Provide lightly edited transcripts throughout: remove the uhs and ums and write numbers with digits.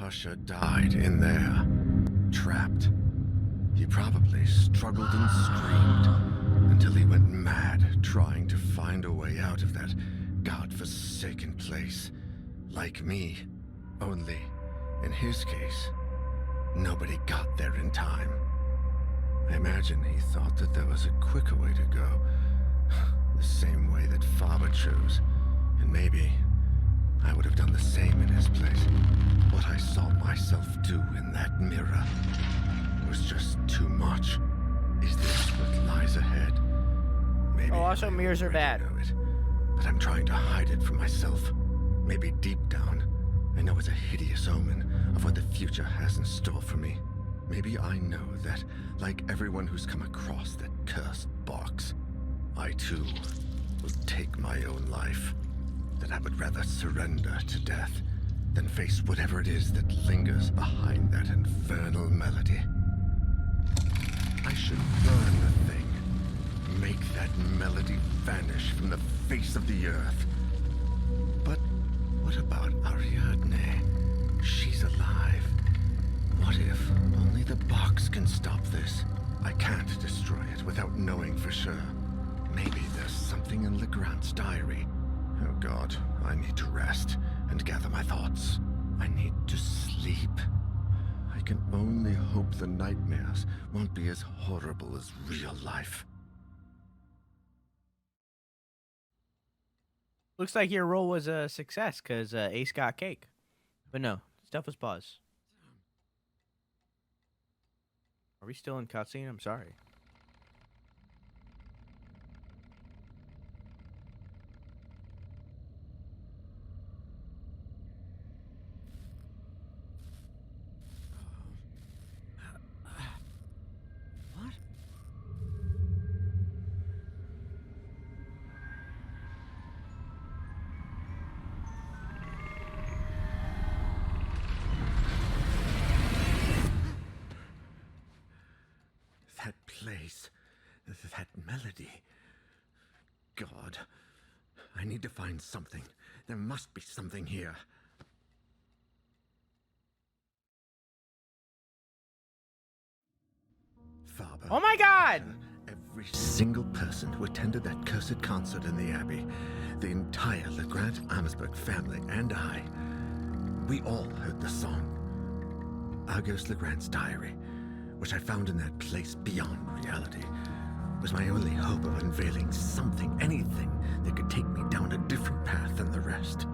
Usher died in there, trapped. He probably struggled and screamed until he went mad trying to find a way out of that godforsaken place. Like me, only, in his case, nobody got there in time. I imagine he thought that there was a quicker way to go, the same way that Faber chose, and maybe I would have done the same in his place. What I saw myself do in that mirror was just too much. Is this what lies ahead? Maybe also I mirrors are already bad. know it, but I'm trying to hide it from myself. Maybe deep down, I know it's a hideous omen of what the future has in store for me. Maybe I know that, like everyone who's come across that cursed box, I too will take my own life. That I would rather surrender to death than face whatever it is that lingers behind that infernal melody. I should burn the thing. Make that melody vanish from the face of the earth. But what about Ariadne? She's alive. What if only the box can stop this? I can't destroy it without knowing for sure. Maybe there's something in Legrand's diary. Oh God, I need to rest and gather my thoughts. I need to sleep. I can only hope the nightmares won't be as horrible as real life. Looks like your role was a success because Ace got cake. But no, stuff was paused. Are we still in cutscene? I'm sorry. What? That place, that melody. God, I need to find something. There must be something here. Faber. Oh my God! Every single person who attended that cursed concert in the Abbey, the entire Legrand Amsberg family, and I, we all heard the song. Auguste Legrand's diary, which I found in that place beyond reality, was my only hope of unveiling something, anything that could take me down a different path than the rest.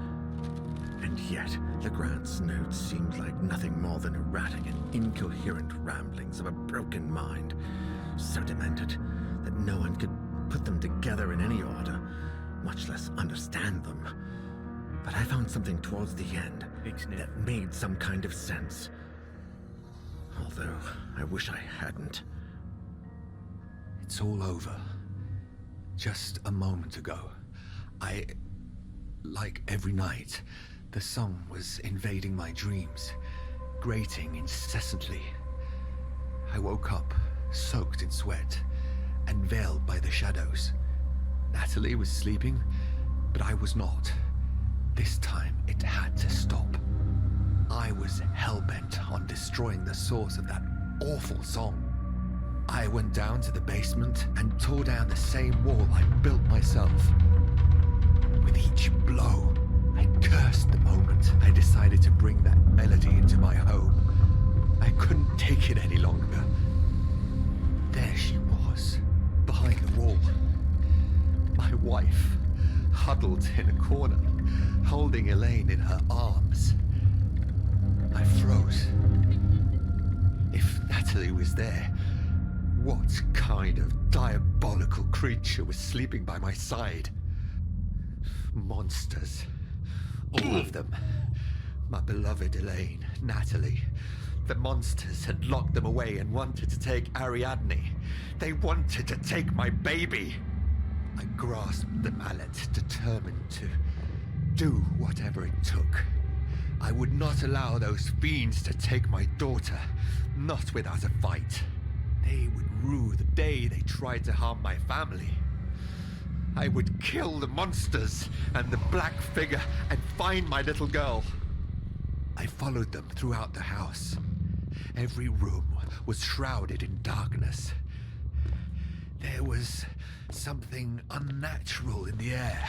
And yet, Legrand's notes seemed like nothing more than erratic and incoherent ramblings of a broken mind, so demented that no one could put them together in any order, much less understand them. But I found something towards the end that made some kind of sense. Although, I wish I hadn't. It's all over. Just a moment ago, like every night, the song was invading my dreams, grating incessantly. I woke up, soaked in sweat, and veiled by the shadows. Natalie was sleeping, but I was not. This time, it had to stop. I was hell-bent on destroying the source of that awful song. I went down to the basement and tore down the same wall I built myself. With each blow, I cursed the moment I decided to bring that melody into my home. I couldn't take it any longer. There she was, behind the wall. My wife, huddled in a corner, holding Elaine in her arms. I froze. If Natalie was there, what kind of diabolical creature was sleeping by my side? Monsters. All of them. My beloved Elaine, Natalie. The monsters had locked them away and wanted to take Ariadne. They wanted to take my baby. I grasped the mallet, determined to do whatever it took. I would not allow those fiends to take my daughter, not without a fight. They would rue the day they tried to harm my family. I would kill the monsters and the black figure and find my little girl. I followed them throughout the house. Every room was shrouded in darkness. There was something unnatural in the air.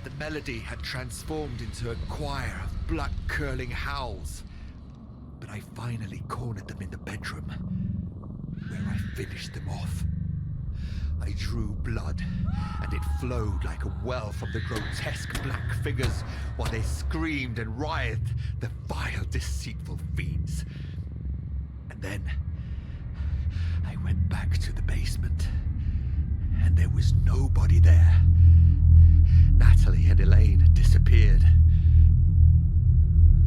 The melody had transformed into a choir of blood-curdling howls. But I finally cornered them in the bedroom, where I finished them off. I drew blood, and it flowed like a well from the grotesque black figures while they screamed and writhed, the vile, deceitful fiends. And then I went back to the basement, and there was nobody there. Natalie and Elaine had disappeared.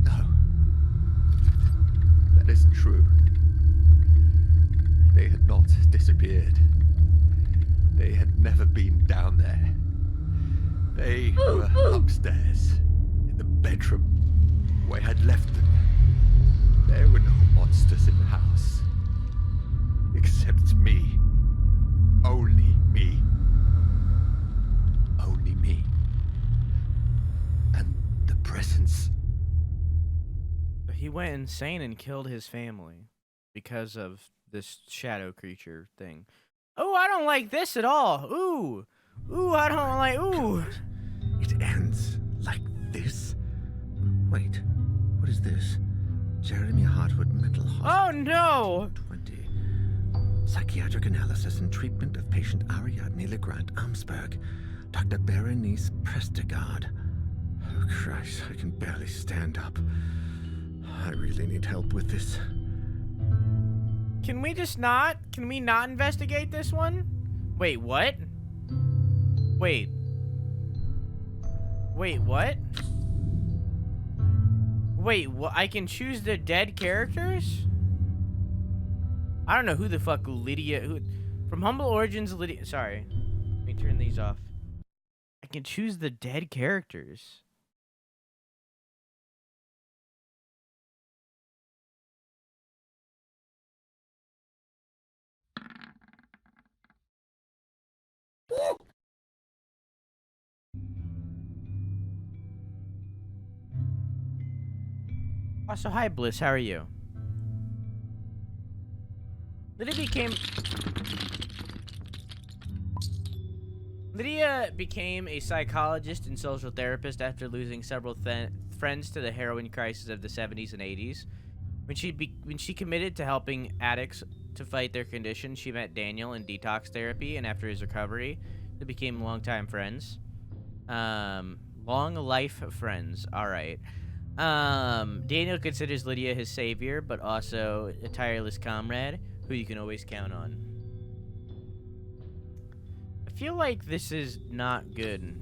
No, that isn't true. They had not disappeared. They had never been down there. They were upstairs, in the bedroom, where I had left them. There were no monsters in the house. Except me. Only me. Only me. And the presence. He went insane and killed his family because of this shadow creature thing. Oh, I don't like this at all. Ooh. Ooh, I don't like... Ooh. God, it ends like this? Wait, what is this? Jeremy Hartwood Mental Hospital. Oh, no. 20. Psychiatric analysis and treatment of patient Ariadne LeGrand Amsberg. Dr. Berenice Prestegard. Oh, Christ, I can barely stand up. I really need help with this. Can we just not? Can we not investigate this one? Wait, what? Wait. Wait, what? Wait, what? I can choose the dead characters? I don't know who the fuck Lydia... From Humble Origins, Lydia... Sorry. Let me turn these off. I can choose the dead characters. Also, hi Bliss, how are you? Lydia became a psychologist and social therapist after losing several friends to the heroin crisis of the 70s and 80s. When she committed to helping addicts to fight their condition, she met Daniel in detox therapy, and after his recovery, they became longtime friends. Long life friends. All right. Daniel considers Lydia his savior, but also a tireless comrade who you can always count on. I feel like this is not good.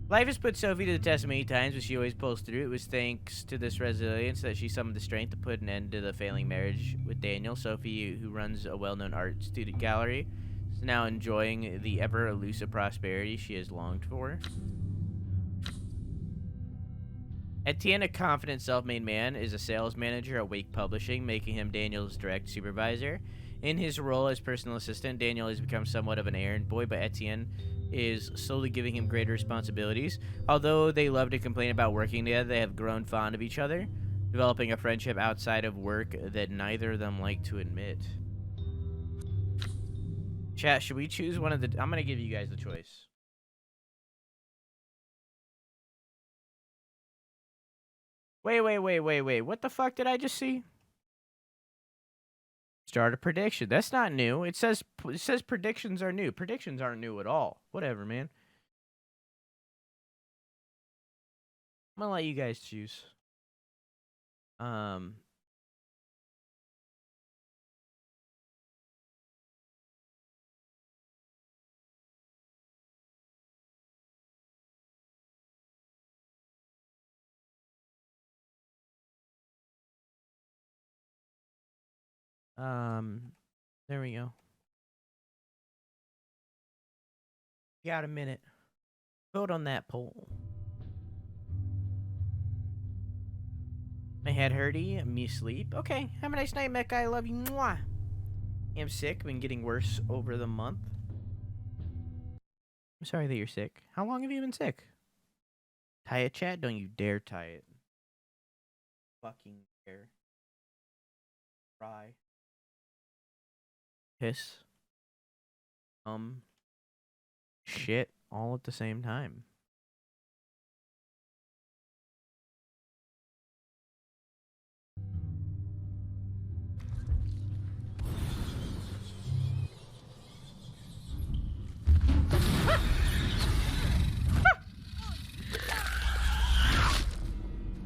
Life has put Sophie to the test many times, but she always pulls through. It was thanks to this resilience that she summoned the strength to put an end to the failing marriage with Daniel. Sophie, who runs a well-known art student gallery, is now enjoying the ever-elusive prosperity she has longed for. Etienne, a confident, self-made man, is a sales manager at Wake Publishing, making him Daniel's direct supervisor. In his role as personal assistant, Daniel has become somewhat of an errand boy, but Etienne is slowly giving him greater responsibilities. Although they love to complain about working together, they have grown fond of each other, developing a friendship outside of work that neither of them like to admit. Chat, should we choose one of the... I'm going to give you guys the choice. Wait. What the fuck did I just see? Start a prediction. That's not new. It says predictions are new. Predictions aren't new at all. Whatever, man. I'm gonna let you guys choose. There we go. Got a minute. Vote on that poll. My head hurty, me sleep. Okay, have a nice night, Mecca. I love you. Mwah. I'm sick, been getting worse over the month. I'm sorry that you're sick. How long have you been sick? Tie it, chat? Don't you dare tie it. Fucking dare. Cry. Piss. Shit all at the same time.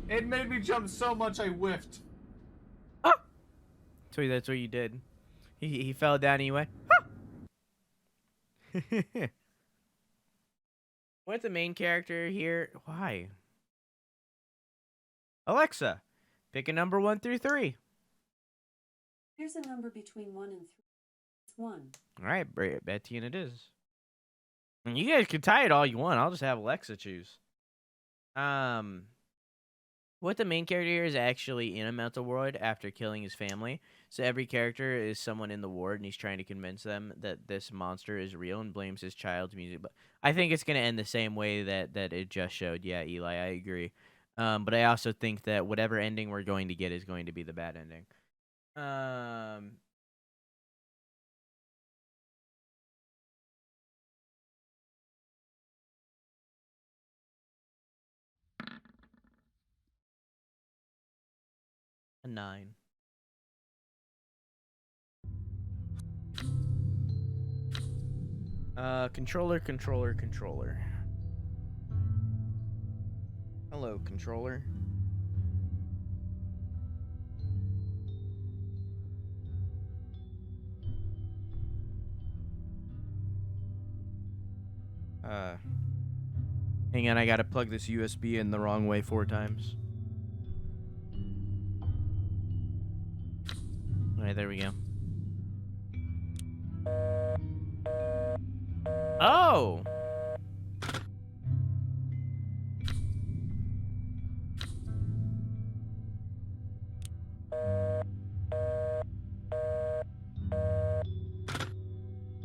It made me jump so much I whiffed. So that's what you did. He fell down and he went. What's the main character here? Why? Alexa, pick a number 1 through 3. Here's a number between 1 and 3. It's 1. All right, Betty, and it is. And you guys can tie it all you want. I'll just have Alexa choose. What the main character here is actually in a mental ward after killing his family. So every character is someone in the ward, and he's trying to convince them that this monster is real and blames his child's music. But I think it's going to end the same way that it just showed. Yeah, Eli, I agree. But I also think that whatever ending we're going to get is going to be the bad ending. A 9. Controller. Hello, controller. Hang on, I gotta plug this USB in the wrong way 4 times. Alright, there we go. Oh!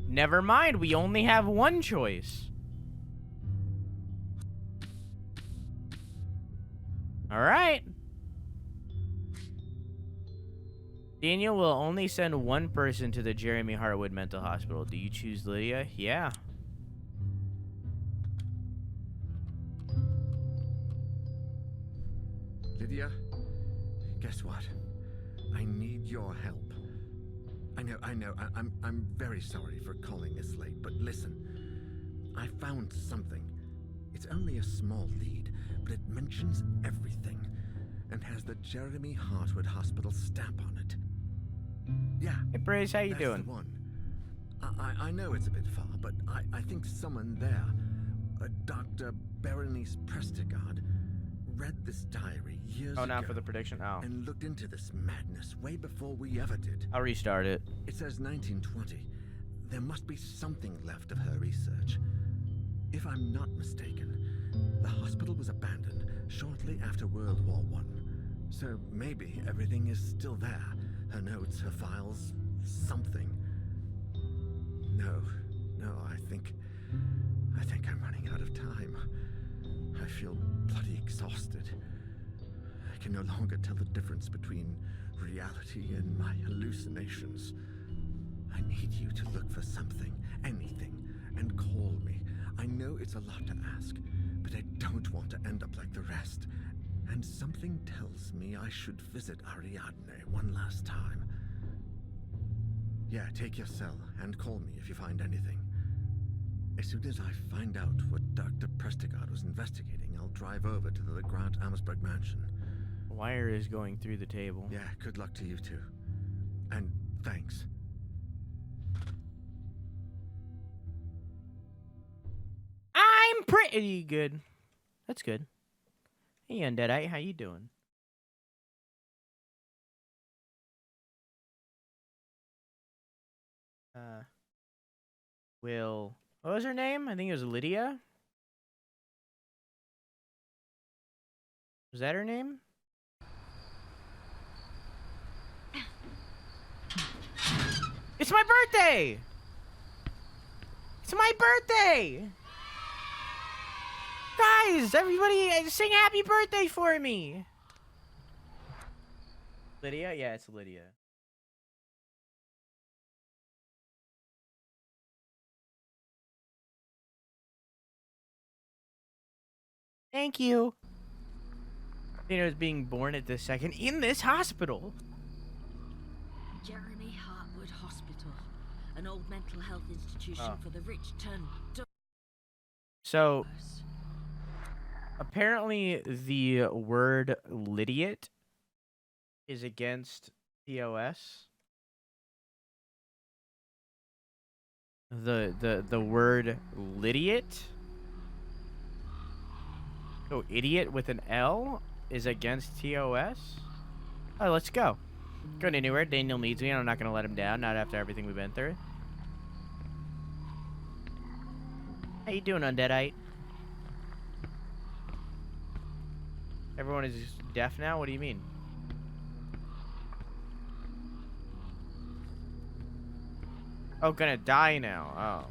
Never mind, we only have one choice. Alright. Daniel will only send one person to the Jeremy Hartwood Mental Hospital. Do you choose Lydia? Yeah. Lydia, guess what? I need your help. I know. I'm very sorry for calling this late, but listen. I found something. It's only a small lead, but it mentions everything and has the Jeremy Hartwood Hospital stamp on it. Yeah. Hey, Braze, how you that's doing? The one. I know it's a bit far, but I think someone there, Dr. Berenice Prestigard, read this diary years ago. Oh, not for the prediction? Oh. And looked into this madness way before we ever did. I'll restart it. It says 1920. There must be something left of her research. If I'm not mistaken, the hospital was abandoned shortly after World War I. So maybe everything is still there. Her notes, her files, something. No, I think I'm running out of time. I feel bloody exhausted. I can no longer tell the difference between reality and my hallucinations. I need you to look for something, anything, and call me. I know it's a lot to ask, but I don't want to end up like the rest. And something tells me I should visit Ariadne one last time. Yeah, take your cell and call me if you find anything. As soon as I find out what Dr. Prestigard was investigating, I'll drive over to the Grant Amherstburg mansion. Wire is going through the table. Yeah, good luck to you too. And thanks. I'm pretty good. That's good. Hey, Undeadite, how you doing? Will... What was her name? I think it was Lydia. Was that her name? It's my birthday! It's my birthday! surprise! Everybody sing happy birthday for me! Lydia? Yeah, it's Lydia. Thank you. Dana is being born at this second in this hospital. Jeremy Hartwood Hospital, an old mental health institution for the rich turned So, apparently the word Lydiot is against TOS. The word Lydiot, so idiot with an L, is against TOS. Oh, let's go. Going anywhere. Daniel needs me, and I'm not gonna let him down. Not after everything we've been through. How you doing, Undeadite? Everyone is deaf now? What do you mean? Oh, gonna die now.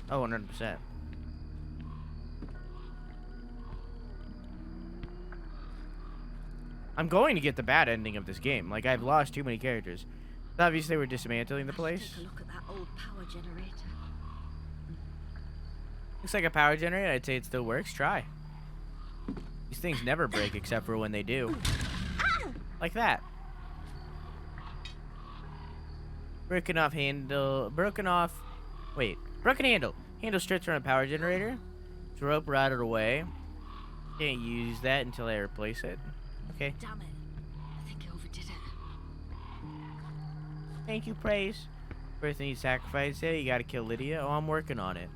Oh. Oh, 100%. I'm going to get the bad ending of this game. Like, I've lost too many characters. Obviously, we're dismantling the place. Take a look at that old power generator. Looks like a power generator. I'd say it still works. Try. These things never break except for when they do. Like that. Broken handle. Handle stripped from a power generator. Rope rotted away. Can't use that until I replace it. Okay. Damn it. I think I overdid it. Thank you, Praise. First thing you sacrifice it, you gotta kill Lydia. Oh, I'm working on it.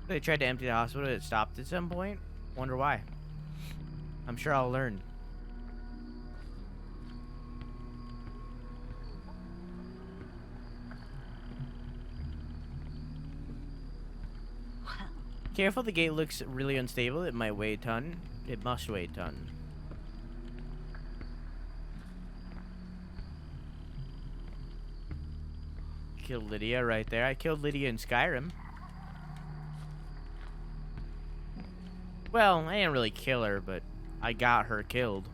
They tried to empty the hospital. It stopped at some point. Wonder why. I'm sure I'll learn. Careful, the gate looks really unstable. It might weigh a ton. It must weigh a ton. Killed Lydia right there. I killed Lydia in Skyrim. Well, I didn't really kill her, but I got her killed.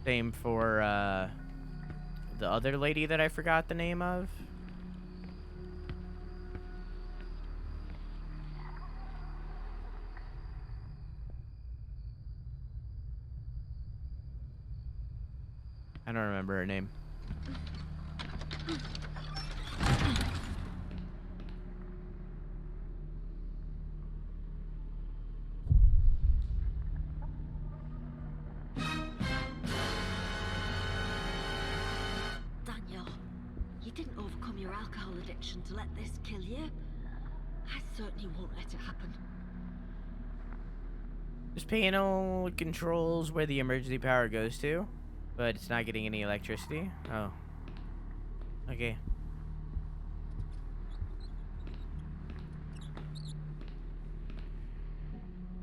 Same for the other lady that I forgot the name of. I don't remember her name. Daniel, you didn't overcome your alcohol addiction to let this kill you. I certainly won't let it happen. This panel controls where the emergency power goes to, but it's not getting any electricity. Oh. Okay.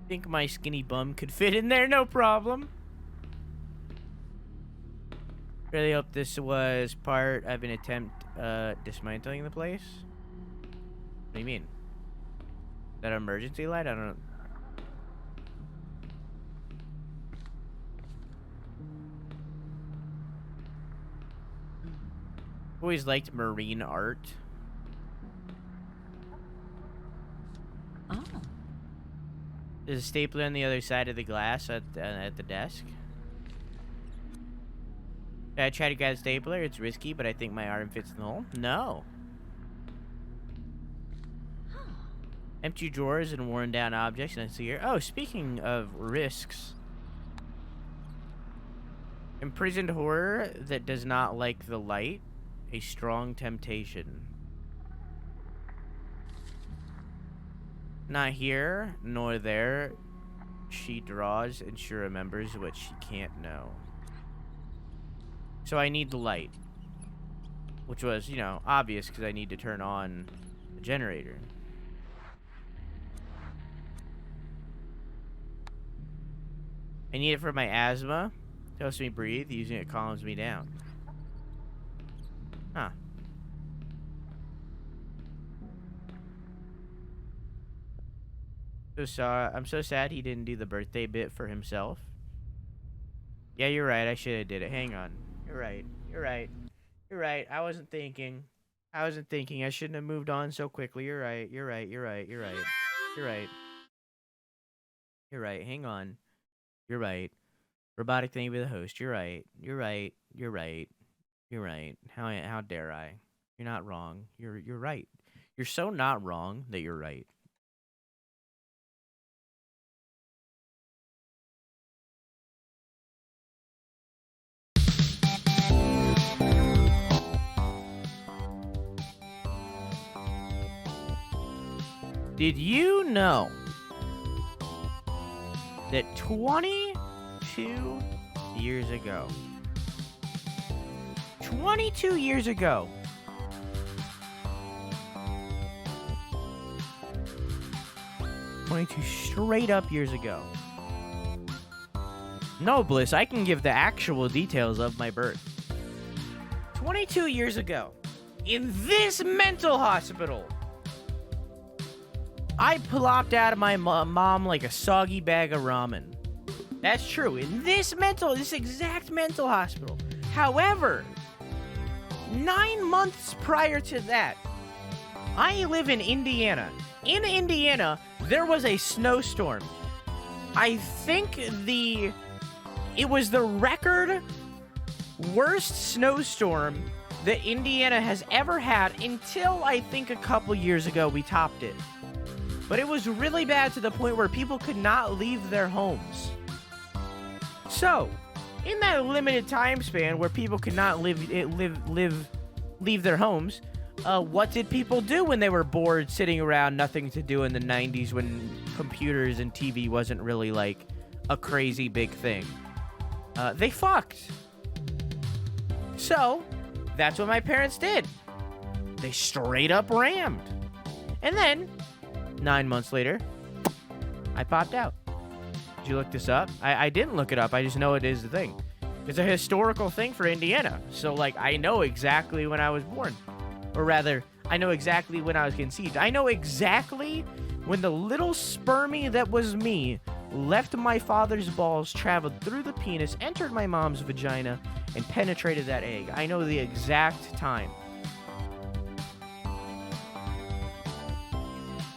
Think my skinny bum could fit in there, no problem. Really hope this was part of an attempt dismantling the place. What do you mean? Is that an emergency light? I don't know. Always liked marine art. Oh. There's a stapler on the other side of the glass at the desk. I tried to grab a stapler. It's risky, but I think my arm fits in the hole. No. Empty drawers and worn down objects. And I see here. Oh, speaking of risks. Imprisoned horror that does not like the light. A strong temptation. Not here, nor there. She draws and she remembers what she can't know. So I need the light. Which was, you know, obvious because I need to turn on the generator. I need it for my asthma. It helps me breathe. Using it calms me down. Huh. So sorry. I'm so sad he didn't do the birthday bit for himself. Yeah, you're right. I should have did it. Hang on. You're right. You're right. You're right. I wasn't thinking. I wasn't thinking. I shouldn't have moved on so quickly. You're right. You're right. You're right. You're right. You're right. You're right. Hang on. You're right. Robotic thing with the host. You're right. You're right. You're right. You're right. How dare I? You're not wrong. You're right. You're so not wrong that you're right. Did you know that 22 years ago, 22 years ago, straight up years ago. No, Bliss, I can give the actual details of my birth. 22 years ago, in this mental hospital, I plopped out of my mom like a soggy bag of ramen. That's true. In this exact mental hospital. However, 9 months prior to that, I live in Indiana. In Indiana, there was a snowstorm. I think it was the record worst snowstorm that Indiana has ever had until I think a couple years ago we topped it. But it was really bad to the point where people could not leave their homes. So, in that limited time span where people could not leave their homes, what did people do when they were bored, sitting around, nothing to do in the 90s when computers and TV wasn't really like a crazy big thing? They fucked. So, that's what my parents did. They straight up rammed. And then, 9 months later, I popped out. Did you look this up? I didn't look it up. I just know it is the thing. It's a historical thing for Indiana. So, like, I know exactly when I was born. Or rather, I know exactly when I was conceived. I know exactly when the little spermie that was me left my father's balls, traveled through the penis, entered my mom's vagina, and penetrated that egg. I know the exact time.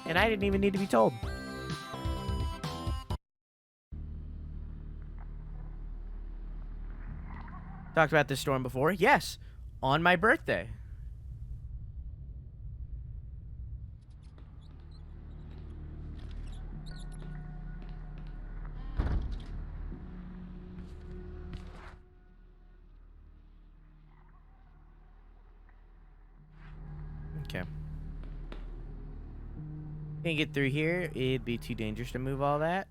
And I didn't even need to be told. Talked about this storm before. Yes, on my birthday. Okay. Can't get through here. It'd be too dangerous to move all that.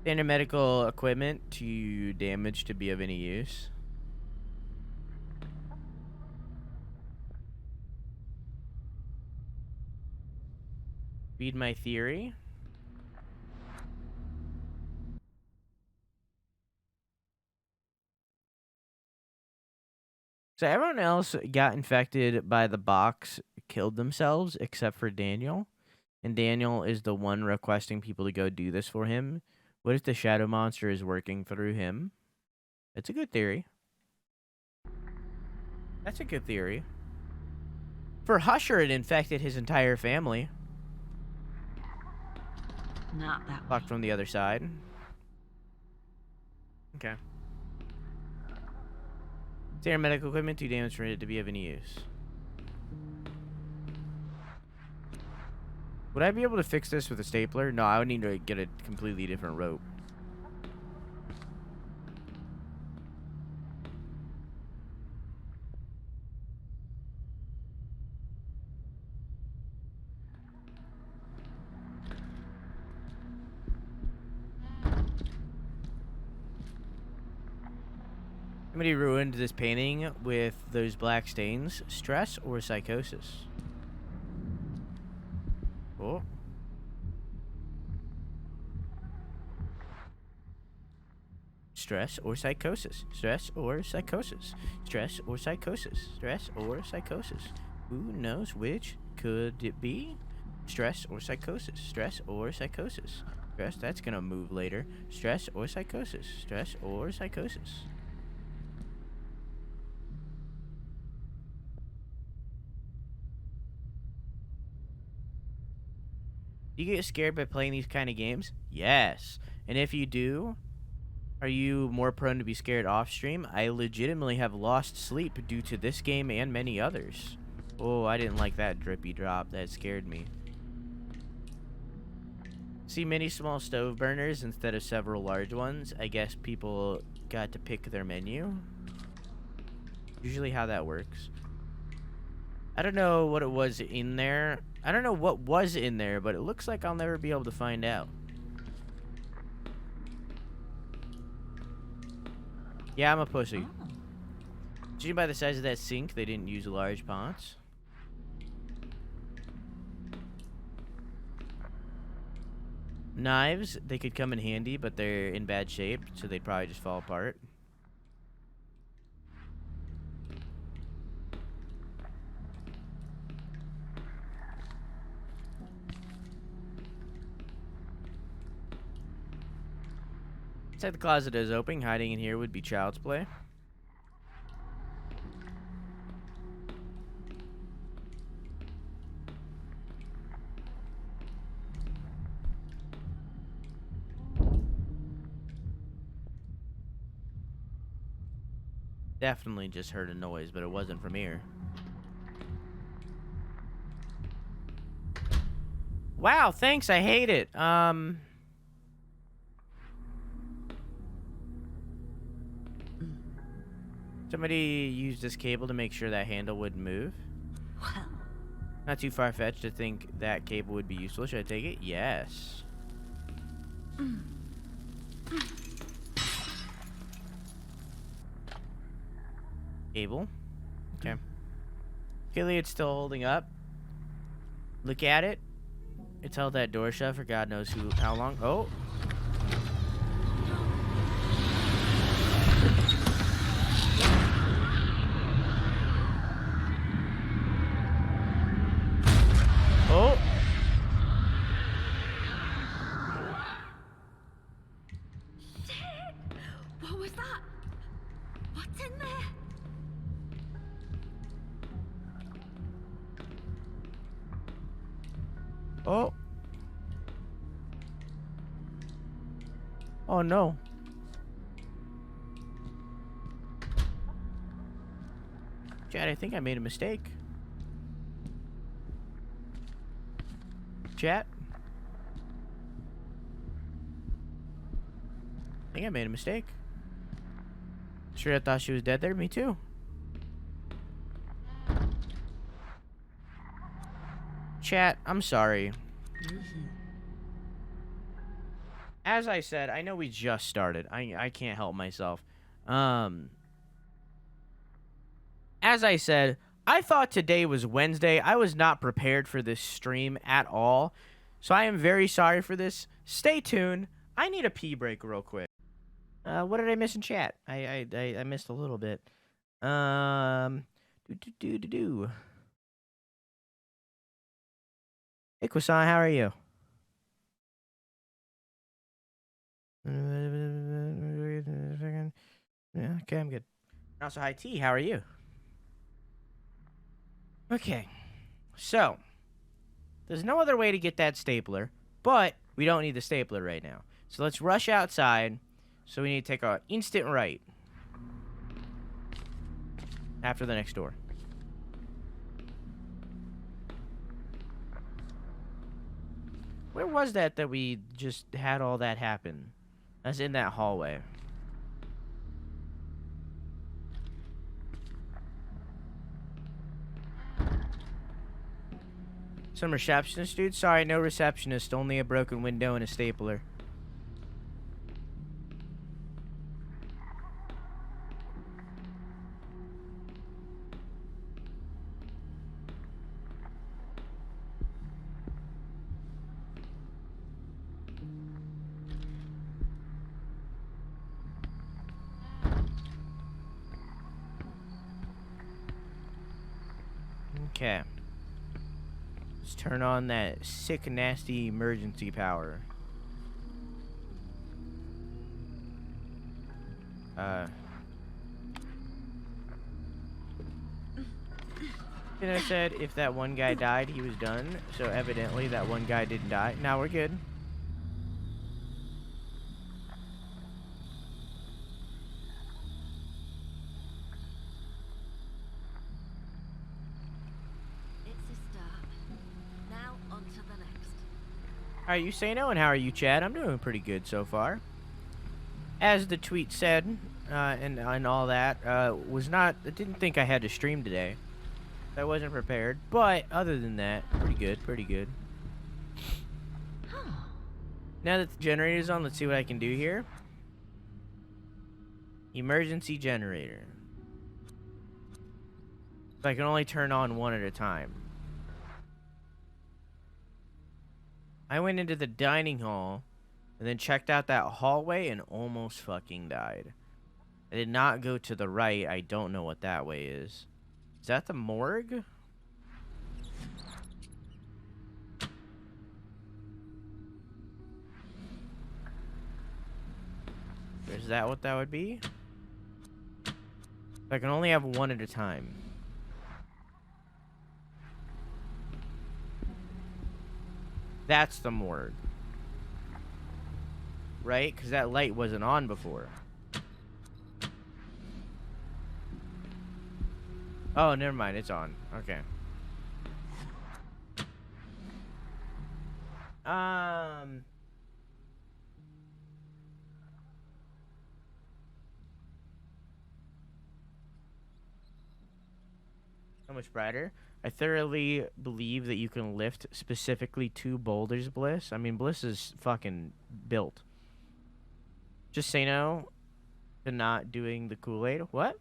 Standard medical equipment too damaged to be of any use. Read my theory. So everyone else got infected by the box, killed themselves, except for Daniel. And Daniel is the one requesting people to go do this for him. What if the shadow monster is working through him? It's a good theory. That's a good theory. For Husher, it infected his entire family. Not that way. Locked from the other side. Okay. Standard medical equipment too damaged for it to be of any use. Would I be able to fix this with a stapler? No, I would need to get a completely different rope. Somebody ruined this painting with those black stains. Stress or psychosis? Oh. Stress or psychosis? Stress or psychosis? Stress or psychosis? Stress or psychosis? Who knows which Could it be stress or psychosis? Stress or psychosis? Stress, that's gonna move later. Stress or psychosis? Stress or psychosis? Do you get scared by playing these kind of games? Yes. And if you do, are you more prone to be scared off stream? I legitimately have lost sleep due to this game and many others. Oh, I didn't like that drippy drop. That scared me. See many small stove burners instead of several large ones. I guess people got to pick their menu. Usually how that works. I don't know what it was in there. I don't know what was in there, but it looks like I'll never be able to find out. Yeah, I'm a pussy. Judging by the size of that sink, they didn't use large pots. Knives, they could come in handy, but they're in bad shape, so they'd probably just fall apart. Inside the closet is open. Hiding in here would be child's play. Definitely just heard a noise, but it wasn't from here. Wow, thanks. I hate it. Somebody used this cable to make sure that handle wouldn't move. Well, Not too far-fetched to think that cable would be useful. Should I take it? Yes. Cable. Okay. Killy, it's still holding up. Look at it. It's held that door shut for God knows how long. Oh. Oh. shit! What was that? What's in there? Oh. Oh no. Chad, I think I made a mistake. Chat? I think I made a mistake. Sure, I thought she was dead there. Me too. Chat, I'm sorry. As I said, I know we just started. I can't help myself. As I said, I thought today was Wednesday. I was not prepared for this stream at all. So I am very sorry for this. Stay tuned. I need a pee break real quick. What did I miss in chat? I missed a little bit. Hey, Kwasan, how are you? Yeah, okay, I'm good. Also, hi T, how are you? Okay, so there's no other way to get that stapler, but we don't need the stapler right now. So let's rush outside. So we need to take our instant right after the next door. Where was that we just had all that happen? That's in that hallway. Some receptionist, dude? Sorry, no receptionist. Only a broken window and a stapler. Okay. Let's turn on that sick, nasty emergency power. And I said if that one guy died, he was done. So evidently that one guy didn't die. Now we're good. It's a start. Now on to the next. How are you, Sano? And how are you, Chad? I'm doing pretty good so far. As the tweet said, and all that, was not. I didn't think I had to stream today. I wasn't prepared, but other than that, pretty good, pretty good. Now that the generator's on, let's see what I can do here. Emergency generator. So I can only turn on one at a time. I went into the dining hall and then checked out that hallway and almost fucking died. I did not go to the right. I don't know what that way is. Is that the morgue? Is that what that would be? I can only have one at a time. That's the morgue. Right? Because that light wasn't on before. Oh, never mind. It's on. Okay. So much brighter. I thoroughly believe that you can lift specifically to Boulder's Bliss. I mean, Bliss is fucking built. Just say no to not doing the Kool-Aid. What?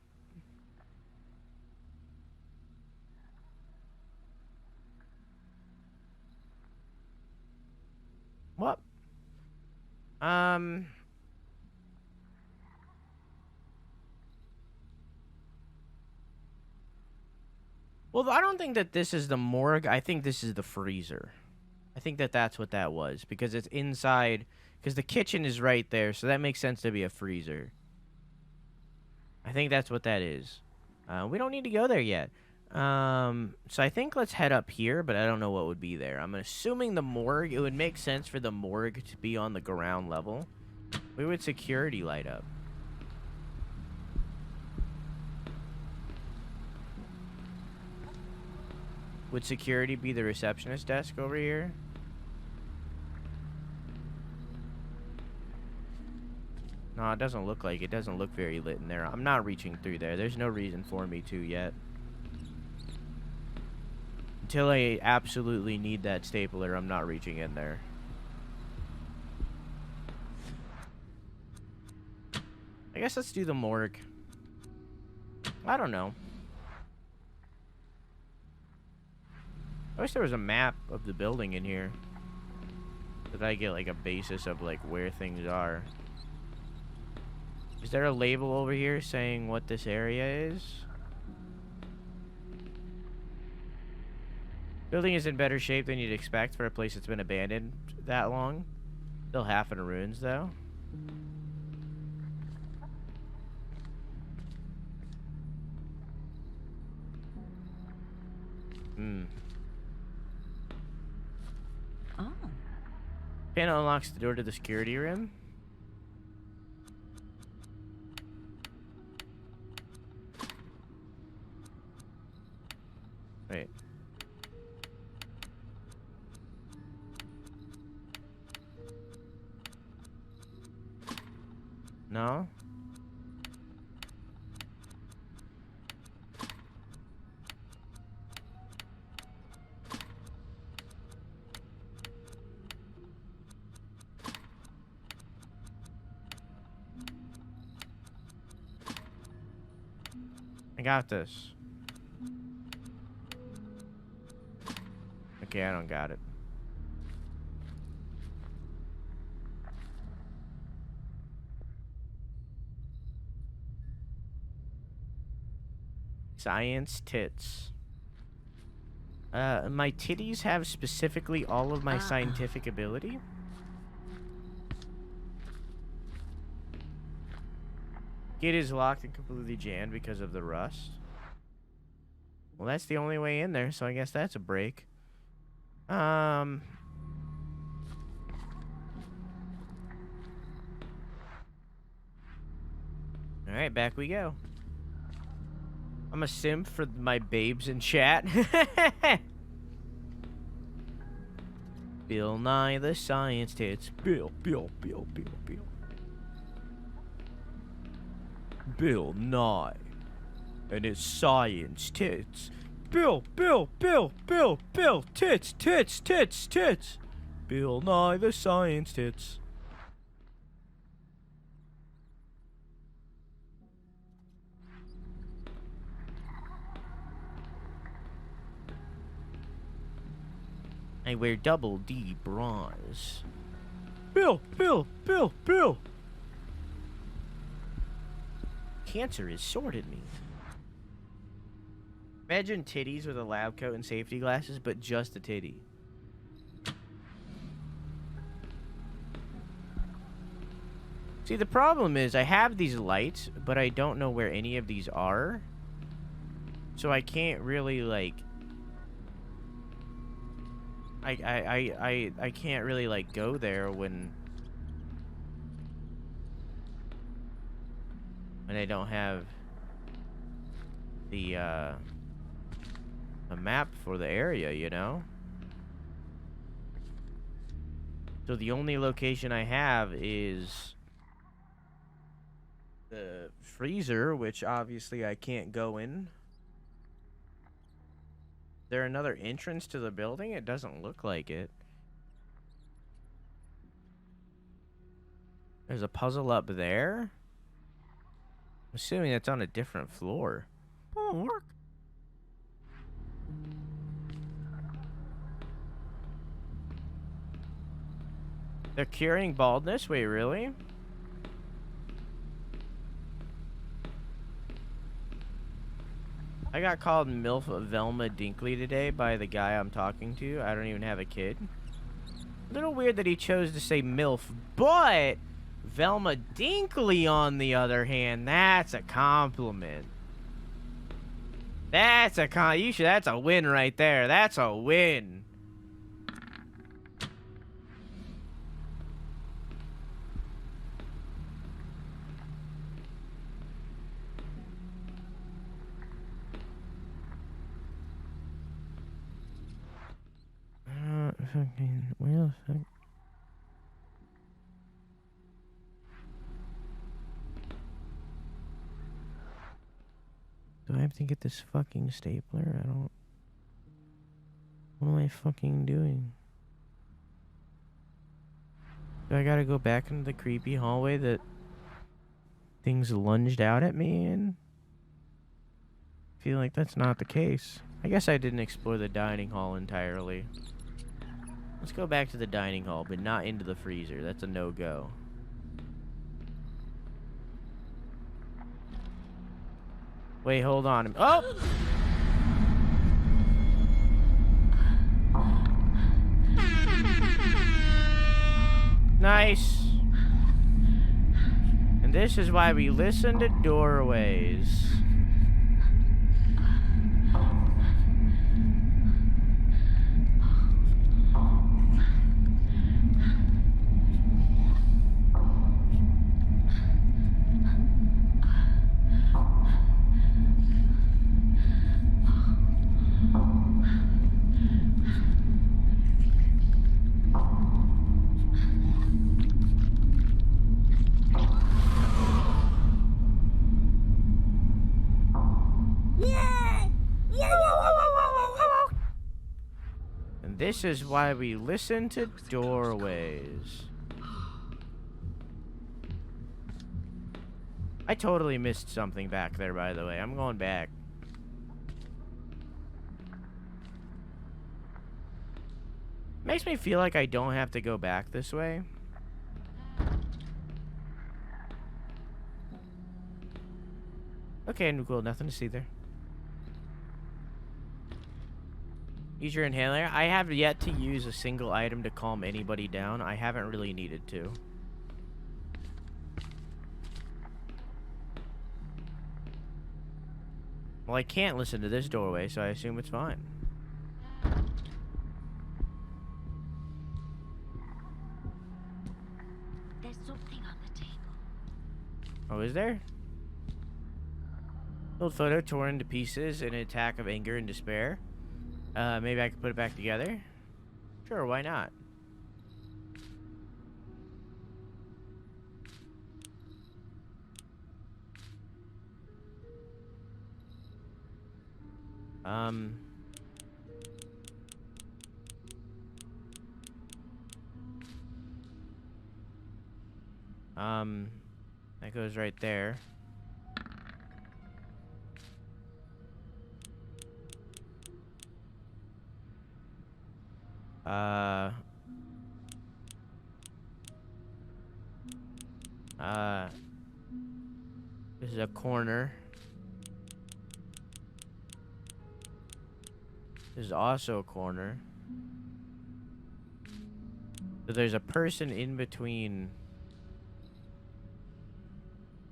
What? Well, I don't think that this is the morgue. I think this is the freezer. I think that that's what that was. Because it's inside. Because the kitchen is right there. So that makes sense to be a freezer. I think that's what that is. We don't need to go there yet. So I think let's head up here. But I don't know what would be there. I'm assuming the morgue. It would make sense for the morgue to be on the ground level. Where would security light up? Would security be the receptionist desk over here? No, it doesn't look like it. It doesn't look very lit in there. I'm not reaching through there. There's no reason for me to yet. Until I absolutely need that stapler, I'm not reaching in there. I guess let's do the morgue. I don't know. I wish there was a map of the building in here. So that I get like a basis of like where things are. Is there a label over here saying what this area is? Building is in better shape than you'd expect for a place that's been abandoned that long. Still half in ruins though. Oh. Panel unlocks the door to the security room. Wait. No? I got this. Okay, I don't got it. Science tits. My titties have specifically all of my scientific ability. Gate is locked and completely jammed because of the rust. Well, that's the only way in there, so I guess that's a break. Alright, back we go. I'm a simp for my babes in chat. Bill Nye the Science Tits. Bill. Bill Nye and his science tits. Bill, tits. Bill Nye the Science Tits. I wear double D bras. Bill. Cancer has sorted me. Imagine titties with a lab coat and safety glasses, but just a titty. See, the problem is I have these lights, but I don't know where any of these are. So I can't really, like... I can't really, like, go there when I don't have the, a map for the area, you know? So the only location I have is the freezer, which obviously I can't go in. Is there another entrance to the building? It doesn't look like it. There's a puzzle up there. I'm assuming that's on a different floor. Oh, work. They're curing baldness? Wait, really? I got called MILF Velma Dinkley today by the guy I'm talking to. I don't even have a kid. A little weird that he chose to say MILF, but Velma Dinkley, on the other hand, that's a compliment. That's a that's a win right there. That's a win. Fucking where the fuck? Do I have to get this fucking stapler? I don't... What am I fucking doing? Do I gotta go back into the creepy hallway that things lunged out at me in? I feel like that's not the case. I guess I didn't explore the dining hall entirely. Let's go back to the dining hall, but not into the freezer. That's a no-go. Wait, hold on. Oh! Nice. And this is why we listen to doorways. And this is why we listen to doorways. I totally missed something back there, by the way. I'm going back. Makes me feel like I don't have to go back this way. Okay, cool. Nothing to see there. Use your inhaler. I have yet to use a single item to calm anybody down. I haven't really needed to. Well, I can't listen to this doorway, so I assume it's fine. There's something on the table. Oh, is there? Old photo torn into pieces in an attack of anger and despair. Maybe I could put it back together? Sure, why not? That goes right there. This is a corner. This is also a corner. So there's a person in between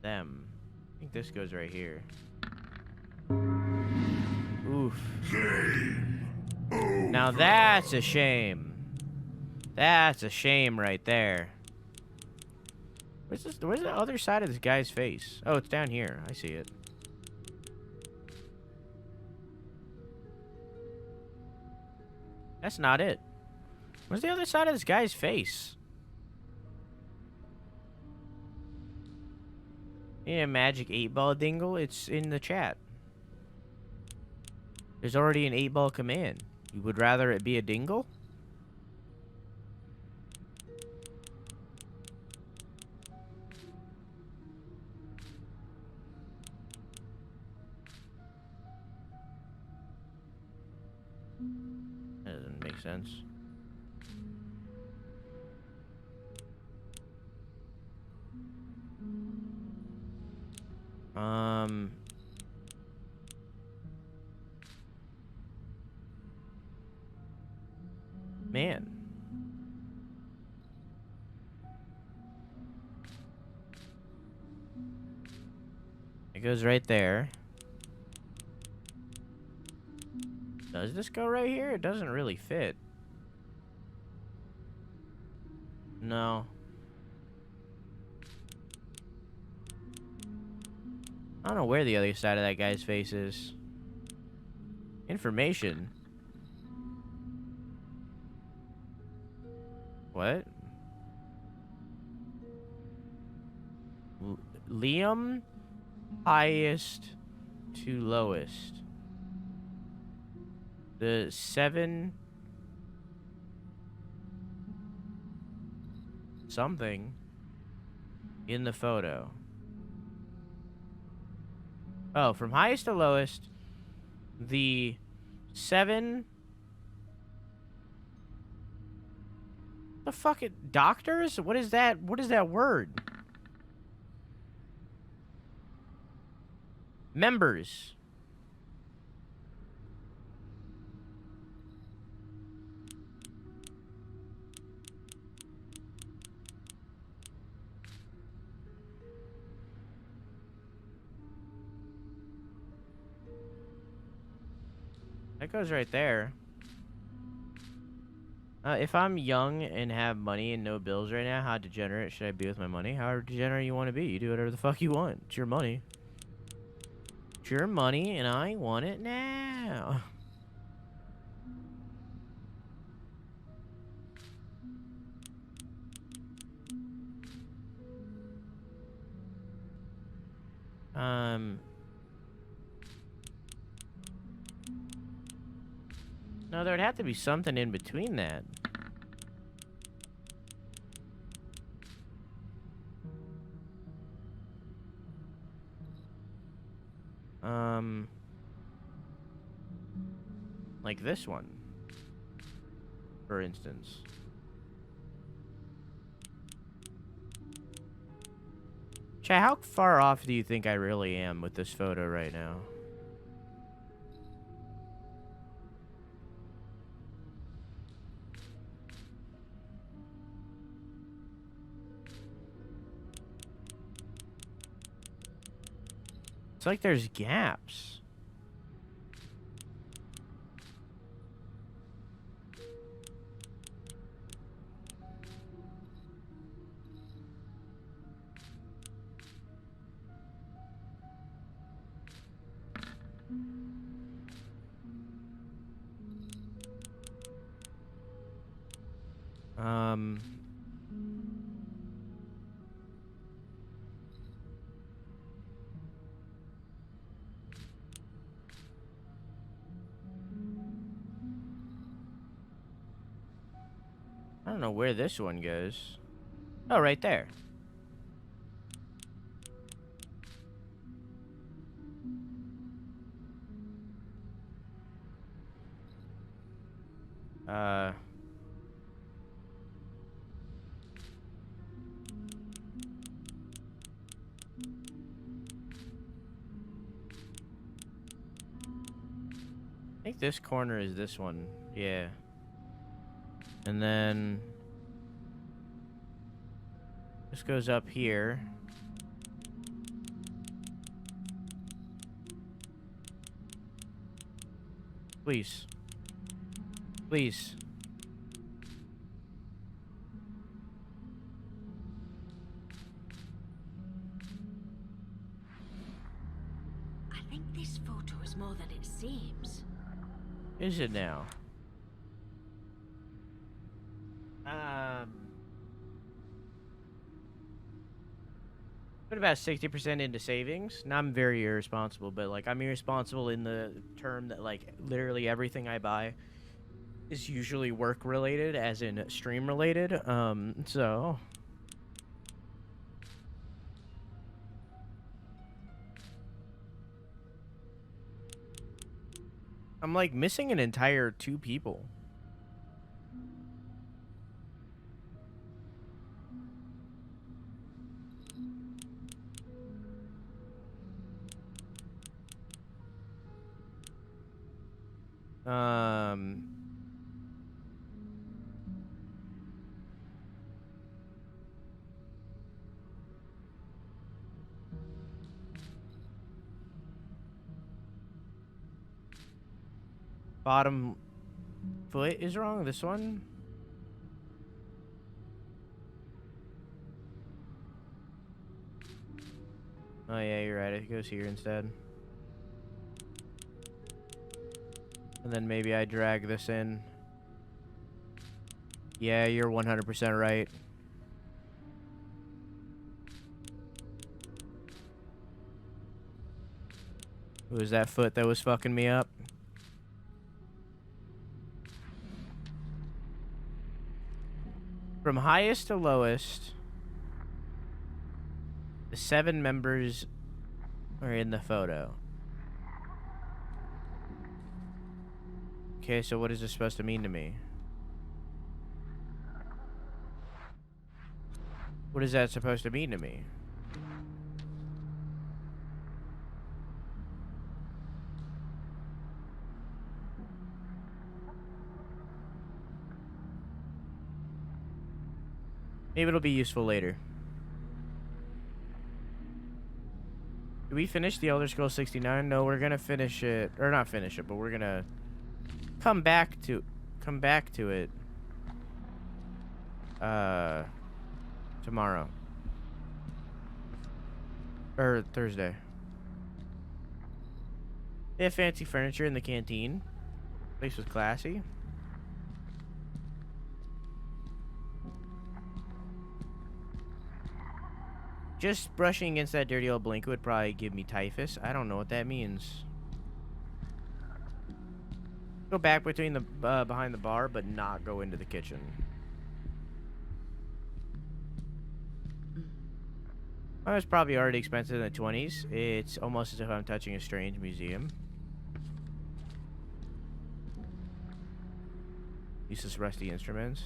them. I think this goes right here. Oof. Now that's a shame. That's a shame right there. Where's the other side of this guy's face? Oh, it's down here. I see it. That's not it. Where's the other side of this guy's face? Yeah, magic 8-ball dingle. It's in the chat. There's already an 8-ball command. You would rather it be a dingle? That doesn't make sense. Man. It goes right there. Does this go right here? It doesn't really fit. No. I don't know where the other side of that guy's face is. Information. What? Liam, highest to lowest. The 7 something in the photo. Oh, from highest to lowest, the 7. The fuck it, doctors? What is that? What is that word? Members. That goes right there. If I'm young and have money and no bills right now, how degenerate should I be with my money? However degenerate you want to be. You do whatever the fuck you want. It's your money. It's your money, and I want it now. No, there'd have to be something in between that. Like this one, for instance. Chat, how far off do you think I really am with this photo right now? It's like there's gaps. I don't know where this one goes. Oh, right there. Uh... I think this corner is this one. Yeah. And then this goes up here. Please. Please. I think this photo is more than it seems. Is it now? Put about 60% into savings. Now I'm very irresponsible, but like I'm irresponsible in the term that like literally everything I buy is usually work related, as in stream related. So I'm like missing an entire 2 people. Bottom foot is wrong. This one. Oh yeah, you're right. It goes here instead. And then maybe I drag this in. Yeah, you're 100% right. It was that foot that was fucking me up. From highest to lowest, the 7 members are in the photo. Okay, so what is this supposed to mean to me? What is that supposed to mean to me? Maybe it'll be useful later. Did we finish the Elder Scrolls 69? No, we're gonna finish it, or not finish it, but we're gonna come back to it tomorrow or Thursday. They have fancy furniture in the canteen. Place was classy. Just brushing against that dirty old blanket would probably give me typhus. I don't know what that means. Go back between the behind the bar, but not go into the kitchen. Well, it's probably already expensive in the 20s. It's almost as if I'm touching a strange museum. Useless rusty instruments.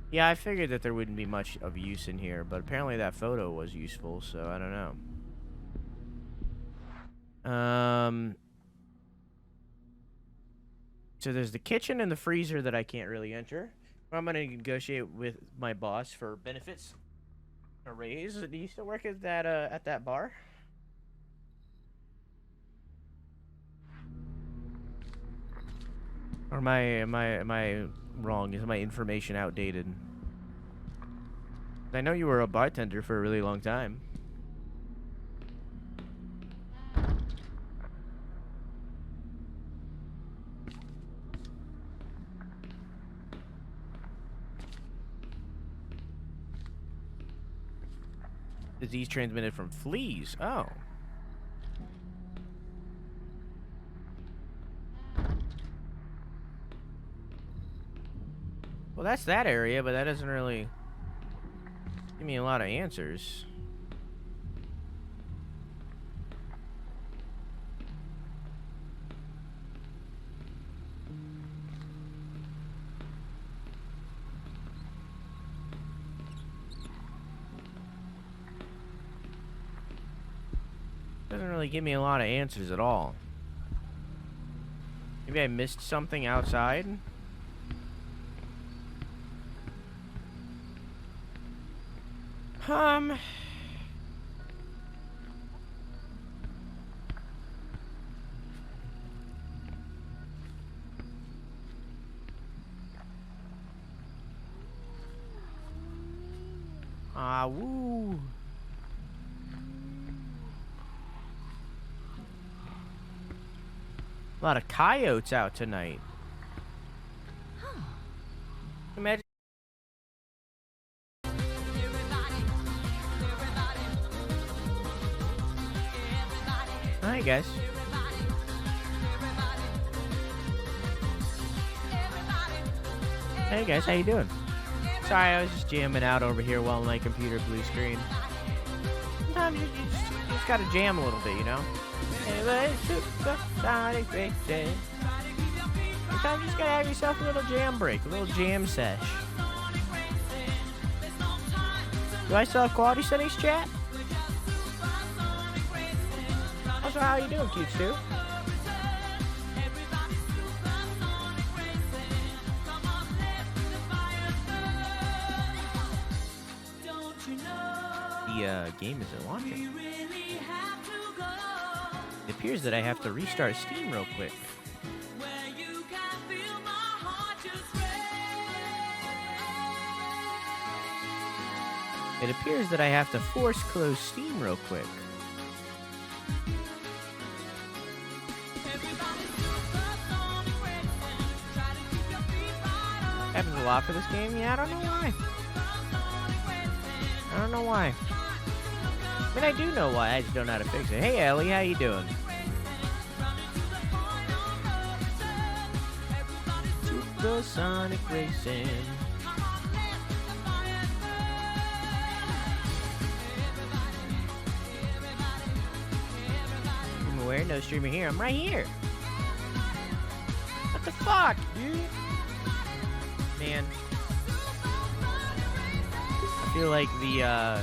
Yeah, I figured that there wouldn't be much of use in here, but apparently that photo was useful, so I don't know. So there's the kitchen and the freezer that I can't really enter. I'm gonna negotiate with my boss for benefits. A raise. Do you still work at that bar? Or am I wrong? Is my information outdated? I know you were a bartender for a really long time. Disease transmitted from fleas. Oh. Well, that's that area, but that doesn't really give me a lot of answers. Doesn't really give me a lot of answers at all. Maybe I missed something outside? Woo. A lot of coyotes out tonight. Imagine. Hi guys. Hey guys, how you doing? Sorry, I was just jamming out over here while my computer blue screen. Sometimes you just gotta jam a little bit, you know? Sometimes you just gotta have yourself a little jam break, a little jam sesh. Do I still have quality settings, chat? Also, how you doing, cute Stu? The game isn't launching. It appears that I have to restart Steam real quick. It appears that I have to force close Steam real quick. Happens a lot for this game? Yeah, I don't know why. I don't know why. I mean, I do know why. I just don't know how to fix it. Hey, Ellie, how you doing? Supersonic racing. Where? No streamer here. I'm right here. What the fuck, dude? Man. I feel like the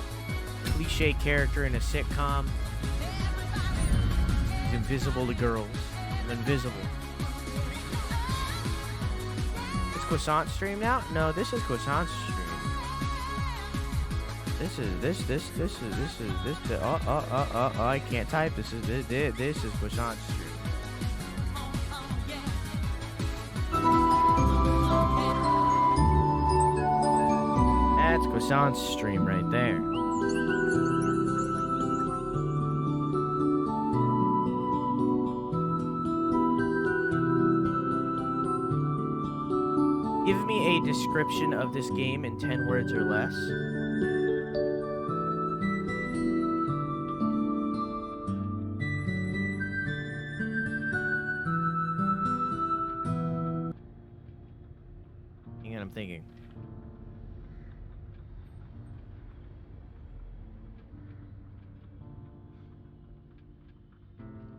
cliche character in a sitcom is invisible to girls. I'm invisible. Is Croissant stream now? No, this is Croissant's stream. I can't type. This is Croissant's stream. That's Croissant's stream right there. Give me a description of this game in 10 words or less. Hang on, I'm thinking.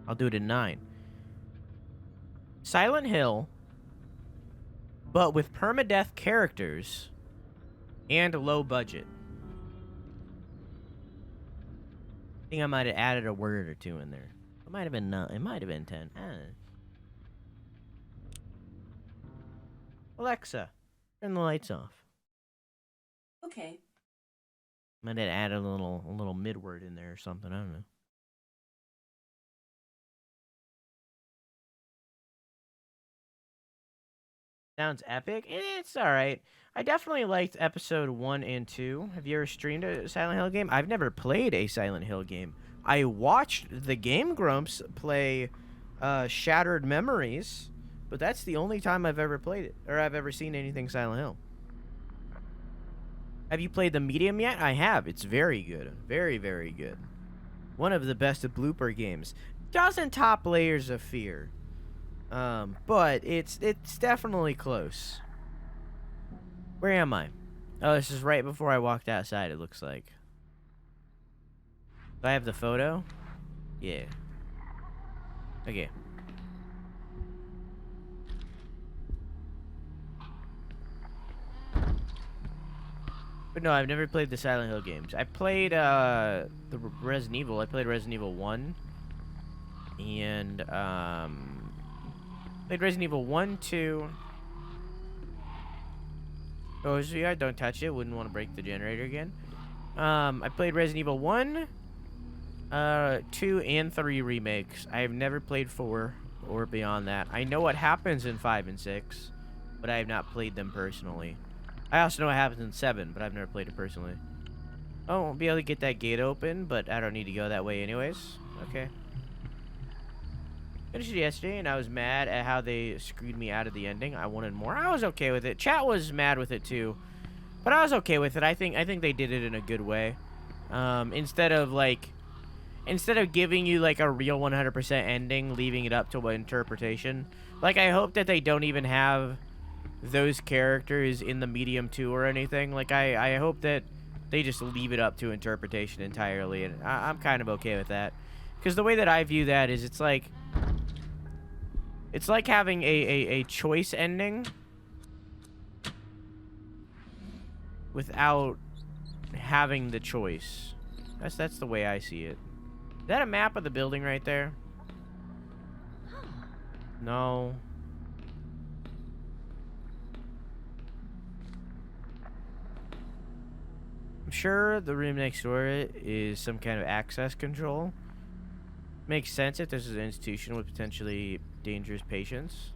I'll do it in 9. Silent Hill, but with permadeath characters and low budget. I think I might have added a word or two in there. It might have been 9. It might have been 10. I don't know. Alexa, turn the lights off. Okay. Might have added a little mid word in there or something. I don't know. Sounds epic. It's all right. I definitely liked episode 1 and 2. Have you ever streamed a Silent Hill game? I've never played a Silent Hill game. I watched the Game Grumps play Shattered Memories, but that's the only time I've ever played it, or I've ever seen anything Silent Hill. Have you played the medium yet? I have. It's very good. Very, very good. One of the best blooper games. Doesn't top Layers of Fear. But it's definitely close. Where am I? Oh, this is right before I walked outside, it looks like. Do I have the photo? Yeah. Okay. But no, I've never played the Silent Hill games. I played the Resident Evil. I played Resident Evil 1. And played Resident Evil 1, 2. Oh, so yeah, don't touch it. Wouldn't want to break the generator again. I played Resident Evil 1, 2, and 3 remakes. I have never played 4 or beyond that. I know what happens in 5 and 6, but I have not played them personally. I also know what happens in 7, but I've never played it personally. Oh, I won't be able to get that gate open, but I don't need to go that way anyways. Okay. Finished it yesterday, and I was mad at how they screwed me out of the ending. I wanted more. I was okay with it. Chat was mad with it too, but I was okay with it. I think they did it in a good way. Instead of giving you like a real 100% ending, leaving it up to interpretation. Like, I hope that they don't even have those characters in the medium 2 or anything. Like, I hope that they just leave it up to interpretation entirely, and I'm kind of okay with that. Because the way that I view that is it's like having a choice ending without having the choice. That's the way I see it. Is that a map of the building right there? No. I'm sure the room next door is some kind of access control. Makes sense if this is an institution with potentially dangerous patients.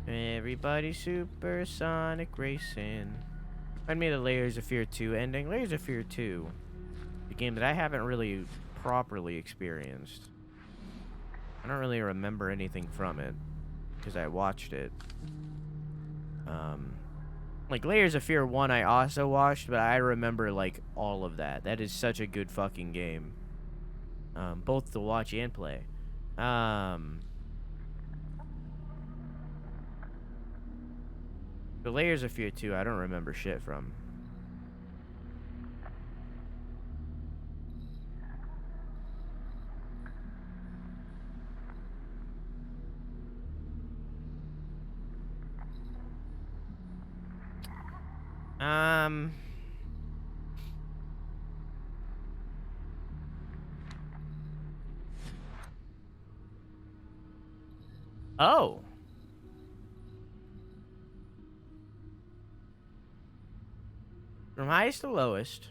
Everybody supersonic racing. Remind me of the Layers of Fear 2 ending. Layers of Fear 2. The game that I haven't really properly experienced. I don't really remember anything from it because I watched it. Like Layers of Fear 1 I also watched, but I remember like all of that. That is such a good fucking game. Both to watch and play. The Layers of Fear 2 I don't remember shit from. Oh. From highest to lowest,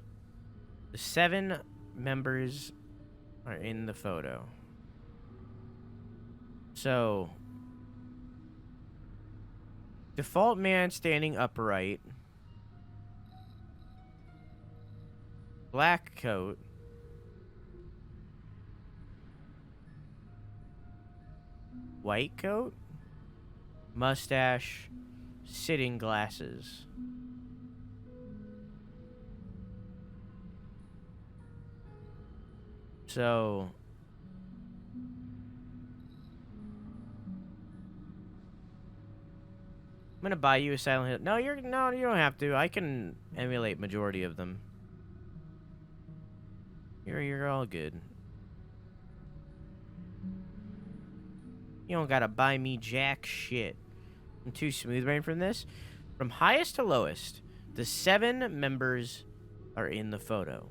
the 7 members are in the photo. So, default man standing upright. Black coat. White coat. Mustache. Sitting glasses. So, I'm gonna buy you a Silent Hill. No, you don't have to. I can emulate majority of them. You're all good. You don't gotta buy me jack shit. I'm too smooth brain from this. From highest to lowest, the 7 members are in the photo.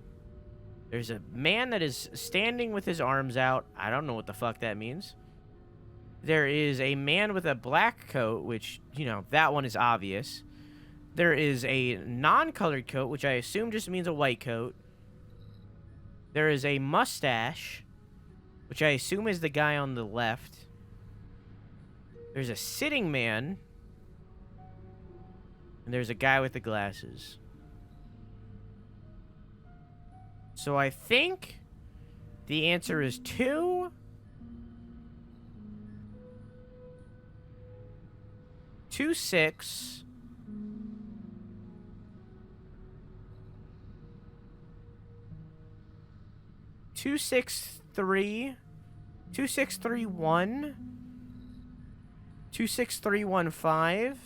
There's a man that is standing with his arms out. I don't know what the fuck that means. There is a man with a black coat, which, you know, that one is obvious. There is a non-colored coat, which I assume just means a white coat. There is a mustache, which I assume is the guy on the left. There's a sitting man. And there's a guy with the glasses. So I think the answer is 2. 2, 6. 2, 6, 3. 2, 6, 3, 1. 2, 6, 3, 1, 5.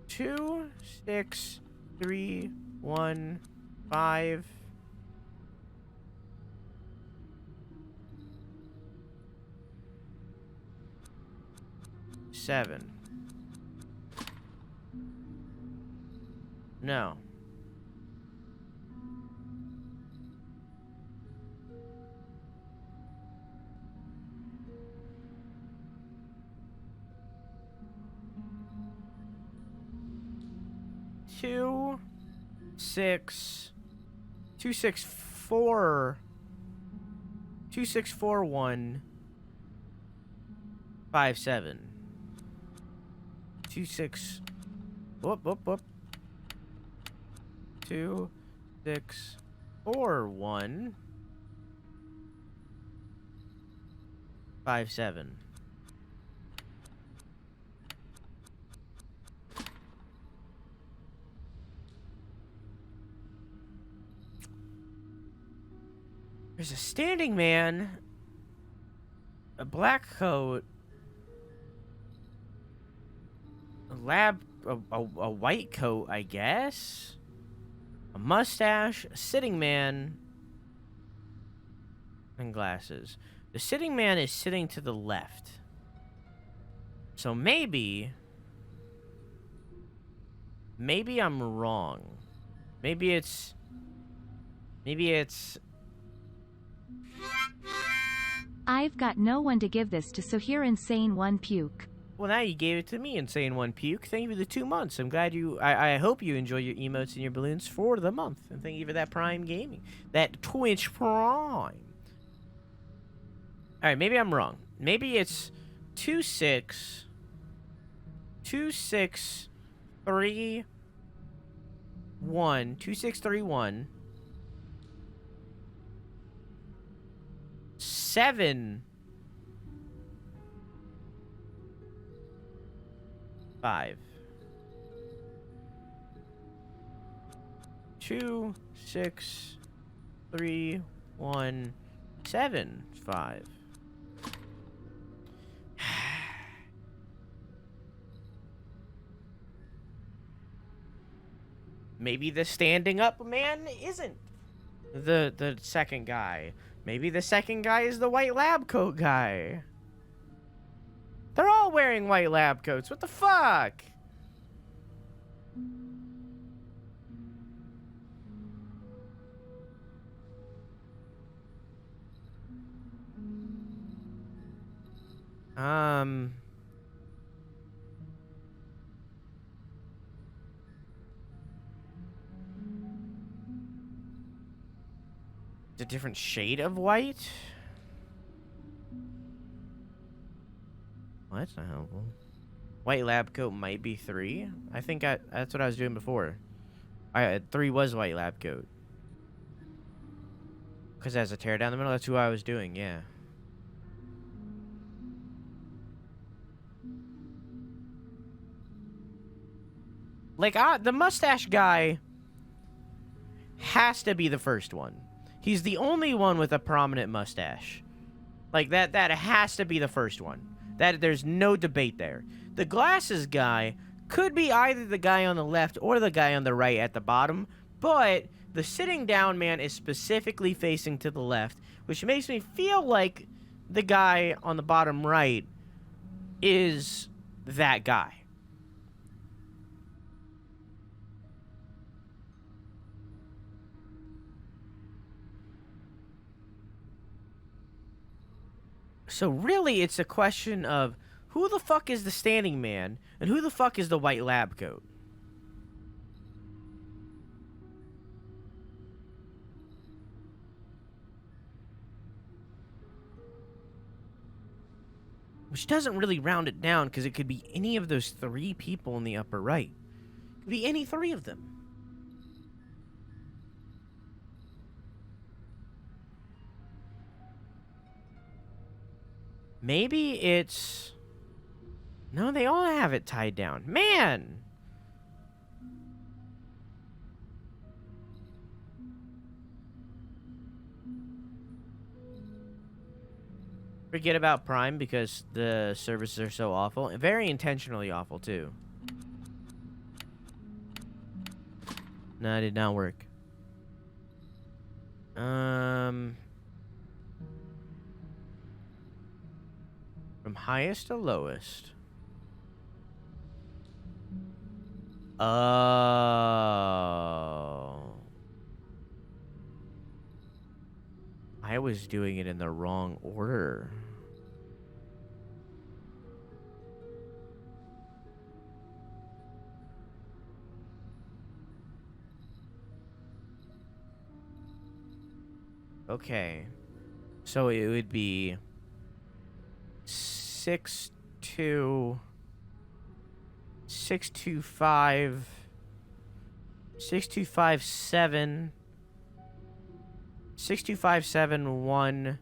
2, 6, 3, 1, 5. 7. No. Two, 6, 2, 6, 4, 2, 6, 4, 1, 5, 7. 2, 6. Whoop, whoop, whoop. 2, 6, 4, 1, 5, 7. There's a standing man, a black coat, a white coat, I guess, a mustache, a sitting man, and glasses. The sitting man is sitting to the left. So maybe I'm wrong. Maybe it's I've got no one to give this to, so here, insane one puke. Well, now you gave it to me, Insane One Puke. Thank you for the 2 months. I'm glad you... I hope you enjoy your emotes and your balloons for the month. And thank you for that Prime Gaming. That Twitch Prime. Alright, maybe I'm wrong. Maybe it's 2, 6... 2, 6, 3... 1. 2, 6, 3, 1. 7... 5. 2, 6, 3, 1, 7, 5. Maybe the standing up man isn't the second guy. Maybe the second guy is the white lab coat guy. They're all wearing white lab coats. What the fuck? It's a different shade of white? Well, that's not helpful. White lab coat might be 3. I think that's what I was doing before. 3 was white lab coat. Because it has a tear down the middle. That's who I was doing, yeah. Like, the mustache guy has to be the first one. He's the only one with a prominent mustache. Like, that has to be the first one. There's no debate there. The glasses guy could be either the guy on the left or the guy on the right at the bottom, but the sitting down man is specifically facing to the left, which makes me feel like the guy on the bottom right is that guy. So really, it's a question of who the fuck is the standing man and who the fuck is the white lab coat? which doesn't really round it down because it could be any of those 3 people in the upper right. It could be any 3 of them. Maybe it's... No, they all have it tied down. Man! Forget about Prime because the services are so awful. And very intentionally awful, too. No, it did not work. From highest to lowest. Oh. I was doing it in the wrong order. Okay. So it would be 625 6257 6257 62571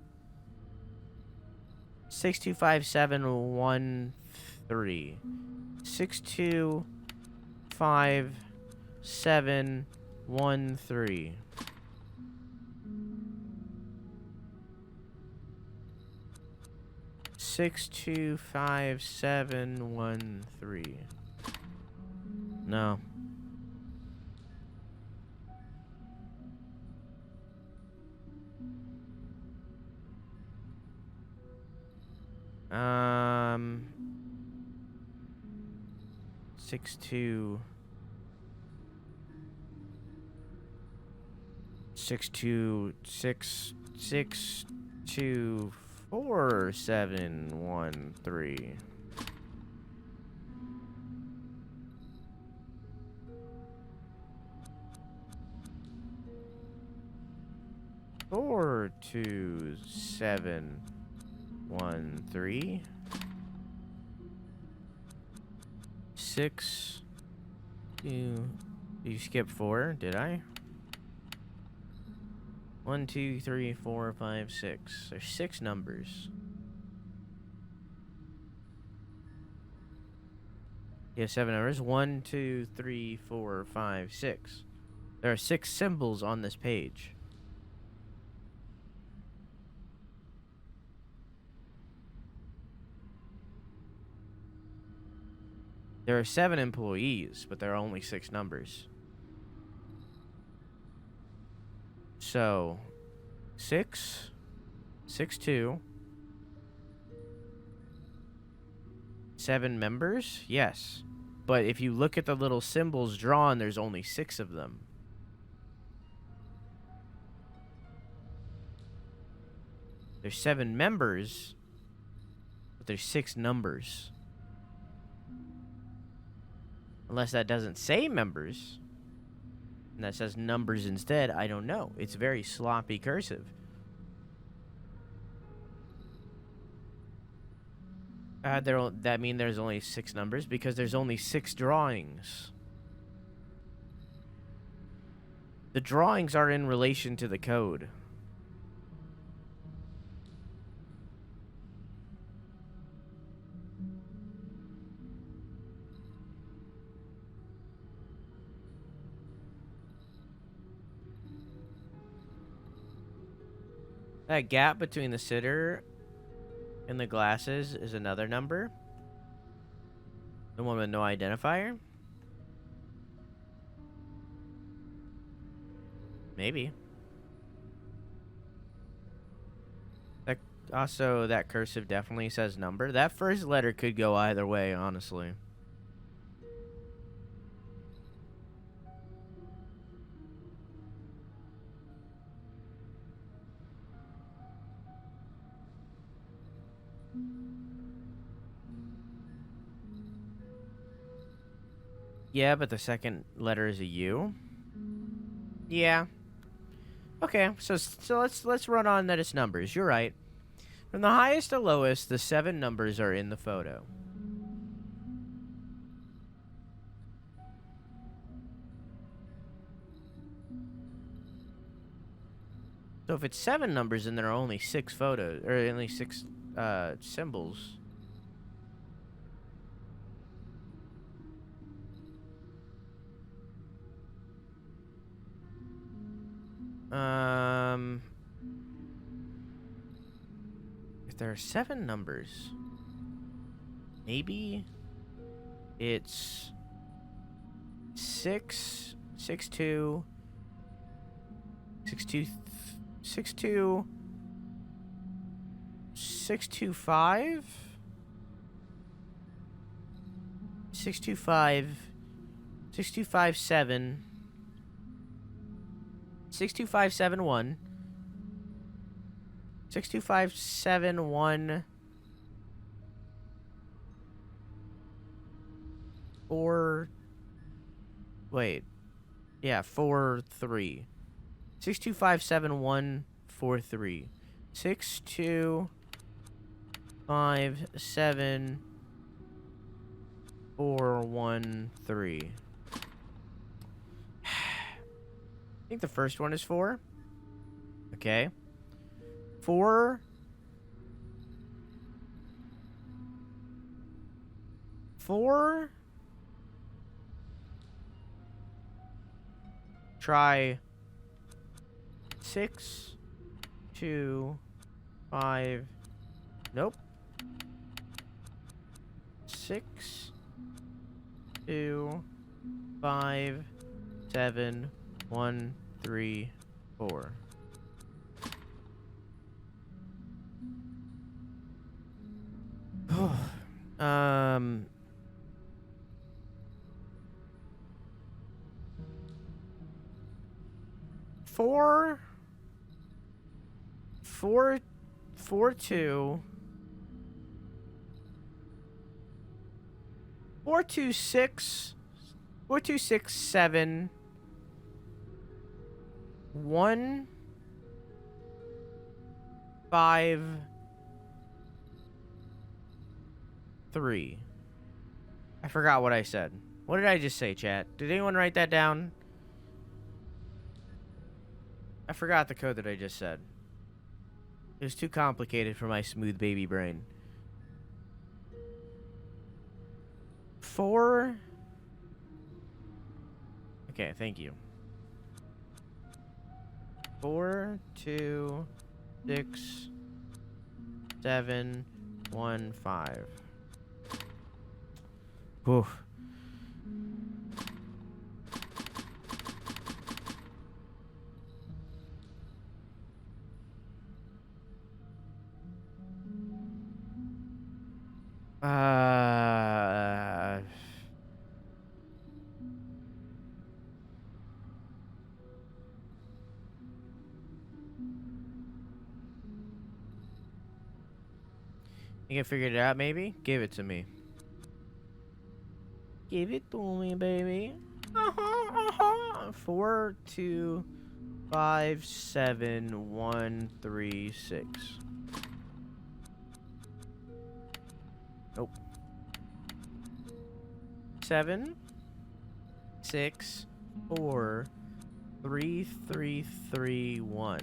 62571 62571 No. Um 62 4713 42713 6 2 You skipped 4, did I? 1 2 3 4 5 6 There's 6 numbers. You have 7 numbers. 1 2 3 4 5 6 There are 6 symbols on this page. There are 7 employees, but there are only 6 numbers. So, 6, 6, 2, 7 members? Yes. But if you look at the little symbols drawn, there's only 6 of them. There's 7 members, but there's 6 numbers. Unless that doesn't say members, and that says numbers instead, I don't know. It's very sloppy cursive. That mean there's only 6 numbers because there's only 6 drawings. The drawings are in relation to the code. That gap between the sitter and the glasses is another number. The one with no identifier? Maybe. That also, that cursive definitely says number. That first letter could go either way, honestly. Yeah, but the second letter is a U. Yeah. Okay, so let's run on that it's numbers. You're right. From the highest to lowest, the 7 numbers are in the photo. So if it's 7 numbers and there are only 6 photos, or only 6 symbols. If there are 7 numbers, maybe it's 6, 6, 2, 6, 2, 6, 2, 6, 2, 5, 6, 2, 5, 6, 2, 5, 7, 6, 2, 5, 7, 1, 6, 2, 5, 7, 1, 4, wait, yeah, 4, 3. 6, 2, 5, 7, 1, 4, 3. 6, 2, 5, 7, 4, 1, 3. I think the first one is 4. Okay. 4. 4. Try 6, 2, 5. Nope. 6, 2, 5, 7, 1, 3, 4. um. 4, 4, 4, 2, 4, 2, 6, 4, 2, 6, 7, 1, 5, 3. I forgot what I said. What did I just say, chat? Did anyone write that down? I forgot the code that I just said. It was too complicated for my smooth baby brain. 4. Okay, thank you. 4, 2, 6, 7, 1, 5. Oof. You can figure it out, maybe? Give it to me. Give it to me, baby. 4, 2, 5, 7, 1, 3, 6. Nope. 7, 6, 4, 3, 3, 3, 1.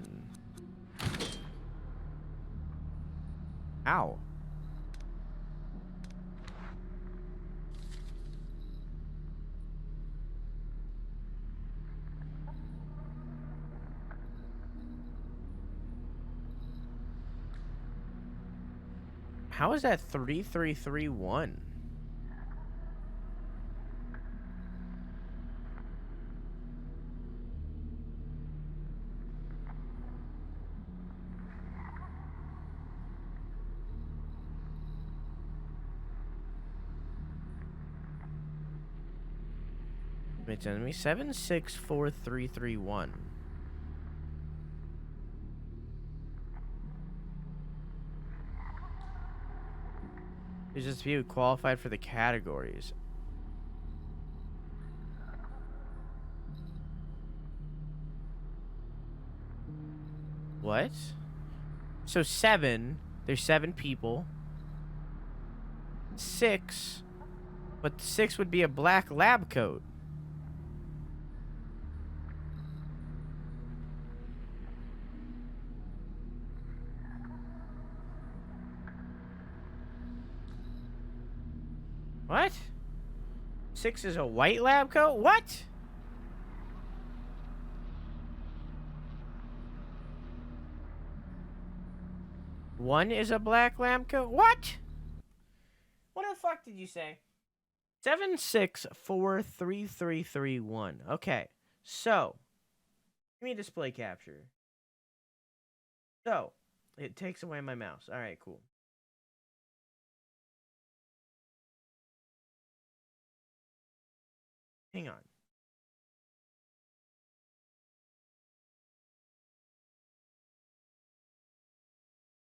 Ow. How is that 3331? Wait, tell me 764331. There's just few qualified for the categories. What? So 7 There's 7 people. 6. But 6 would be a black lab coat. What? 6 is a white lab coat? What? One is a black lab coat? What? What the fuck did you say? 7643331. Okay. So, give me display capture. So, it takes away my mouse. All right, cool. Hang on.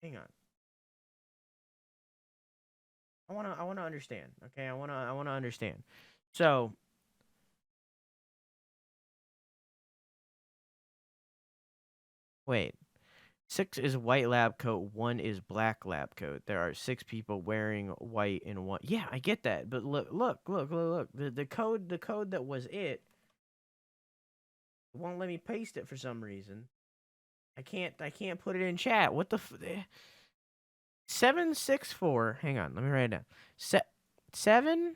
Hang on. I wanna understand. Okay, I wanna understand. So wait. 6 is white lab coat, 1 is black lab coat. There are 6 people wearing white and one. Yeah, I get that. But look. The code that was it won't let me paste it for some reason. I can't put it in chat. What the 764. Hang on, let me write it down. 7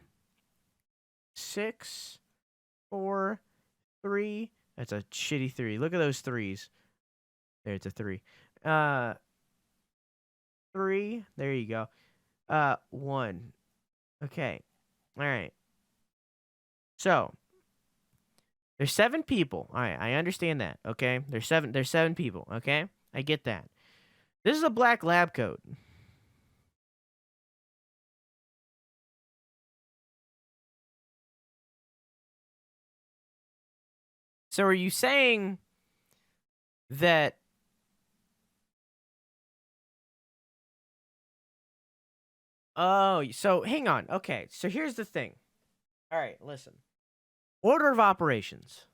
6 4 3. That's a shitty 3. Look at those 3s. There, it's a 3. 3. There you go. 1. Okay. All right. So there's 7 people. All right, I understand that. Okay. There's 7 people. Okay. I get that. This is a black lab coat. So are you saying that oh, so hang on. Okay, so here's the thing. All right, listen. Order of operations.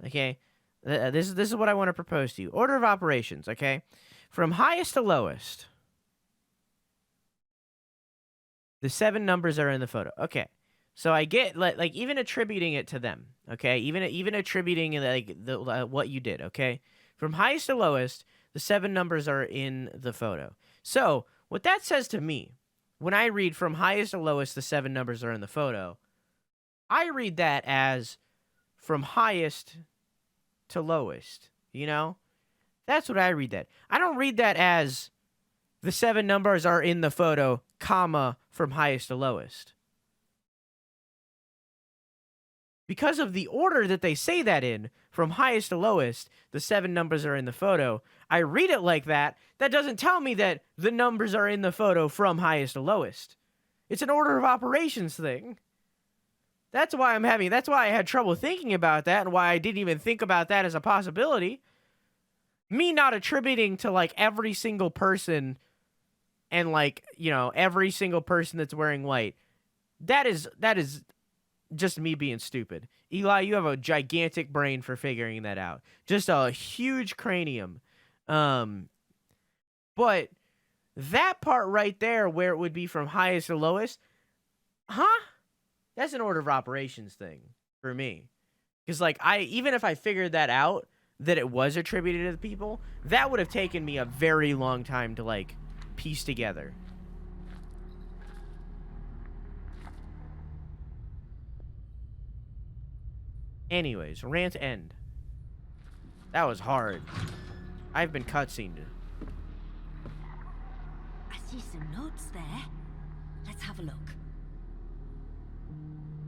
Okay, this is what I want to propose to you. Order of operations. Okay, from highest to lowest. The 7 numbers are in the photo. Okay, so I get like even attributing it to them. Okay, even attributing like what you did. Okay, from highest to lowest, the 7 numbers are in the photo. So what that says to me. When I read from highest to lowest, the 7 numbers are in the photo, I read that as from highest to lowest, you know? That's what I read that. I don't read that as the 7 numbers are in the photo, comma, from highest to lowest. Because of the order that they say that in, from highest to lowest, the 7 numbers are in the photo, I read it like that. That doesn't tell me that the numbers are in the photo from highest to lowest. It's an order of operations thing. That's why I had trouble thinking about that and why I didn't even think about that as a possibility. Me not attributing to like every single person and like, you know, every single person that's wearing white. That is just me being stupid. Eli, you have a gigantic brain for figuring that out. Just a huge cranium. But that part right there where it would be from highest to lowest, that's an order of operations thing for me. Because like even if I figured that out, that it was attributed to the people, that would have taken me a very long time to like piece together. Anyways, rant end. That was hard. I've been cutscened. I see some notes there. Let's have a look.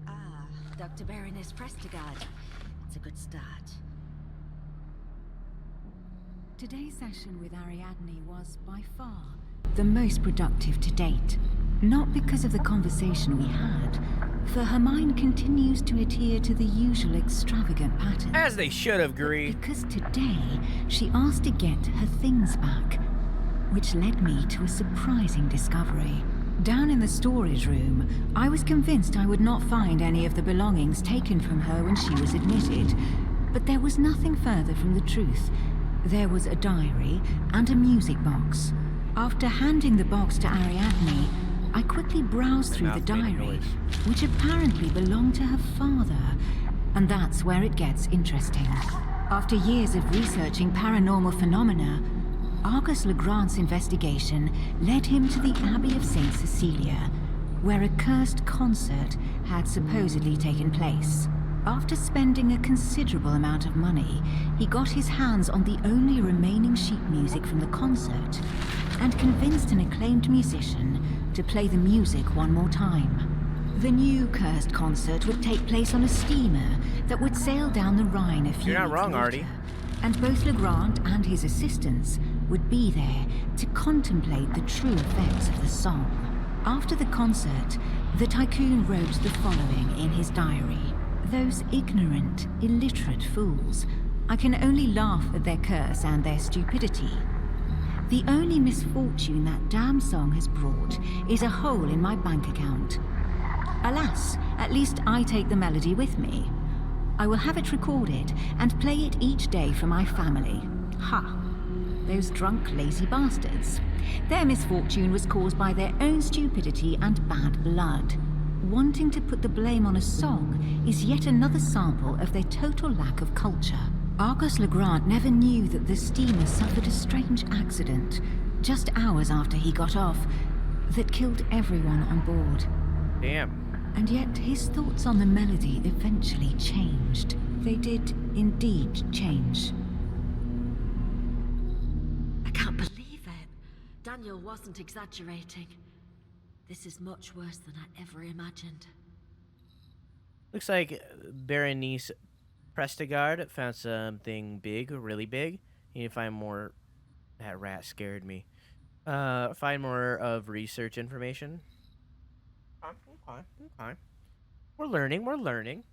Ah, Dr. Baroness Prestigard. It's a good start. Today's session with Ariadne was by far the most productive to date. Not because of the conversation we had, for her mind continues to adhere to the usual extravagant pattern. As they should have, Gree. Because today, she asked to get her things back, which led me to a surprising discovery. Down in the storage room, I was convinced I would not find any of the belongings taken from her when she was admitted, but there was nothing further from the truth. There was a diary and a music box. After handing the box to Ariadne, I quickly browsed through the mouth made a diary, noise. which apparently belonged to her father. And that's where it gets interesting. After years of researching paranormal phenomena, Argus Legrand's investigation led him to the Abbey of St. Cecilia, where a cursed concert had supposedly taken place. After spending a considerable amount of money, he got his hands on the only remaining sheet music from the concert and convinced an acclaimed musician to play the music one more time. The new cursed concert would take place on a steamer that would sail down the Rhine a few You're not weeks wrong, later. Artie. And both Legrand and his assistants would be there to contemplate the true effects of the song. After the concert, the tycoon wrote the following in his diary. Those ignorant, illiterate fools. I can only laugh at their curse and their stupidity. The only misfortune that damn song has brought is a hole in my bank account. Alas, at least I take the melody with me. I will have it recorded and play it each day for my family. Ha! Those drunk, lazy bastards. Their misfortune was caused by their own stupidity and bad blood. Wanting to put the blame on a song is yet another sample of their total lack of culture. Argus Legrand never knew that the steamer suffered a strange accident just hours after he got off that killed everyone on board. Damn. And yet his thoughts on the melody eventually changed. They did indeed change. I can't believe it. Daniel wasn't exaggerating. This is much worse than I ever imagined. Looks like Berenice Prestigard found something big, really big. You need to find more. That rat scared me. Find more of research information. Okay. We're learning.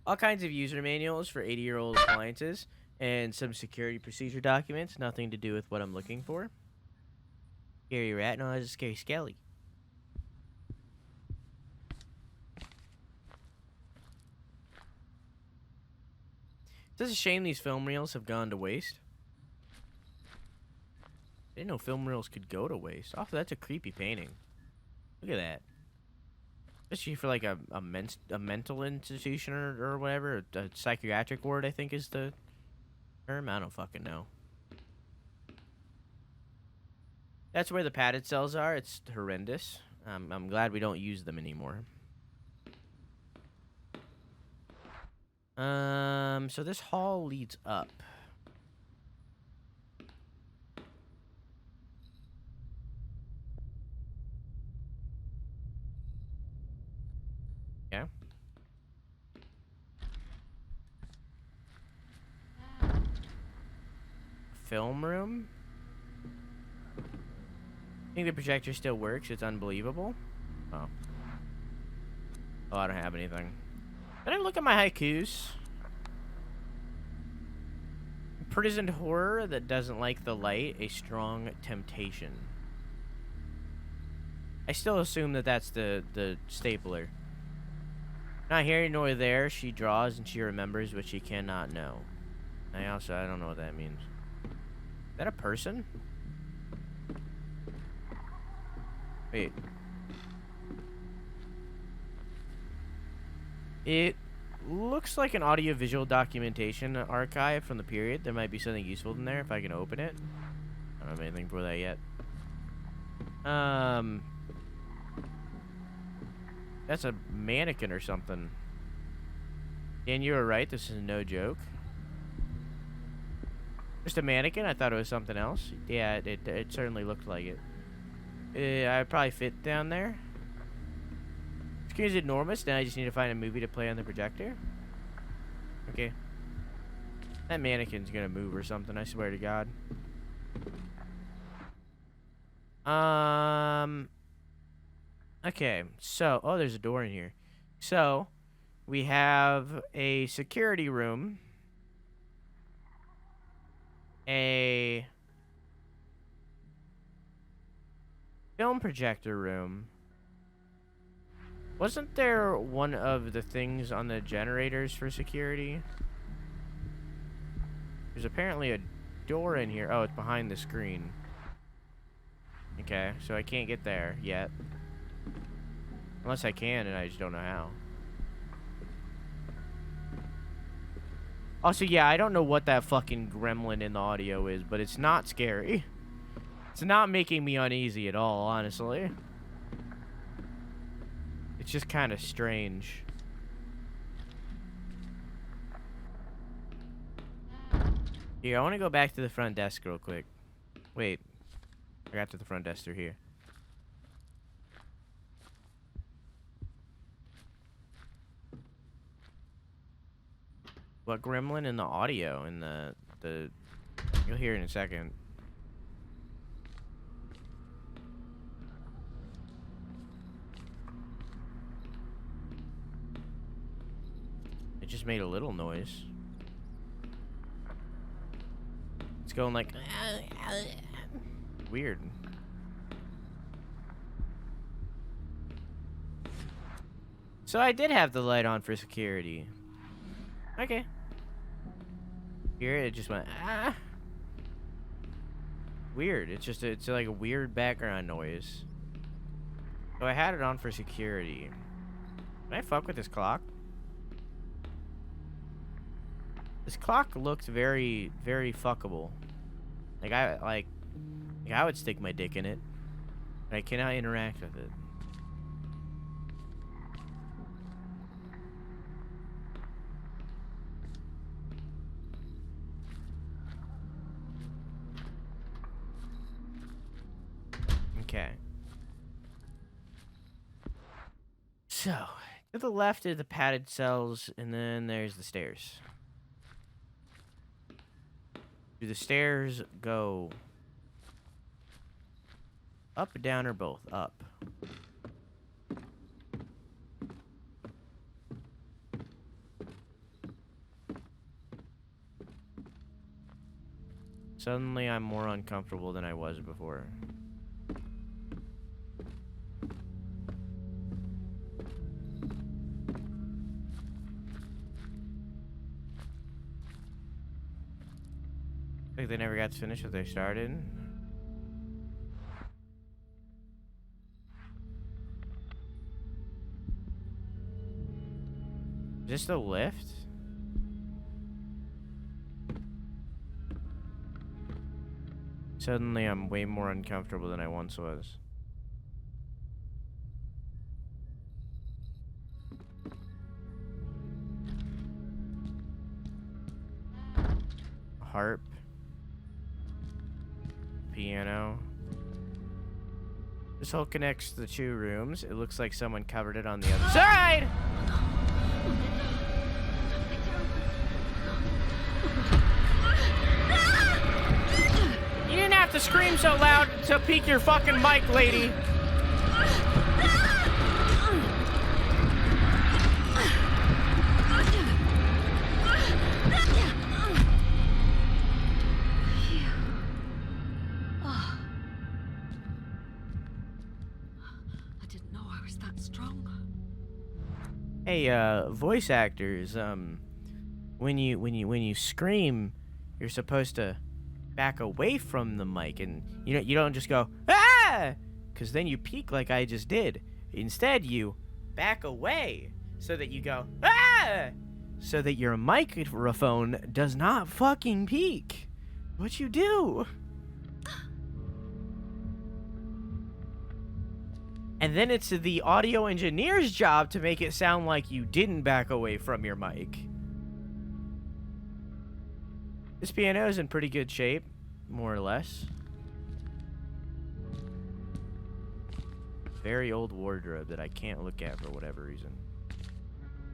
All kinds of user manuals for 80-year-old appliances and some security procedure documents. Nothing to do with what I'm looking for. Scary rat? No, that's a scary skelly. It's a shame these film reels have gone to waste. I didn't know film reels could go to waste. Oh, that's a creepy painting. Look at that. Especially for like a mental institution or whatever. A psychiatric ward, I think is the term. I don't fucking know. That's where the padded cells are. It's horrendous. I'm glad we don't use them anymore. So this hall leads up. Yeah. Film room? I think the projector still works. It's unbelievable. Oh. Oh, I don't have anything. Did I look at my haikus? Imprisoned horror that doesn't like the light, a strong temptation. I still assume that that's the stapler. Not here nor there, she draws and she remembers what she cannot know. I don't know what that means. Is that a person? Wait. It looks like an audiovisual documentation archive from the period. There might be something useful in there if I can open it. I don't have anything for that yet. That's a mannequin or something. Dan, you were right. This is no joke. Just a mannequin? I thought it was something else. Yeah, it certainly looked like it. I'd probably fit down there. Screen is enormous. Now I just need to find a movie to play on the projector. Okay. That mannequin's gonna move or something, I swear to God. Okay, so, oh, there's a door in here. So, we have a security room. A film projector room. Wasn't there one of the things on the generators for security? There's apparently a door in here? Oh, it's behind the screen. Okay, so I can't get there yet. Unless I can, and I just don't know how. Also, yeah, I don't know what that fucking gremlin in the audio is, but it's not scary. It's not making me uneasy at all, honestly. It's just kind of strange. Here, I want to go back to the front desk real quick. Wait. I got to the front desk through here. What gremlin in the audio? In the... You'll hear it in a second. It just made a little noise. It's going like... Weird. So I did have the light on for security. Okay. Here it just went ah. Weird. It's like a weird background noise. So I had it on for security. Can I fuck with this clock? This clock looks very, very fuckable. Like I would stick my dick in it. But I cannot interact with it. Okay. So, to the left are the padded cells, and then there's the stairs. Do the stairs go up or down or both? Up. Suddenly I'm more uncomfortable than I was before. Like they never got to finish what they started. Is this the lift? Suddenly I'm way more uncomfortable than I once was. Harp. Piano. This hole connects the two rooms. It looks like someone covered it on the other side! You didn't have to scream so loud to peek your fucking mic, lady. Hey, voice actors, when you scream, you're supposed to back away from the mic, and you don't just go ah, because then you peek like I just did. Instead, you back away so that you go ah, so that your microphone does not fucking peek. What you do? And then it's the audio engineer's job to make it sound like you didn't back away from your mic. This piano is in pretty good shape, more or less. Very old wardrobe that I can't look at for whatever reason.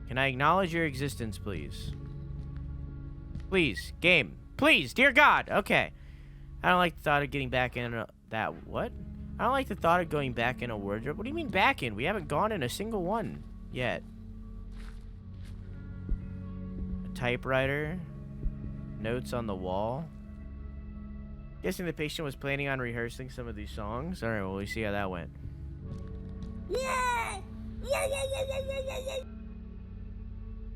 Can I acknowledge your existence, please? Please, game. Please, dear God. Okay. I don't like the thought of getting back in that... What? I don't like the thought of going back in a wardrobe. What do you mean back in? We haven't gone in a single one yet. A typewriter. Notes on the wall. Guessing the patient was planning on rehearsing some of these songs. Alright, well, we see how that went. Yeah!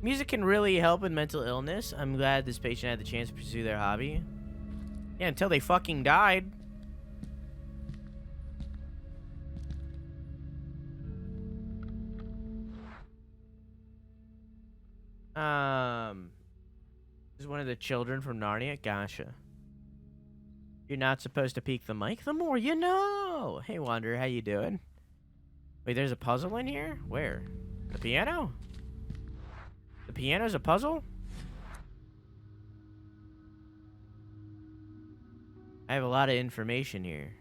Music can really help with mental illness. I'm glad this patient had the chance to pursue their hobby. Yeah, until they fucking died. This is one of the children from Narnia. Gotcha. You're not supposed to peek the mic. The more you know. Hey, Wanderer, how you doing? Wait, there's a puzzle in here? Where? The piano? The piano's a puzzle? I have a lot of information here.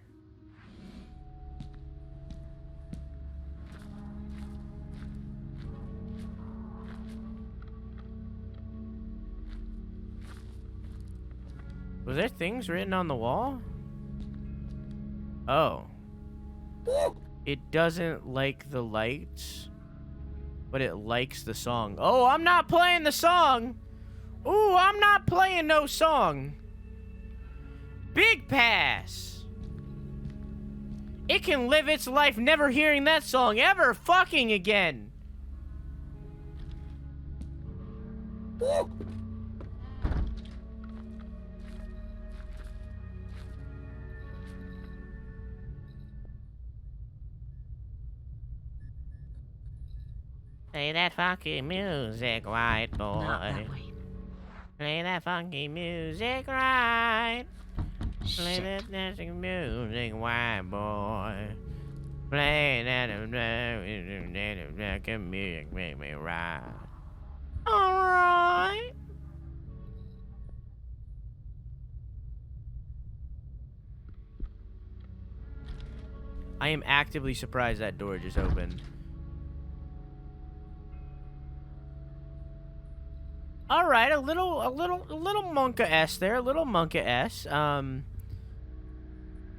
Was there things written on the wall? Oh. It doesn't like the lights, but it likes the song. Oh, I'm not playing the song! Ooh, I'm not playing no song! Big pass! It can live its life never hearing that song ever fucking again! Play that funky music, white boy. Not that way. Play that funky music, right? Play Shit. that dancing music, white boy. Play that music, make me right. Alright. I am actively surprised that door just opened. All right, a little Monka-esque there, a little Monka-esque.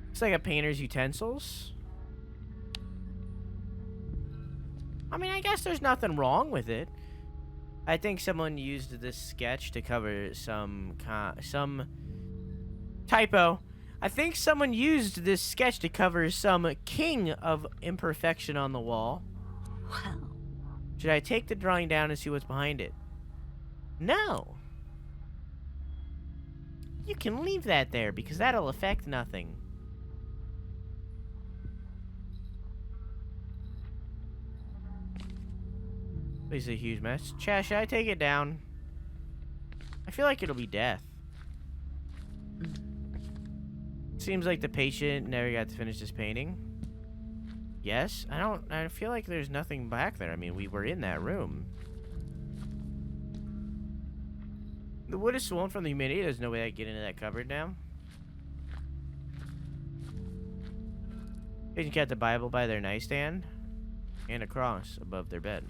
It's like a painter's utensils. I mean, I guess there's nothing wrong with it. I think someone used this sketch to cover some typo. I think someone used this sketch to cover some king of imperfection on the wall. Well, Should I take the drawing down and see what's behind it? No. You can leave that there because that'll affect nothing. This is a huge mess. Chad, should I take it down? I feel like it'll be death. Seems like the patient never got to finish this painting. Yes? I feel like there's nothing back there. I mean, we were in that room. The wood is swollen from the humidity. There's no way I can get into that cupboard now. Patient kept the Bible by their nightstand and a cross above their bed.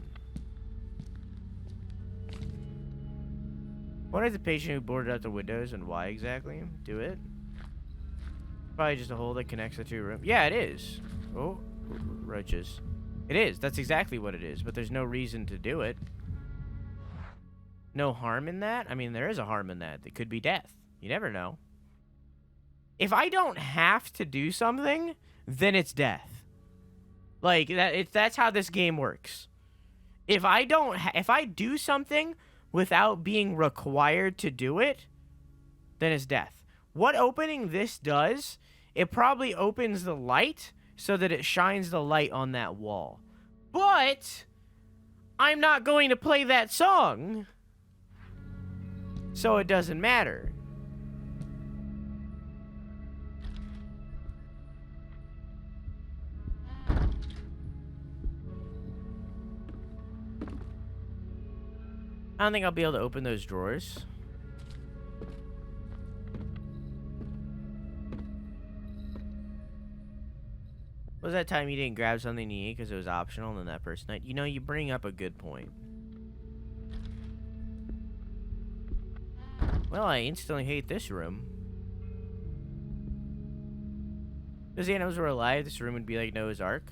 What is the patient who boarded out the windows and why exactly? Do it? Probably just a hole that connects the two rooms. Yeah, it is. Oh, roaches. It is. That's exactly what it is. But there's no reason to do it. No harm in that? I mean, there is a harm in that. It could be death. You never know. If I don't have to do something, then it's death. Like that's how this game works. If I do something without being required to do it, then it's death. What opening this does, it probably opens the light so that it shines the light on that wall. But I'm not going to play that song. So it doesn't matter. I don't think I'll be able to open those drawers. Was that time you didn't grab something to eat because it was optional and then that first night? You know, you bring up a good point. Well, I instantly hate this room. If the animals were alive, this room would be like Noah's Ark.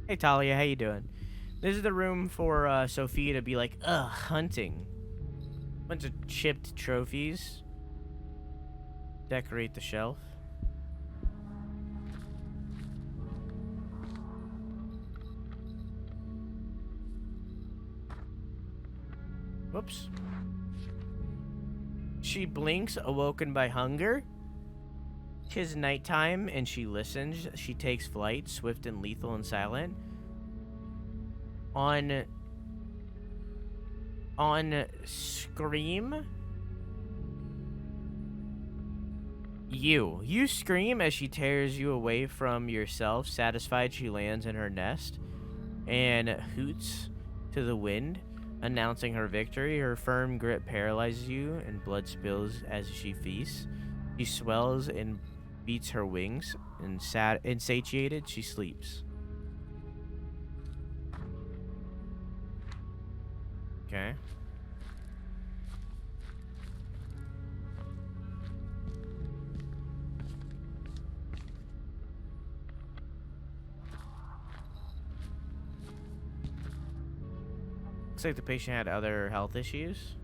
Hey Talia, how you doing? This is the room for Sophia to be like, hunting. Bunch of chipped trophies. Decorate the shelf. Whoops. She blinks, awoken by hunger. 'Tis nighttime, and she listens. She takes flight, swift and lethal and silent. On scream. You scream as she tears you away from yourself. Satisfied, she lands in her nest and hoots to the wind, announcing her victory. Her firm grip paralyzes you, and blood spills as she feasts. She swells and beats her wings, and insatiated, she sleeps. Okay. Looks like the patient had other health issues.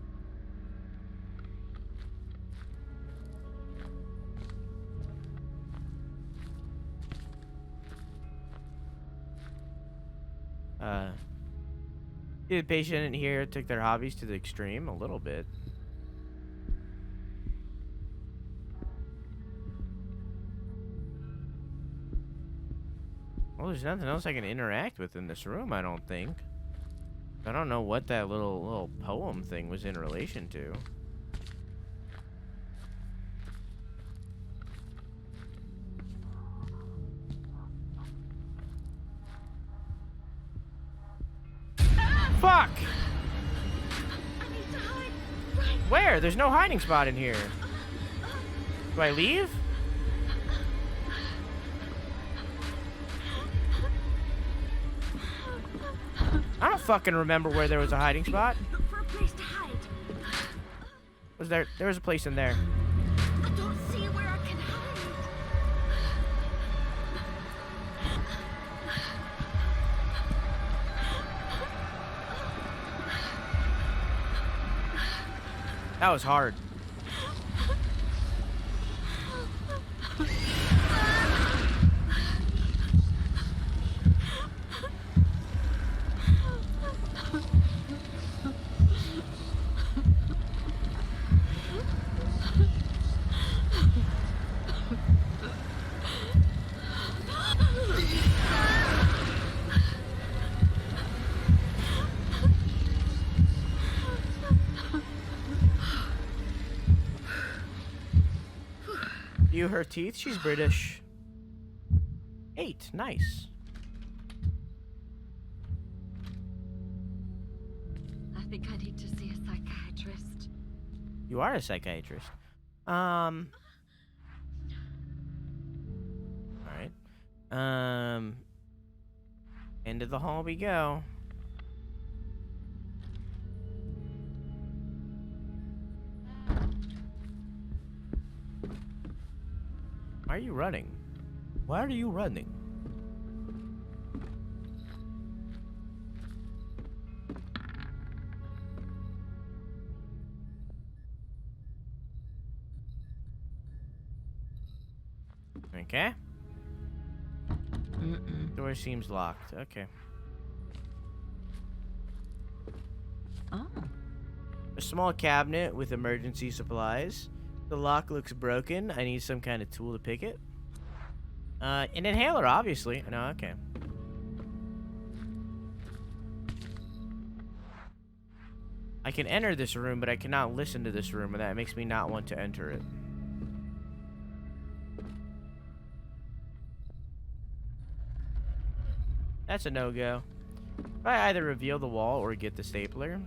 The patient in here took their hobbies to the extreme a little bit. Well, there's nothing else I can interact with in this room, I don't think. I don't know what that little poem thing was in relation to. Fuck! I need to hide. Right. Where? There's no hiding spot in here. Do I leave? I don't fucking remember where there was a hiding spot. Look for a place to hide. Was there? There was a place in there. I don't see where I can hide. That was hard. You her teeth? She's British. 8. Nice. I think I need to see a psychiatrist. You are a psychiatrist. Alright. End of the hall we go. Why are you running? Why are you running? Okay. Door seems locked. Okay. Oh. A small cabinet with emergency supplies. The lock looks broken. I need some kind of tool to pick it. An inhaler, obviously. No, okay. I can enter this room, but I cannot listen to this room, and that makes me not want to enter it. That's a no-go. I either reveal the wall or get the stapler.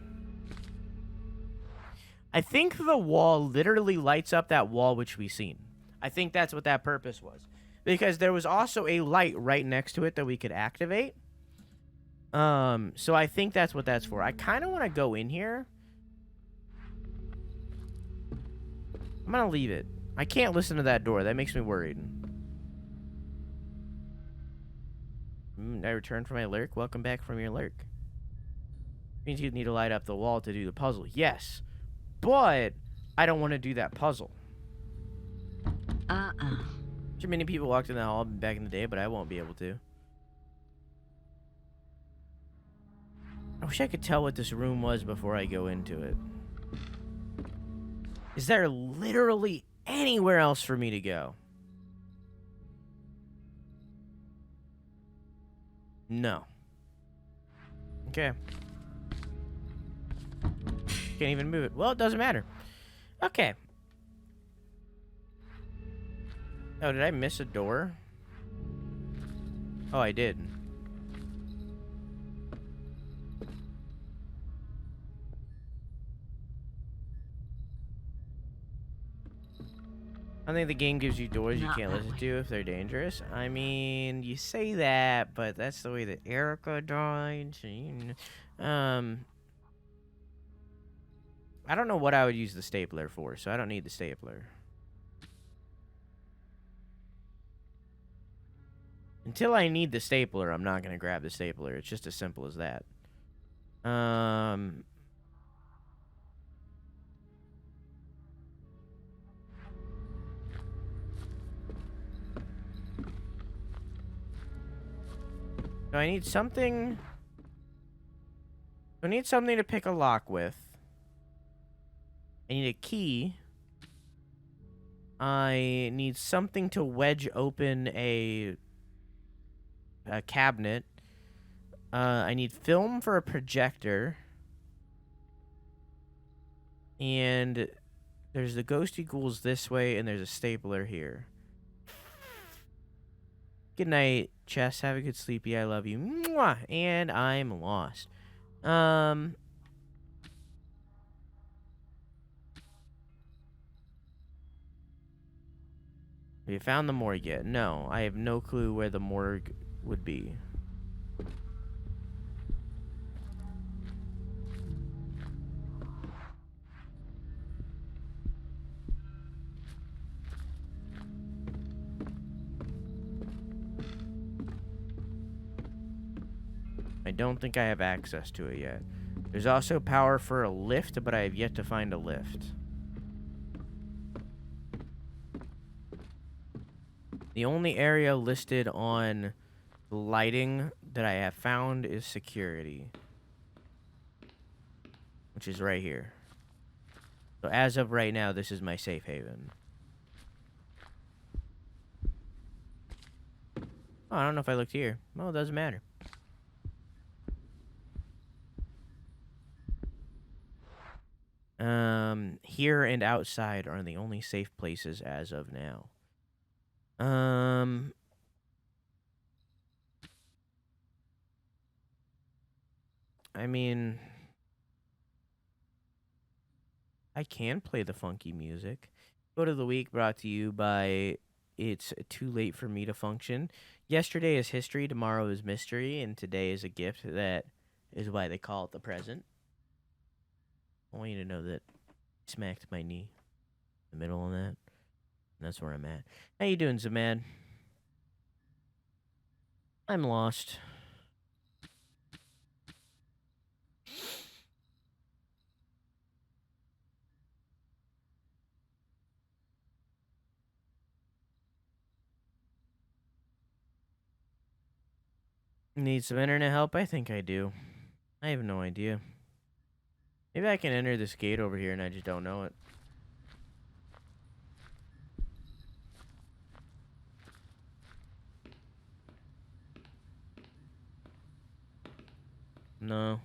I think the wall literally lights up that wall which we seen. I think that's what that purpose was. Because there was also a light right next to it that we could activate. So I think that's what that's for. I kind of want to go in here. I'm going to leave it. I can't listen to that door. That makes me worried. I returned from my lurk. Welcome back from your lurk. Means you need to light up the wall to do the puzzle. Yes. But I don't want to do that puzzle. Too many people walked in the hall back in the day, but I won't be able to. I wish I could tell what this room was before I go into it. Is there literally anywhere else for me to go? No. Okay. Can't even move it. Well, it doesn't matter. Okay. Oh, did I miss a door? Oh, I did. I think the game gives you doors you Not can't that listen way. to if they're dangerous. I mean, you say that, but that's the way that Erica died. So I don't know what I would use the stapler for, so I don't need the stapler. Until I need the stapler, I'm not going to grab the stapler. It's just as simple as that. So I need something... I need something to pick a lock with. I need a key. I need something to wedge open a cabinet. I need film for a projector. And there's the ghosty ghouls this way, and there's a stapler here. Good night, Chess. Have a good sleepy. I love you. Mwah! And I'm lost. Have you found the morgue yet? No, I have no clue where the morgue would be. I don't think I have access to it yet. There's also power for a lift, but I have yet to find a lift. The only area listed on lighting that I have found is security, which is right here. So as of right now, this is my safe haven. Oh, I don't know if I looked here. Well, it doesn't matter. Here and outside are the only safe places as of now. I mean, I can play the funky music. Quote of the week brought to you by It's Too Late for Me to Function. Yesterday is history, tomorrow is mystery, and today is a gift. That is why they call it the present. I want you to know that I smacked my knee in the middle of that. And that's where I'm at. How you doing, Zamad? I'm lost. Need some internet help? I think I do. I have no idea. Maybe I can enter this gate over here and I just don't know it. No.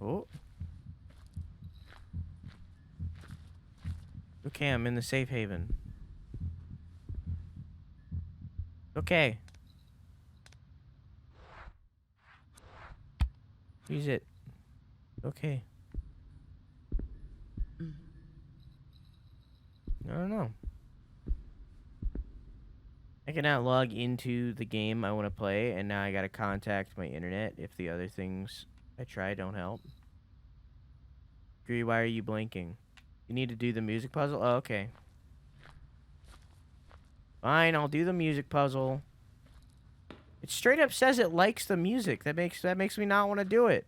Oh. Okay, I'm in the safe haven. Okay. Use it. Okay. I don't know. I cannot log into the game I want to play, and now I gotta contact my internet if the other things I try don't help. Agree, why are you blinking? You need to do the music puzzle? Oh, okay. Fine, I'll do the music puzzle. It straight up says it likes the music. That makes me not want to do it.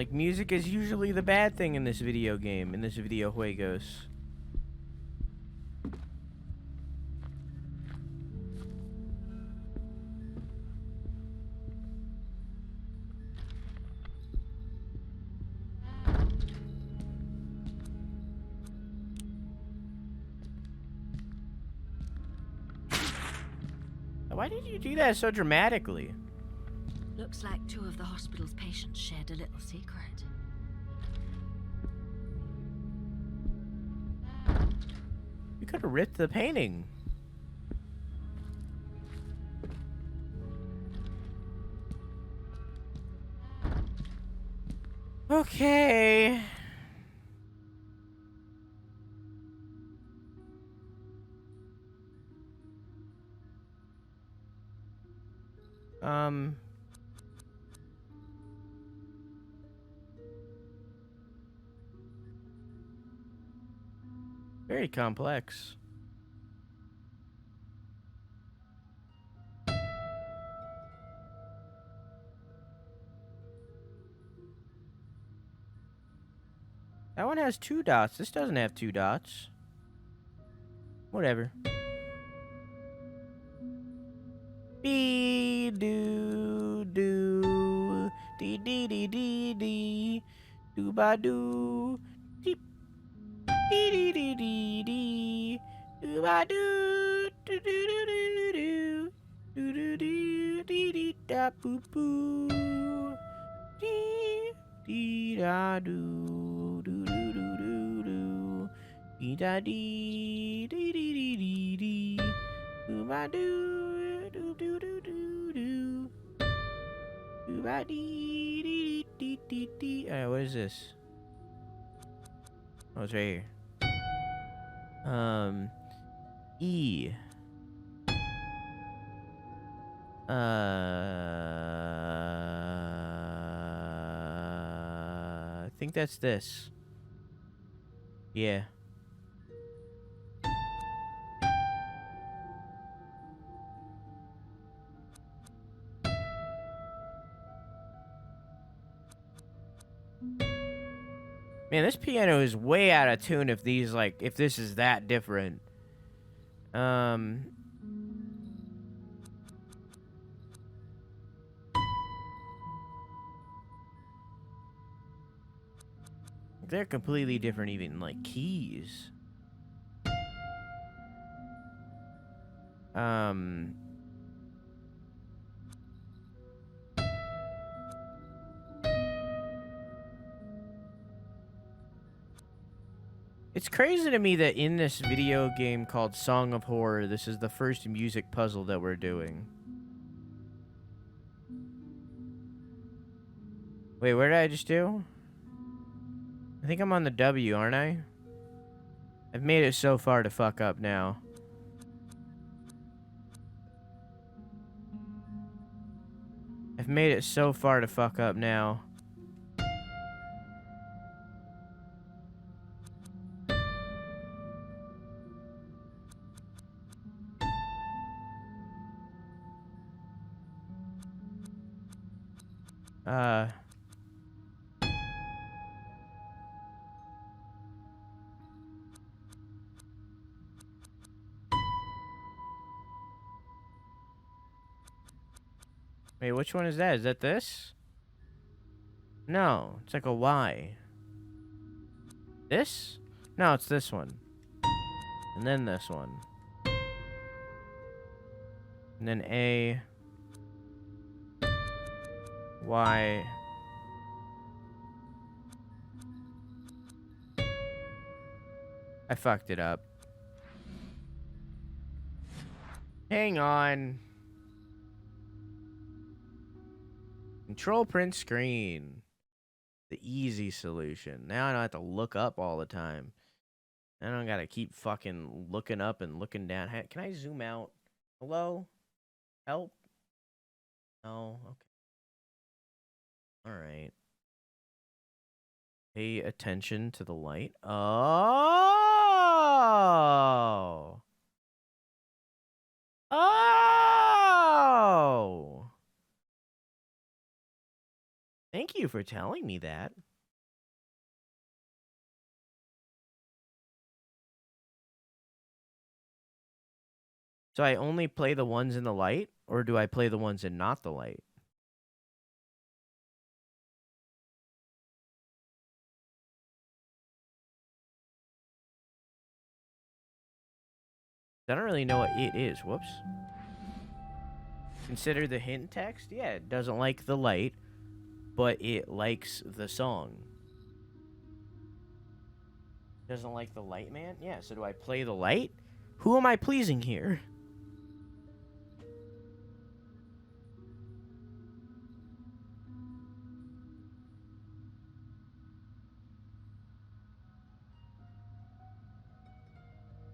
Like, music is usually the bad thing in this video game, in this video juegos. Why did you do that so dramatically? Looks like two of the hospital's patients shared a little secret. You could have ripped the painting. Okay. Very complex. That one has 2 dots. This doesn't have 2 dots. Whatever. Be do do dee dee dee dee dee do ba do dee dee dee dee dee dee do ba do do do do do do do do dee dee da boo boo dee dee da do do do do do do dee da dee dee dee dee dee dee do ba do do do do do do do ba dee dee dee dee dee. Alright, what is this? Oh, it's right here. E. I think that's this. Yeah. Man, this piano is way out of tune if these, like, if this is that different. They're completely different, even, like, keys. It's crazy to me that in this video game called Song of Horror, this is the first music puzzle that we're doing. Wait, where did I just do? I think I'm on the W, aren't I? I've made it so far to fuck up now. I've made it so far to fuck up now. Wait, which one is that? Is that this? No, it's like a Y. This? No, it's this one. And then this one. And then A. Y. I fucked it up. Hang on. Control print screen. The easy solution. Now I don't have to look up all the time. I don't gotta keep fucking looking up and looking down. Can I zoom out? Hello? Help? No? Okay. Alright. Pay attention to the light. Oh! Oh! Thank you for telling me that. So I only play the ones in the light, or do I play the ones in not the light? I don't really know what it is. Whoops. Consider the hint text. Yeah, it doesn't like the light, but it likes the song. Doesn't like the light, man? Yeah, so do I play the light? Who am I pleasing here?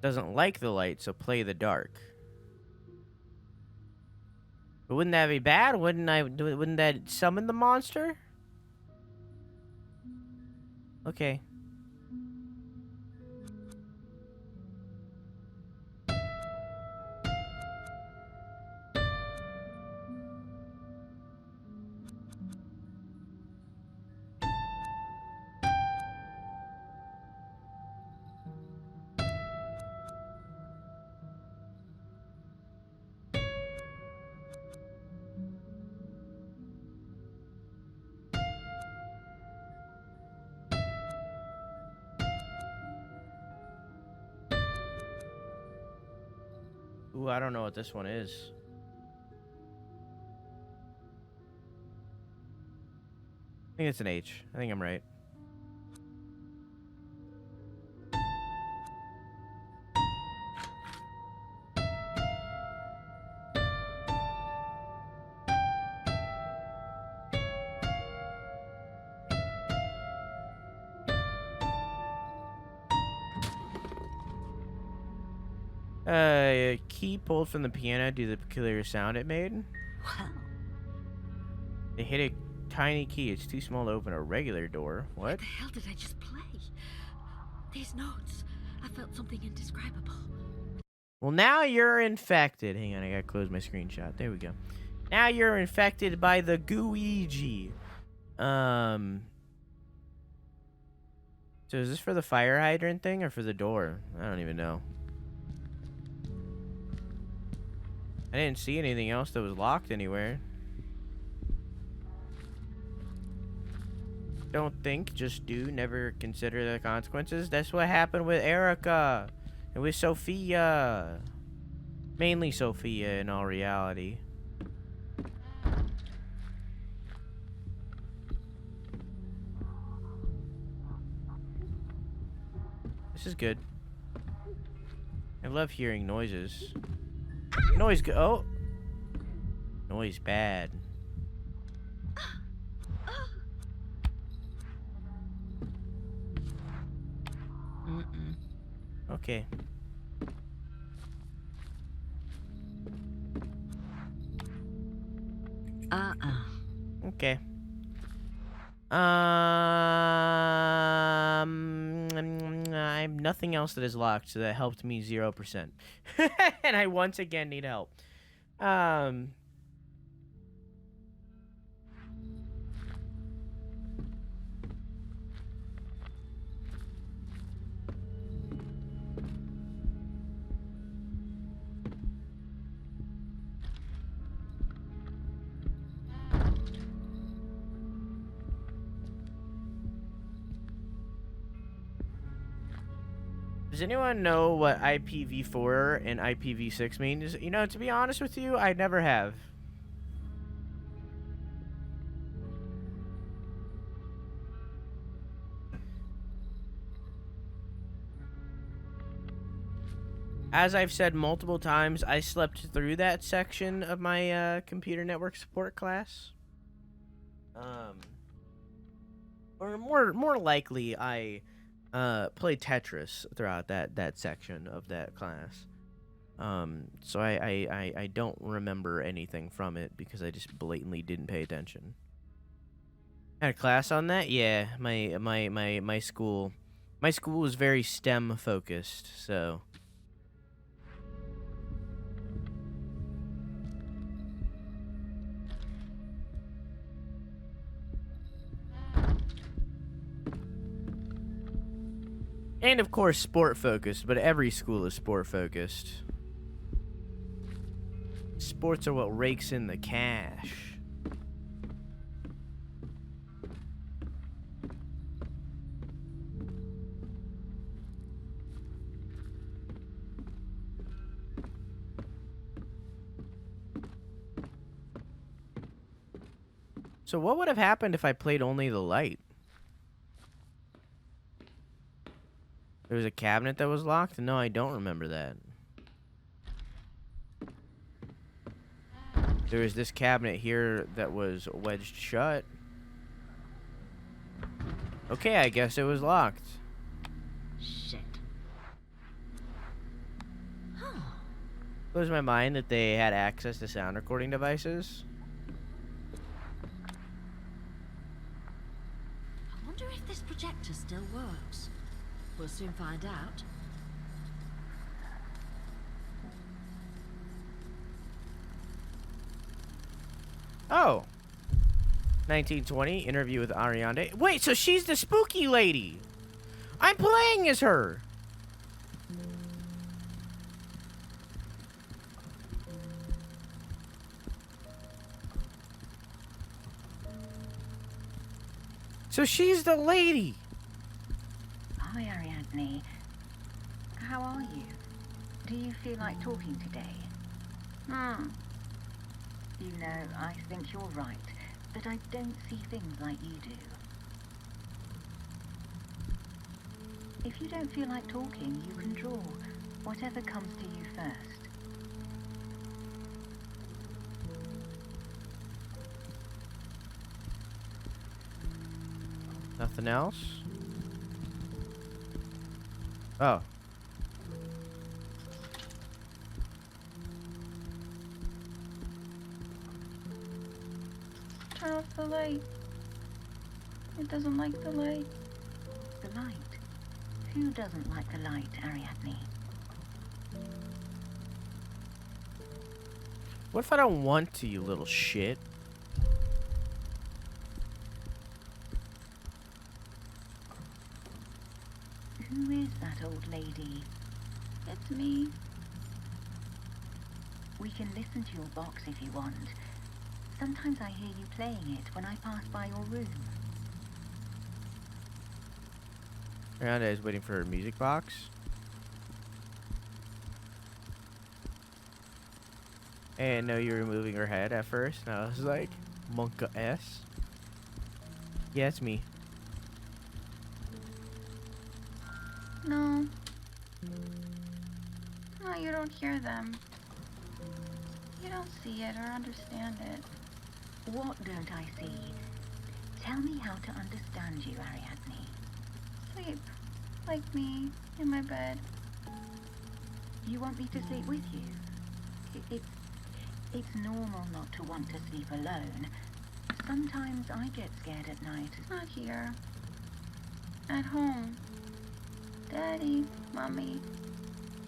Doesn't like the light, so play the dark. But wouldn't that be bad? Wouldn't that summon the monster? Okay. Ooh, I don't know what this one is. I think it's an H. I think I'm right. A key pulled from the piano due to the peculiar sound it made. Well, They hit a tiny key. It's too small to open a regular door. what What? the hell did I just play? These notes. I felt something indescribable. Well, now you're infected. Hang on, I gotta close my screenshot. There we go. Now you're infected by the Gooigi. So is this for the fire hydrant thing or for the door? I don't even know. I didn't see anything else that was locked anywhere. Don't think, just do. Never consider the consequences. That's what happened with Erica and with Sophia. Mainly Sophia in all reality. This is good. I love hearing noises. Noise go. Oh. Noise bad. Okay. Okay. I have nothing else that is locked, so that helped me 0%. And I once again need help. Does anyone know what IPv4 and IPv6 means? You know, to be honest with you, I never have. As I've said multiple times, I slept through that section of my computer network support class. Or more likely, I played Tetris throughout that section of that class. So I don't remember anything from it because I just blatantly didn't pay attention. Had a class on that? Yeah, my school was very STEM focused, so. And of course, sport focused, but every school is sport focused. Sports are what rakes in the cash. So what would have happened if I played only the light? There was a cabinet that was locked? No, I don't remember that. There was this cabinet here that was wedged shut. Okay, I guess it was locked. Shit. Blows my mind that they had access to sound recording devices. I wonder if this projector still works. We'll soon find out. Oh. 1920, interview with Ariande. Wait, so she's the spooky lady. I'm playing as her. So she's the lady. Hi, Ariadne. How are you? Do you feel like talking today? You know, I think you're right, but I don't see things like you do. If you don't feel like talking, you can draw. Whatever comes to you first. Nothing else? Oh. Turn off the light. It doesn't like the light. The light? Who doesn't like the light, Ariadne? What if I don't want to, you little shit? Who is that old lady? It's me. We can listen to your box if you want. Sometimes I hear you playing it when I pass by your room. Miranda is waiting for her music box. And no, you were moving her head at first, and I was like, Monka S. Yeah, it's me. No. No, you don't hear them. You don't see it or understand it. What don't I see? Tell me how to understand you, Ariadne. Sleep. Like me. In my bed. You want me to sleep with you? It's normal not to want to sleep alone. Sometimes I get scared at night. Not here. At home. Daddy, Mommy,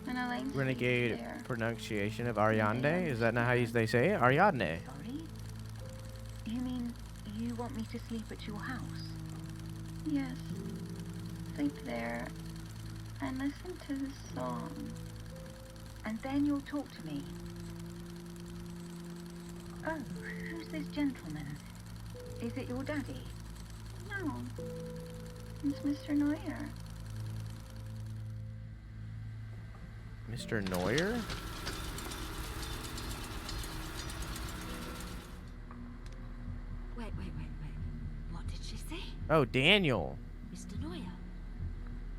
and Elaine. Renegade there. pronunciation of Ariadne? Is that not how they say it? Ariadne. Sorry? You mean you want me to sleep at your house? Yes. Sleep there and listen to the song. And then you'll talk to me. Oh, who's this gentleman? Is it your daddy? No. It's Mr. Neuer. Mr. Neuer? Wait. What did she say? Oh, Daniel. Mr. Neuer?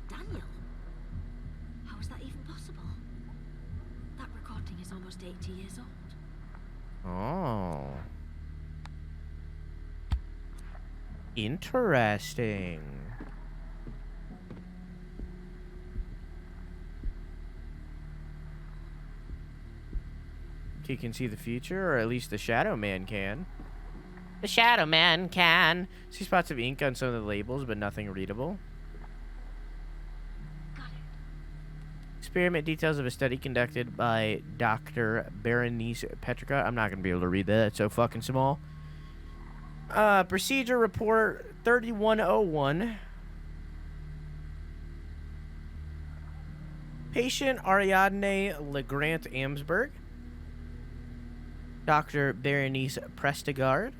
Daniel? How is that even possible? That recording is almost 80 years old. Oh. Interesting. He can see the future, or at least the Shadow Man can. The Shadow Man can. See spots of ink on some of the labels, but nothing readable. Got it. Experiment details of a study conducted by Dr. Berenice Petrica. I'm not going to be able to read that. It's so fucking small. Procedure report 3101. Patient Ariadne Legrand Amsberg. Dr. Berenice Prestigard.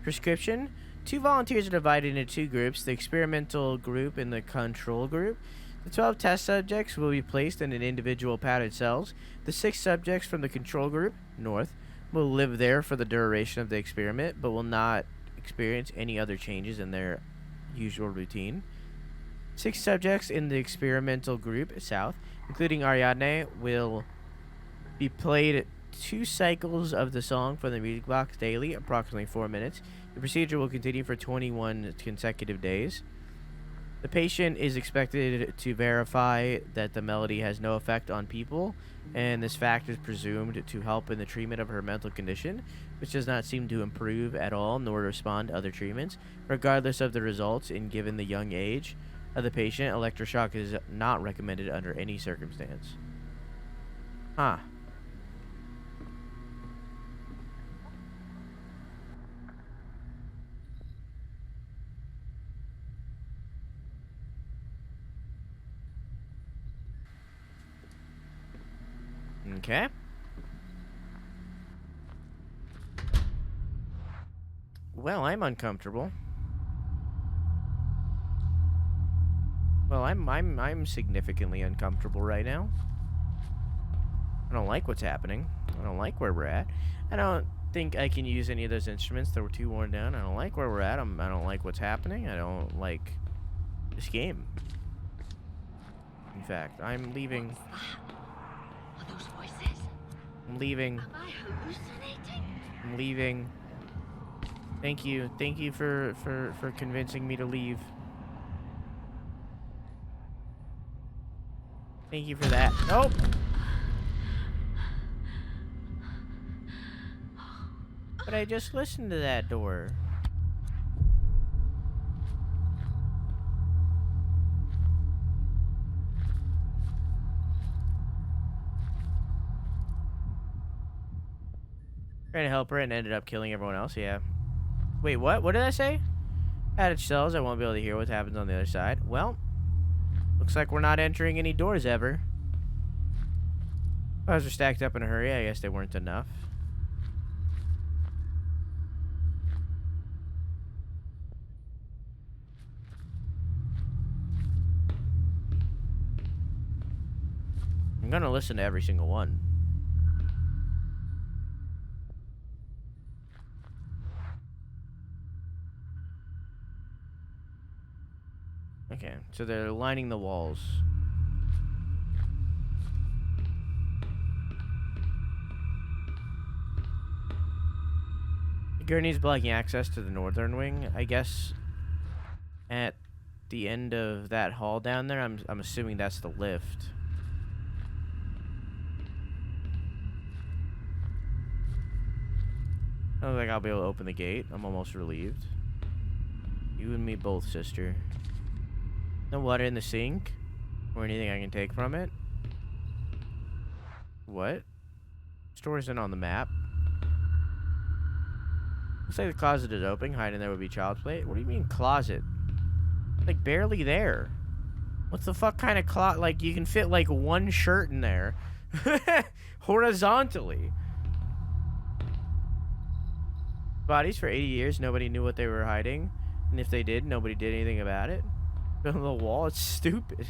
Prescription. 2 volunteers are divided into 2 groups, the experimental group and the control group. The 12 test subjects will be placed in individual padded cells. The 6 subjects from the control group, north, will live there for the duration of the experiment, but will not experience any other changes in their usual routine. 6 subjects in the experimental group, south, including Ariadne, will be played 2 cycles of the song from the music box daily, approximately 4 minutes. The procedure will continue for 21 consecutive days. The patient is expected to verify that the melody has no effect on people, and this fact is presumed to help in the treatment of her mental condition, which does not seem to improve at all nor respond to other treatments. Regardless of the results, and given the young age of the patient, electroshock is not recommended under any circumstance. Huh. Okay. Well, I'm uncomfortable. Well, I'm significantly uncomfortable right now. I don't like what's happening. I don't like where we're at. I don't think I can use any of those instruments that were too worn down. I don't like where we're at. I don't like what's happening. I don't like this game. In fact, I'm leaving. Are those voices? I'm leaving. Am I hallucinating? I'm leaving. Thank you. Thank you for convincing me to leave. Thank you for that. Nope. But I just listened to that door. Trying to help her and ended up killing everyone else, yeah. Wait, what? What did I say? Added cells, I won't be able to hear what happens on the other side. Well, looks like we're not entering any doors ever. Files are stacked up in a hurry. I guess they weren't enough. I'm gonna listen to every single one. Okay, so they're lining the walls. The gurney's blocking access to the northern wing. I guess at the end of that hall down there, I'm assuming that's the lift. I don't think I'll be able to open the gate. I'm almost relieved. You and me both, sister. No water in the sink? Or anything I can take from it? What? Store isn't on the map. Looks like the closet is open. Hiding there would be child's play. What do you mean closet? Like barely there. What's the fuck kind of closet? Like you can fit like one shirt in there. Horizontally. Bodies for 80 years. Nobody knew what they were hiding. And if they did, nobody did anything about it. On the wall, it's stupid.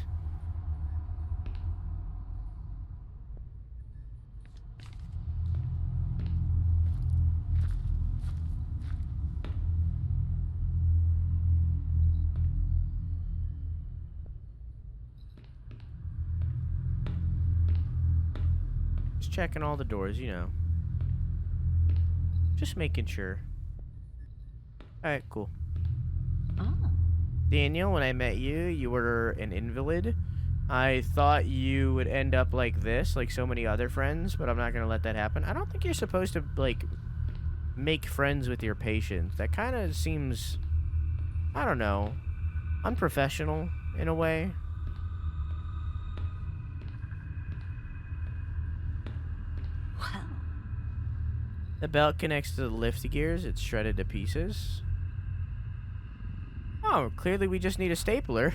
Just checking all the doors, you know. Just making sure. Alright, cool. Oh. Daniel, when I met you, you were an invalid. I thought you would end up like this, like so many other friends, but I'm not going to let that happen. I don't think you're supposed to, like, make friends with your patients. That kind of seems, I don't know, unprofessional in a way. Well. The belt connects to the lift gears. It's shredded to pieces. Oh, clearly we just need a stapler.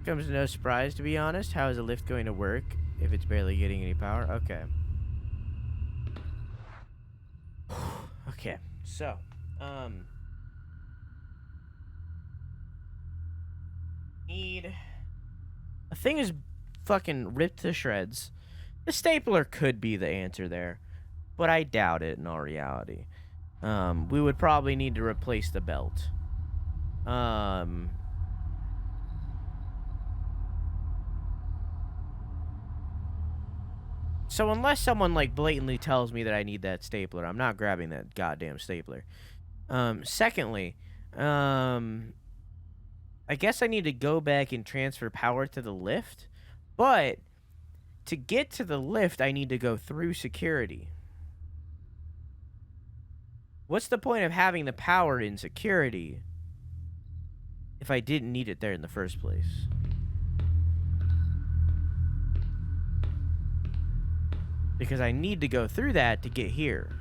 Comes to no surprise, to be honest. How is a lift going to work if it's barely getting any power? Okay. Okay, so, need... A thing is fucking ripped to shreds. The stapler could be the answer there, but I doubt it in all reality. We would probably need to replace the belt. So unless someone, like, blatantly tells me that I need that stapler, I'm not grabbing that goddamn stapler. Secondly, I guess I need to go back and transfer power to the lift, but to get to the lift, I need to go through security. What's the point of having the power in security if I didn't need it there in the first place? Because I need to go through that to get here.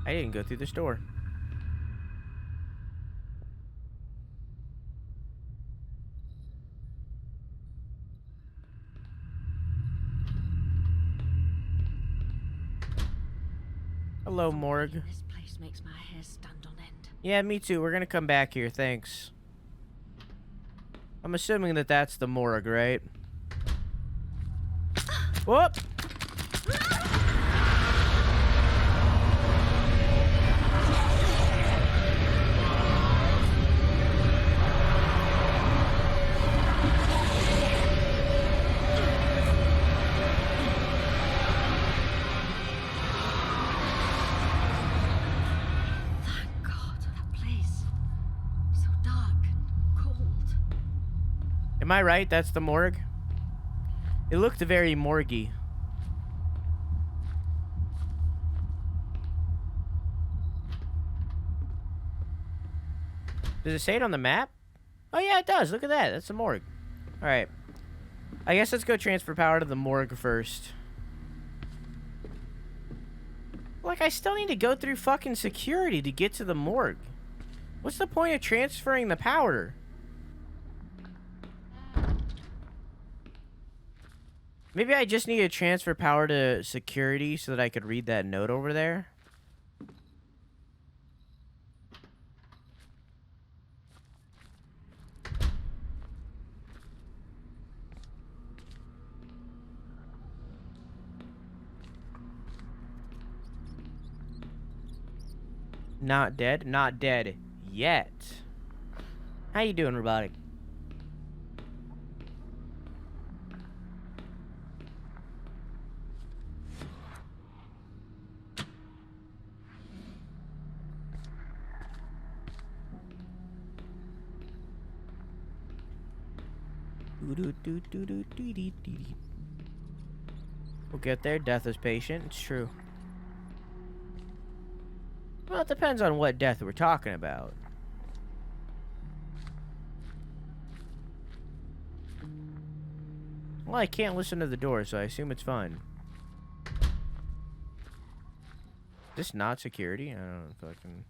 I didn't go through this door. Hello, morgue. This place makes my hair stand on end. Yeah, me too. We're gonna come back here, thanks. I'm assuming that that's the morgue, right? Whoop! Am I right? That's the morgue? It looked very morgue-y. Does it say it on the map? Oh yeah, it does. Look at that. That's the morgue. Alright. I guess let's go transfer power to the morgue first. Like, I still need to go through fucking security to get to the morgue. What's the point of transferring the power? Maybe I just need to transfer power to security so that I could read that note over there. Not dead? Not dead yet. How you doing, robotic? We'll get there. Death is patient. It's true. Well, it depends on what death we're talking about. Well, I can't listen to the door, so I assume it's fine. Is this not security? I don't know if I can...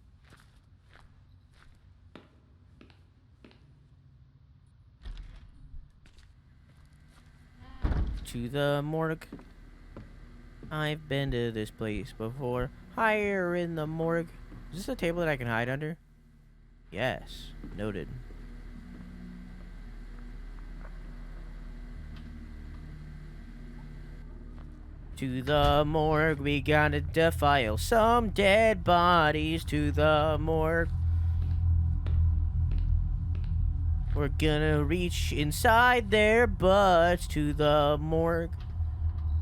To the morgue. I've been to this place before. Higher in the morgue. Is this a table that I can hide under? Yes. Noted. To the morgue, we gotta defile some dead bodies. To the morgue. We're gonna reach inside their butts. To the morgue.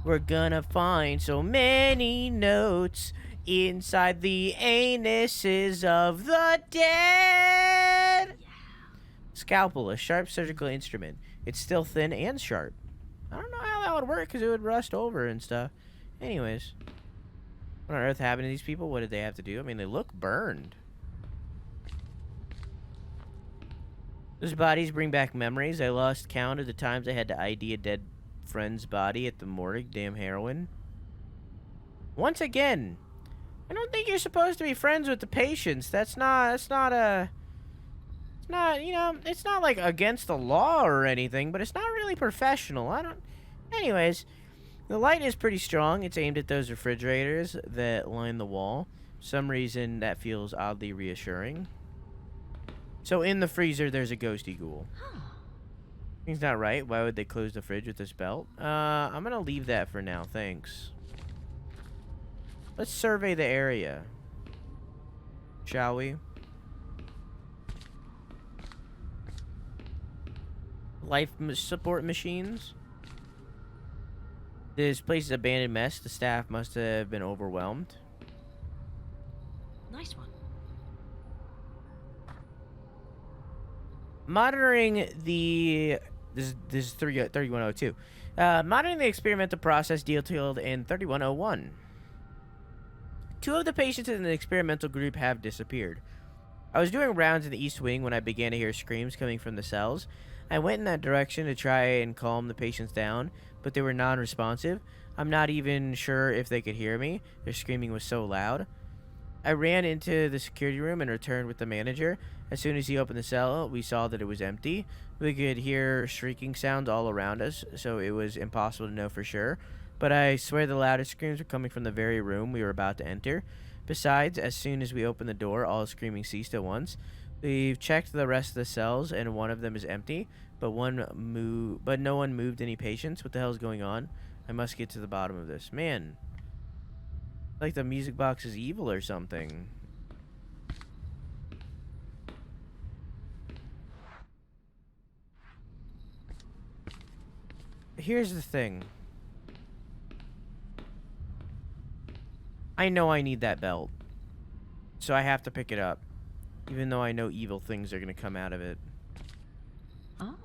We're gonna find so many notes inside the anuses of the dead. Yeah. Scalpel, a sharp surgical instrument. It's still thin and sharp. I don't know how that would work because it would rust over and stuff. Anyways, what on earth happened to these people? What did they have to do? I mean, they look burned. Those bodies bring back memories. I lost count of the times I had to ID a dead friend's body at the morgue. Damn heroin. Once again, I don't think you're supposed to be friends with the patients. It's not, you know, it's not like against the law or anything, but it's not really professional. Anyways, the light is pretty strong. It's aimed at those refrigerators that line the wall. For some reason, that feels oddly reassuring. So in the freezer, there's a ghosty ghoul. Things not right. Why would they close the fridge with this belt? I'm gonna leave that for now. Thanks. Let's survey the area. Shall we? Life support machines. This place is an abandoned mess. The staff must have been overwhelmed. Nice one. Monitoring the... This is 3102. Monitoring the experimental process detailed in 3101. 2 of the patients in the experimental group have disappeared. I was doing rounds in the East Wing when I began to hear screams coming from the cells. I went in that direction to try and calm the patients down, but they were non-responsive. I'm not even sure if they could hear me. Their screaming was so loud. I ran into the security room and returned with the manager. As soon as he opened the cell, we saw that it was empty. We could hear shrieking sounds all around us, so it was impossible to know for sure. But I swear the loudest screams were coming from the very room we were about to enter. Besides, as soon as we opened the door, all screaming ceased at once. We've checked the rest of the cells, and one of them is empty, but no one moved any patients. What the hell is going on? I must get to the bottom of this. Man, like the music box is evil or something. Here's the thing. I know I need that belt, so I have to pick it up, even though I know evil things are going to come out of it. Oh.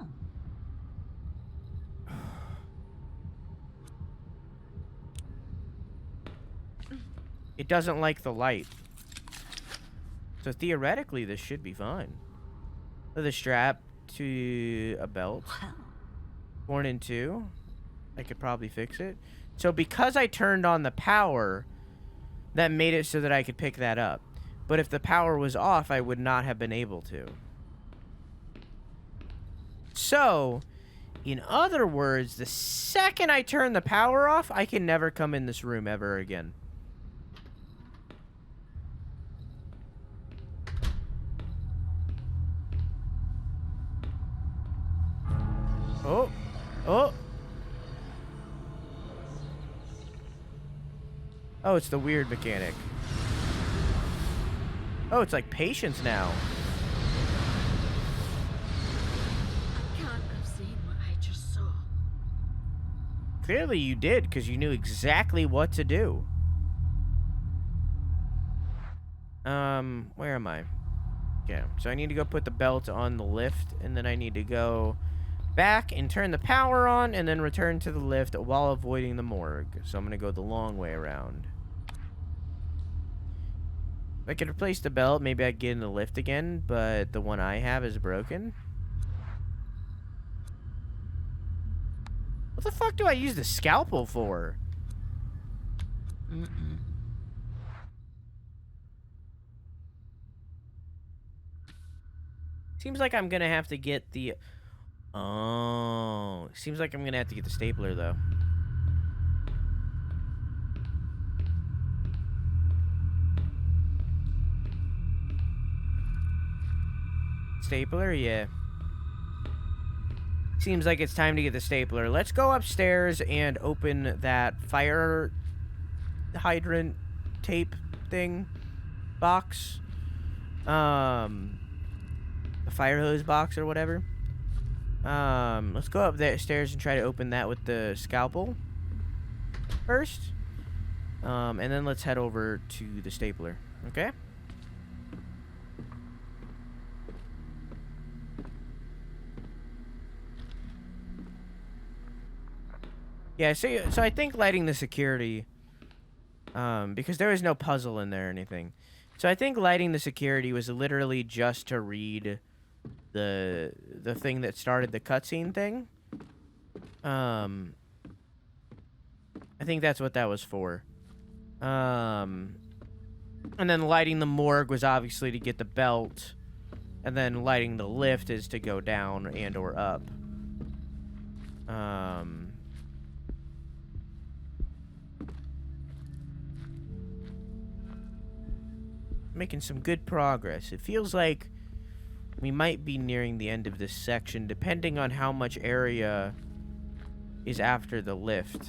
It doesn't like the light. So theoretically, this should be fine. With a strap to a belt. Torn in two. I could probably fix it. So because I turned on the power, that made it so that I could pick that up. But if the power was off, I would not have been able to. So, in other words, the second I turn the power off, I can never come in this room ever again. Oh. Oh. Oh, it's the weird mechanic. Oh, it's like patience now. I can't have seen what I just saw. Clearly you did, because you knew exactly what to do. Where am I? Yeah, so I need to go put the belt on the lift, and then I need to go back and turn the power on, and then return to the lift while avoiding the morgue. So I'm going to go the long way around. If I could replace the belt, maybe I'd get in the lift again, but the one I have is broken. What the fuck do I use the scalpel for? Seems like I'm gonna have to get the... Oh, seems like I'm gonna have to get the stapler, though. Stapler, yeah. Seems like it's time to get the stapler. Let's go upstairs and open that fire hydrant tape thing box. The fire hose box or whatever. Let's go up the stairs and try to open that with the scalpel first. And then let's head over to the stapler. Okay? Yeah, so I think lighting the security, because there was no puzzle in there or anything. So I think lighting the security was literally just to read the thing that started the cutscene thing. I think that's what that was for. And then lighting the morgue was obviously to get the belt. And then lighting the lift is to go down and or up. Making some good progress. It feels like we might be nearing the end of this section, depending on how much area is after the lift.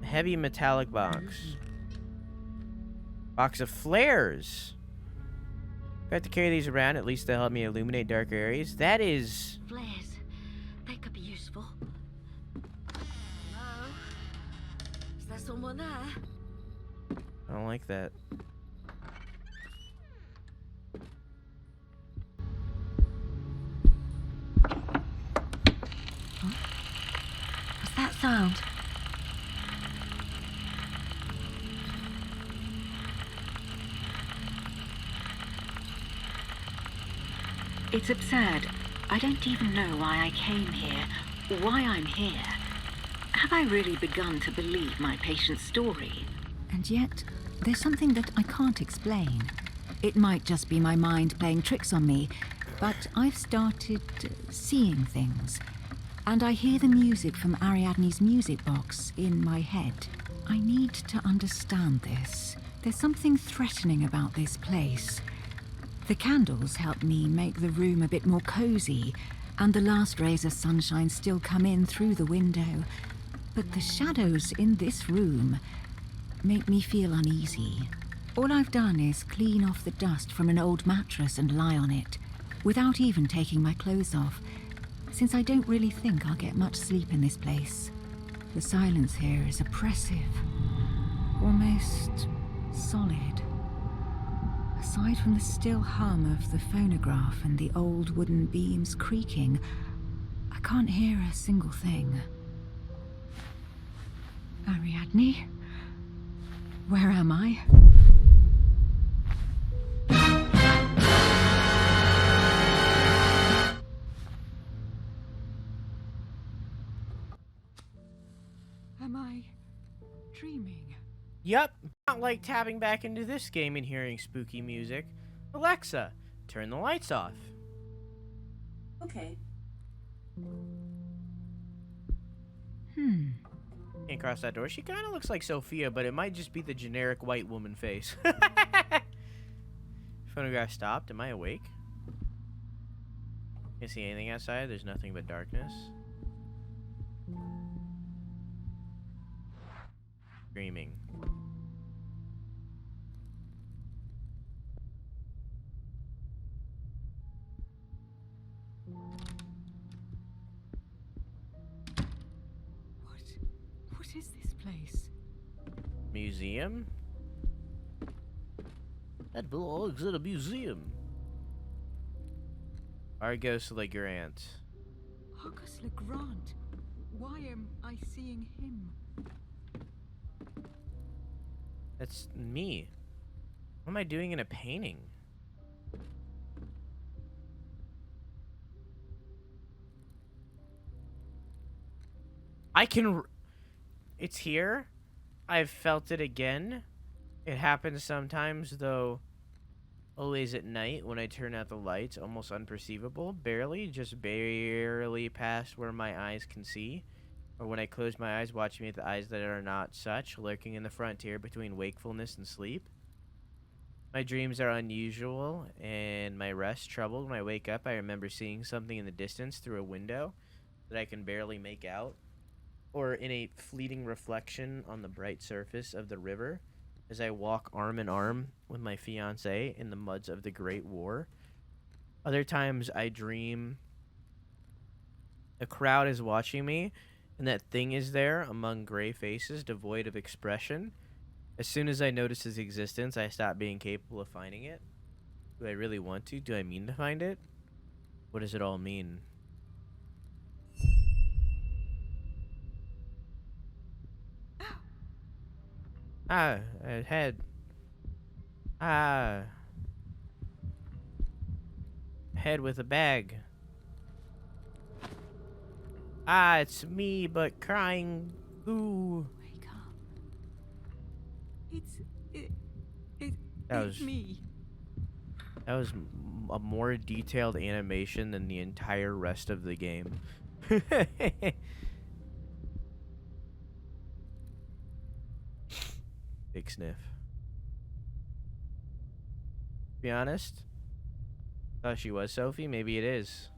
A heavy metallic box. Box of flares. If I have to carry these around, at least they'll help me illuminate dark areas. That is... Flares. They could be useful. Hello? Is there someone there? I don't like that. What's that sound? It's absurd. I don't even know why I came here, or why I'm here. Have I really begun to believe my patient's story? And yet, there's something that I can't explain. It might just be my mind playing tricks on me, but I've started seeing things. And I hear the music from Ariadne's music box in my head. I need to understand this. There's something threatening about this place. The candles help me make the room a bit more cozy, and the last rays of sunshine still come in through the window. But the shadows in this room make me feel uneasy. All I've done is clean off the dust from an old mattress and lie on it, without even taking my clothes off, since I don't really think I'll get much sleep in this place. The silence here is oppressive, almost solid. Aside from the still hum of the phonograph and the old wooden beams creaking, I can't hear a single thing. Ariadne? Where am I? Am I dreaming? Yep, not like tapping back into this game and hearing spooky music. Alexa, turn the lights off. Okay. Can't cross that door. She kind of looks like Sophia, but it might just be the generic white woman face. Phonograph stopped. Am I awake? Can't see anything outside. There's nothing but darkness. Dreaming. What is this place? Museum? That belongs in a museum. Argos Legrand. Argus Legrand. Why am I seeing him? That's me. What am I doing in a painting? It's here. I've felt it again. It happens sometimes, though always at night when I turn out the lights, almost unperceivable, just barely past where my eyes can see. Or when I close my eyes, watch me with the eyes that are not such, lurking in the frontier between wakefulness and sleep. My dreams are unusual, and my rest troubled. When I wake up, I remember seeing something in the distance through a window that I can barely make out, or in a fleeting reflection on the bright surface of the river as I walk arm in arm with my fiancé in the muds of the Great War. Other times I dream a crowd is watching me, and that thing is there among gray faces devoid of expression. As soon as I notice its existence, I stop being capable of finding it. Do I really want to? Do I mean to find it? What does it all mean? A head. Head with a bag. Ah, it's me, but crying. Ooh. Wake up. It, That it's was me. that was a more detailed animation than the entire rest of the game. Big sniff. To be honest, thought she was Sophie. Maybe it is.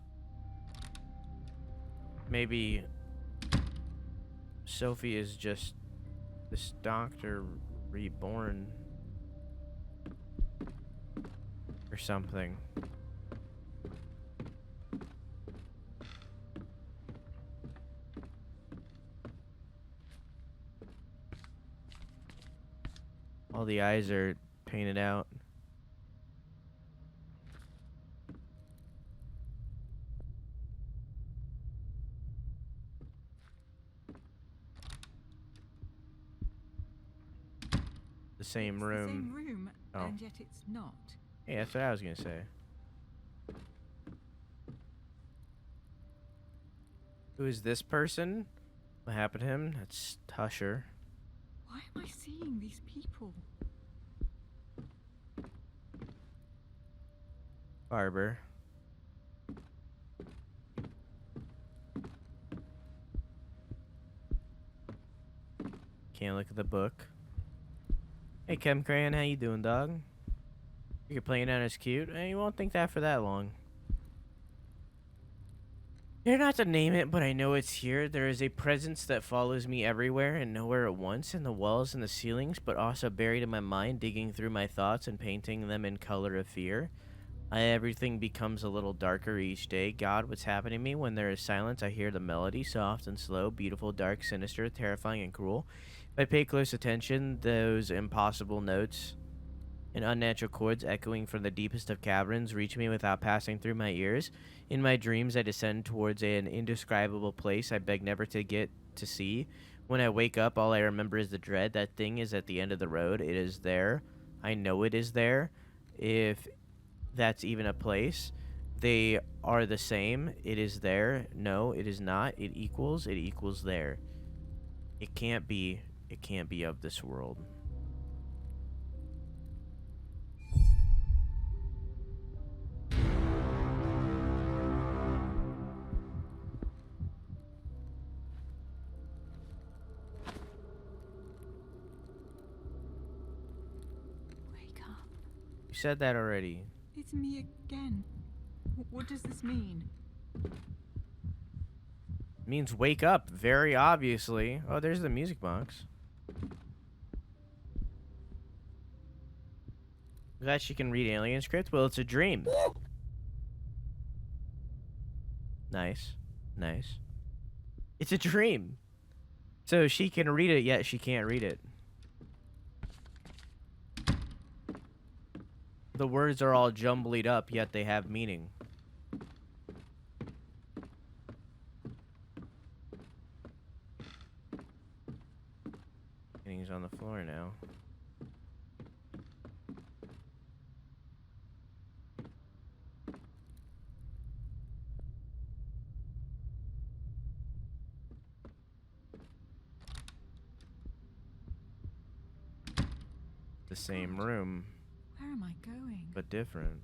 Maybe Sophie is just this doctor reborn or something. All the eyes are painted out. The same It's room. the same room, Oh. and yet it's not. Yeah, that's what I was gonna say. Who is this person? What happened to him? That's Tusher. Why am I seeing these people? Barber. Can't look at the book. Hey, Chem Crayon, how you doing, dog? You're playing out as cute. You won't think that for that long. Dare not to name it, but I know it's here. There is a presence that follows me everywhere and nowhere at once, in the walls and the ceilings, but also buried in my mind, digging through my thoughts and painting them in color of fear. Everything becomes a little darker each day. God, what's happening to me? When there is silence, I hear the melody, soft and slow, beautiful, dark, sinister, terrifying, and cruel. If I pay close attention, those impossible notes and unnatural chords echoing from the deepest of caverns reach me without passing through my ears. In my dreams, I descend towards an indescribable place I beg never to get to see. When I wake up, all I remember is the dread. That thing is at the end of the road. It is there. I know it is there. If that's even a place. They are the same. It is there. No, it is not. It equals there. It can't be of this world. Wake up. You said that already. It's me again. What does this mean? It means wake up, very obviously. Oh, there's the music box. Glad she can read alien script. Well, it's a dream. Nice. Nice. It's a dream. So she can read it, yet she can't read it. The words are all jumbled up, yet they have meaning. He's on the floor now. The same room, Where am I going? but different.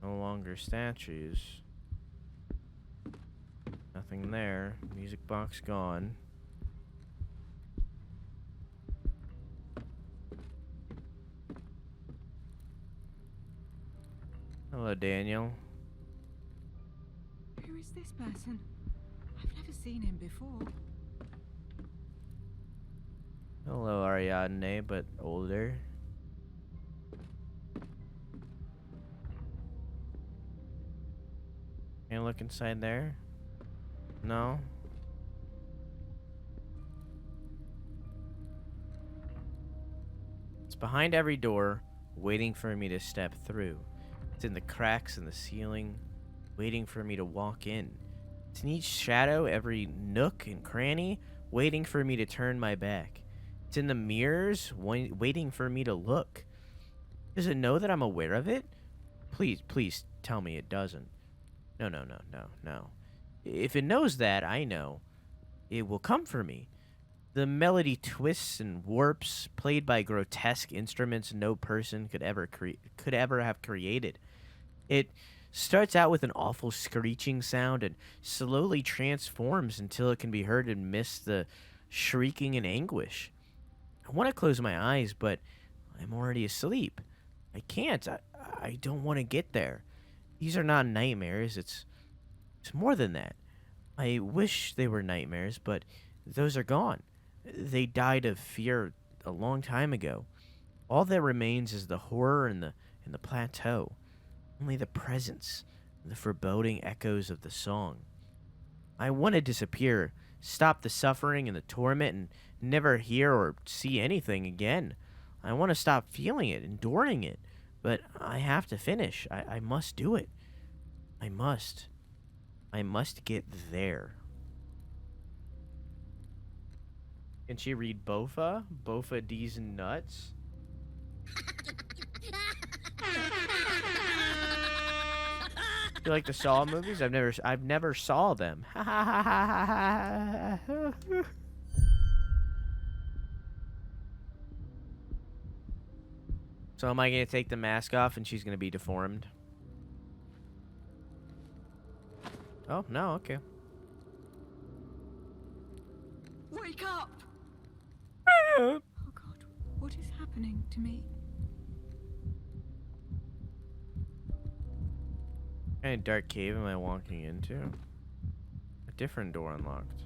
No longer statues. Nothing there. Music box gone. Hello, Daniel. Who is this person? I've never seen him before. Hello, Ariadne, but older. Can I look inside there? No? It's behind every door, waiting for me to step through. It's in the cracks in the ceiling, waiting for me to walk in. It's in each shadow, every nook and cranny, waiting for me to turn my back. It's in the mirrors, waiting for me to look. Does it know that I'm aware of it? Please, please tell me it doesn't. No. If it knows that, I know it will come for me. The melody twists and warps, played by grotesque instruments no person could ever have created. It starts out with an awful screeching sound and slowly transforms until it can be heard amidst the shrieking and anguish. I want to close my eyes, but I'm already asleep. I can't. I don't want to get there. These are not nightmares. It's more than that. I wish they were nightmares, but those are gone. They died of fear a long time ago. All that remains is the horror and the plateau. Only the presence, the foreboding echoes of the song. I want to disappear, stop the suffering and the torment, and never hear or see anything again. I want to stop feeling it, enduring it, but I have to finish. I must do it. I must. I must get there. Can she read Bofa? Bofa D's and nuts? You like the Saw movies? I've never saw them. So am I gonna take the mask off and she's gonna be deformed? Oh no, okay. Wake up! Oh God, what is happening to me? What kind of dark cave am I walking into? A different door unlocked.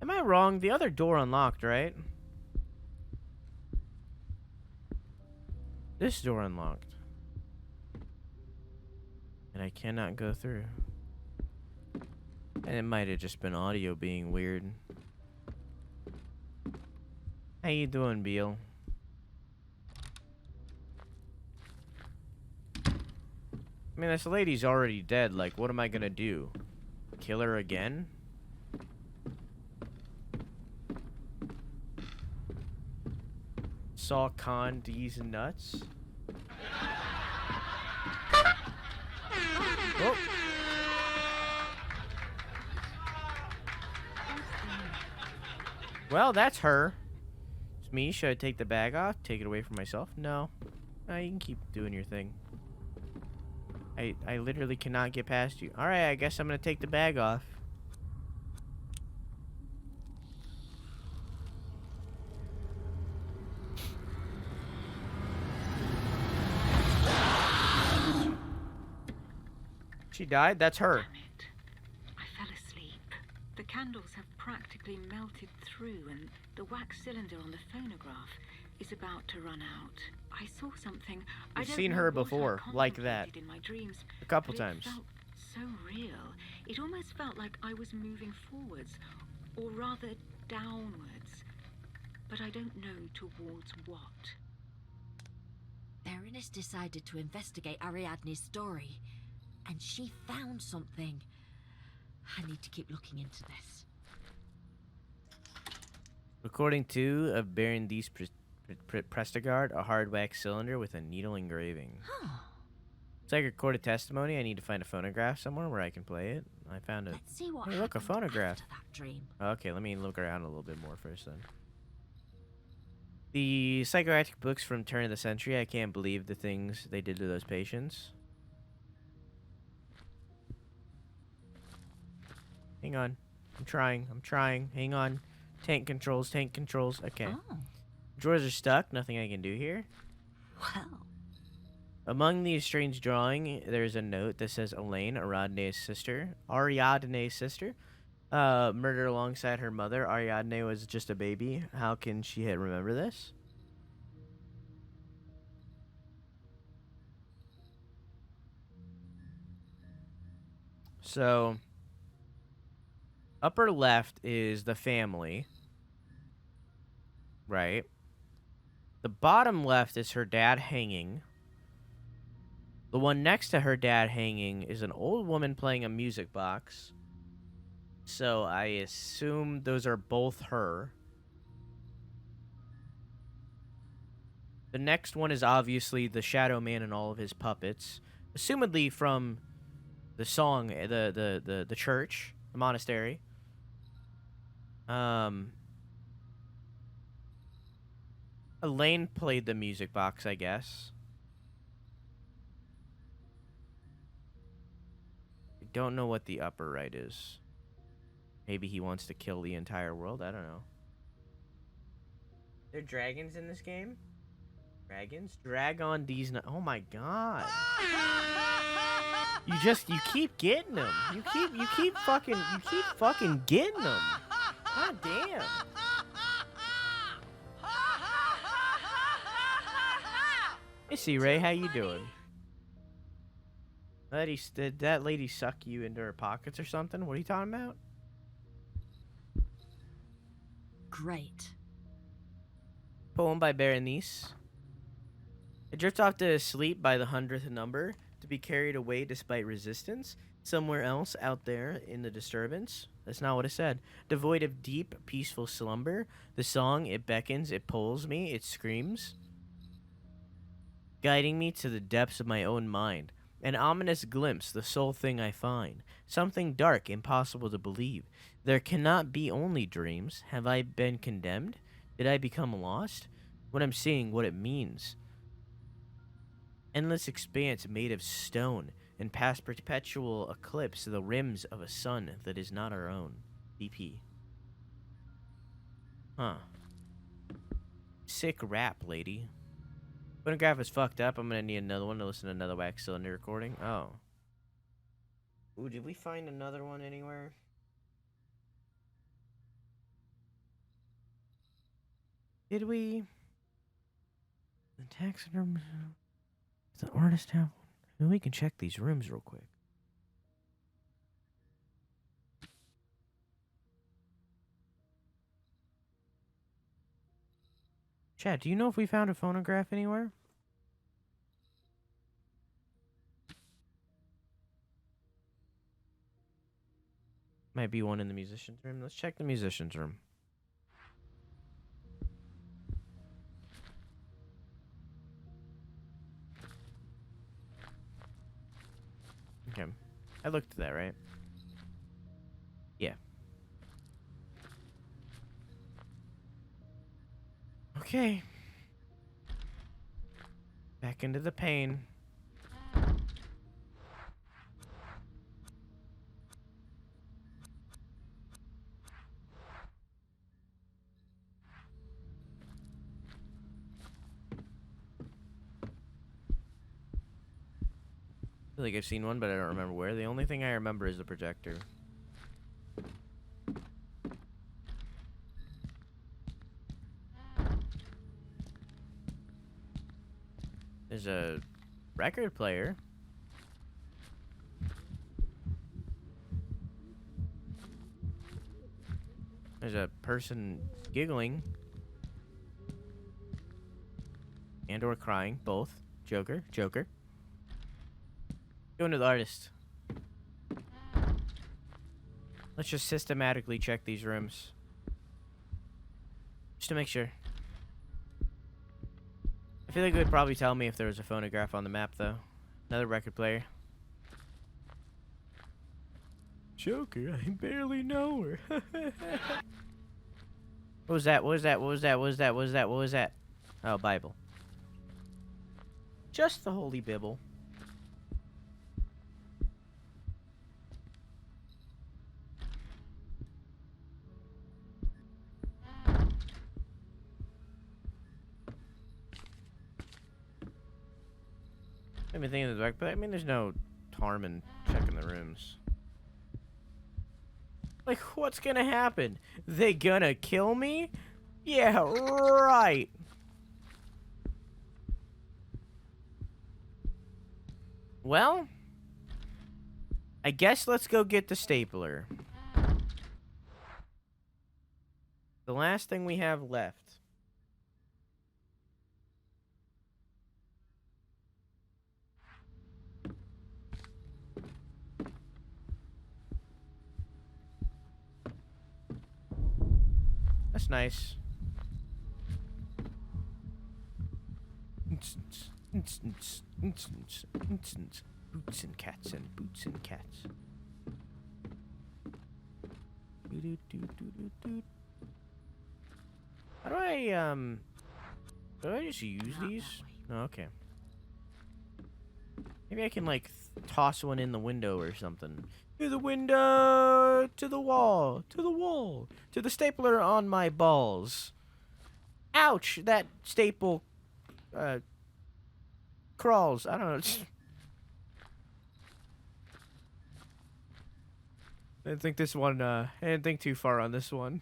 Am I wrong? The other door unlocked, right? This door unlocked. And I cannot go through. And it might have just been audio being weird. How you doing, Beal? I mean, this lady's already dead. Like, what am I gonna do? Kill her again? Saw Con D's nuts? Oh. Well, that's her. It's me. Should I take the bag off? Take it away from myself? No. No, you can keep doing your thing. I literally cannot get past you. Alright, I guess I'm gonna take the bag off. She died? That's her. Damn it. I fell asleep. The candles have practically melted through, and the wax cylinder on the phonograph is about to run out. I saw something. I've seen her before, like that. In my dreams, A couple but it times. felt so real. It almost felt like I was moving forwards, or rather downwards. But I don't know towards what. Berenice decided to investigate Ariadne's story, and she found something. I need to keep looking into this. According to of Baron D's Prestigard, a hard wax cylinder with a needle engraving. Huh. It's like a recorded testimony. I need to find a phonograph somewhere where I can play it. I found a... Let's see what Hey, look, a happened phonograph. after that dream. Okay, let me look around a little bit more first then. The psychiatric books from turn of the century, I can't believe the things they did to those patients. Hang on. I'm trying. Hang on. Tank controls. Okay. Oh, Drawers are stuck. Nothing I can do here. well. Among these strange drawing, there's a note that says Elaine, Ariadne's sister, murdered alongside her mother. Ariadne was just a baby. How can she remember this? So, upper left is the family, right? The bottom left is her dad hanging. The one next to her dad hanging is an old woman playing a music box. So I assume those are both her. The next one is obviously the Shadow Man and all of his puppets, assumedly from the song, the church, the monastery. Elaine played the music box, I guess. I don't know what the upper right is. Maybe he wants to kill the entire world. I don't know. There are dragons in this game? Dragons? Drag on these. Oh my god. You keep getting them. You keep fucking getting them. God damn. Hey, C. Ray, how you doing? Did that lady suck you into her pockets or something? What are you talking about? Great. Poem by Berenice. I drift off to sleep by the 100th number, to be carried away despite resistance, somewhere else out there in the disturbance. That's not what it said. Devoid of deep, peaceful slumber, the song, it beckons, it pulls me, it screams, guiding me to the depths of my own mind. An ominous glimpse, the sole thing I find. Something dark, impossible to believe. There cannot be only dreams. Have I been condemned? Did I become lost? What I'm seeing, what it means. Endless expanse made of stone, and past perpetual eclipse, the rims of a sun that is not our own. BP. Huh. Sick rap, lady. Phonograph is fucked up. I'm gonna need another one to listen to another wax cylinder recording. Oh. Ooh, did we find another one anywhere? Did we? The taxidermy. Does the artist have one? Maybe we can check these rooms real quick. Chad, do you know if we found a phonograph anywhere? Might be one in the musician's room. Let's check the musician's room. Okay. I looked at that, right? Yeah. Okay. Back into the pain. I feel like I've seen one, but I don't remember where. The only thing I remember is the projector. There's a record player. There's a person giggling. And or crying. Both. Joker. Joker. Going to the artist. Let's just systematically check these rooms. Just to make sure. I feel like it would probably tell me if there was a phonograph on the map, though. Another record player. Joker, I barely know her. What was that? What was that? What was that? What was that? What was that? What was that? Oh, Bible. Just the Holy Bible. I've been thinking of the back, but I mean, there's no harm in checking the rooms. Like, what's gonna happen? They gonna kill me? Yeah, right. Well, I guess let's go get the stapler. The last thing we have left. That's nice. Boots and cats and boots and cats. How do I just use these? Oh, okay. Maybe I can like toss one in the window or something. To the window, to the wall, to the wall, to the stapler on my balls. Ouch! That staple crawls. I don't know. I didn't think this one, I didn't think too far on this one.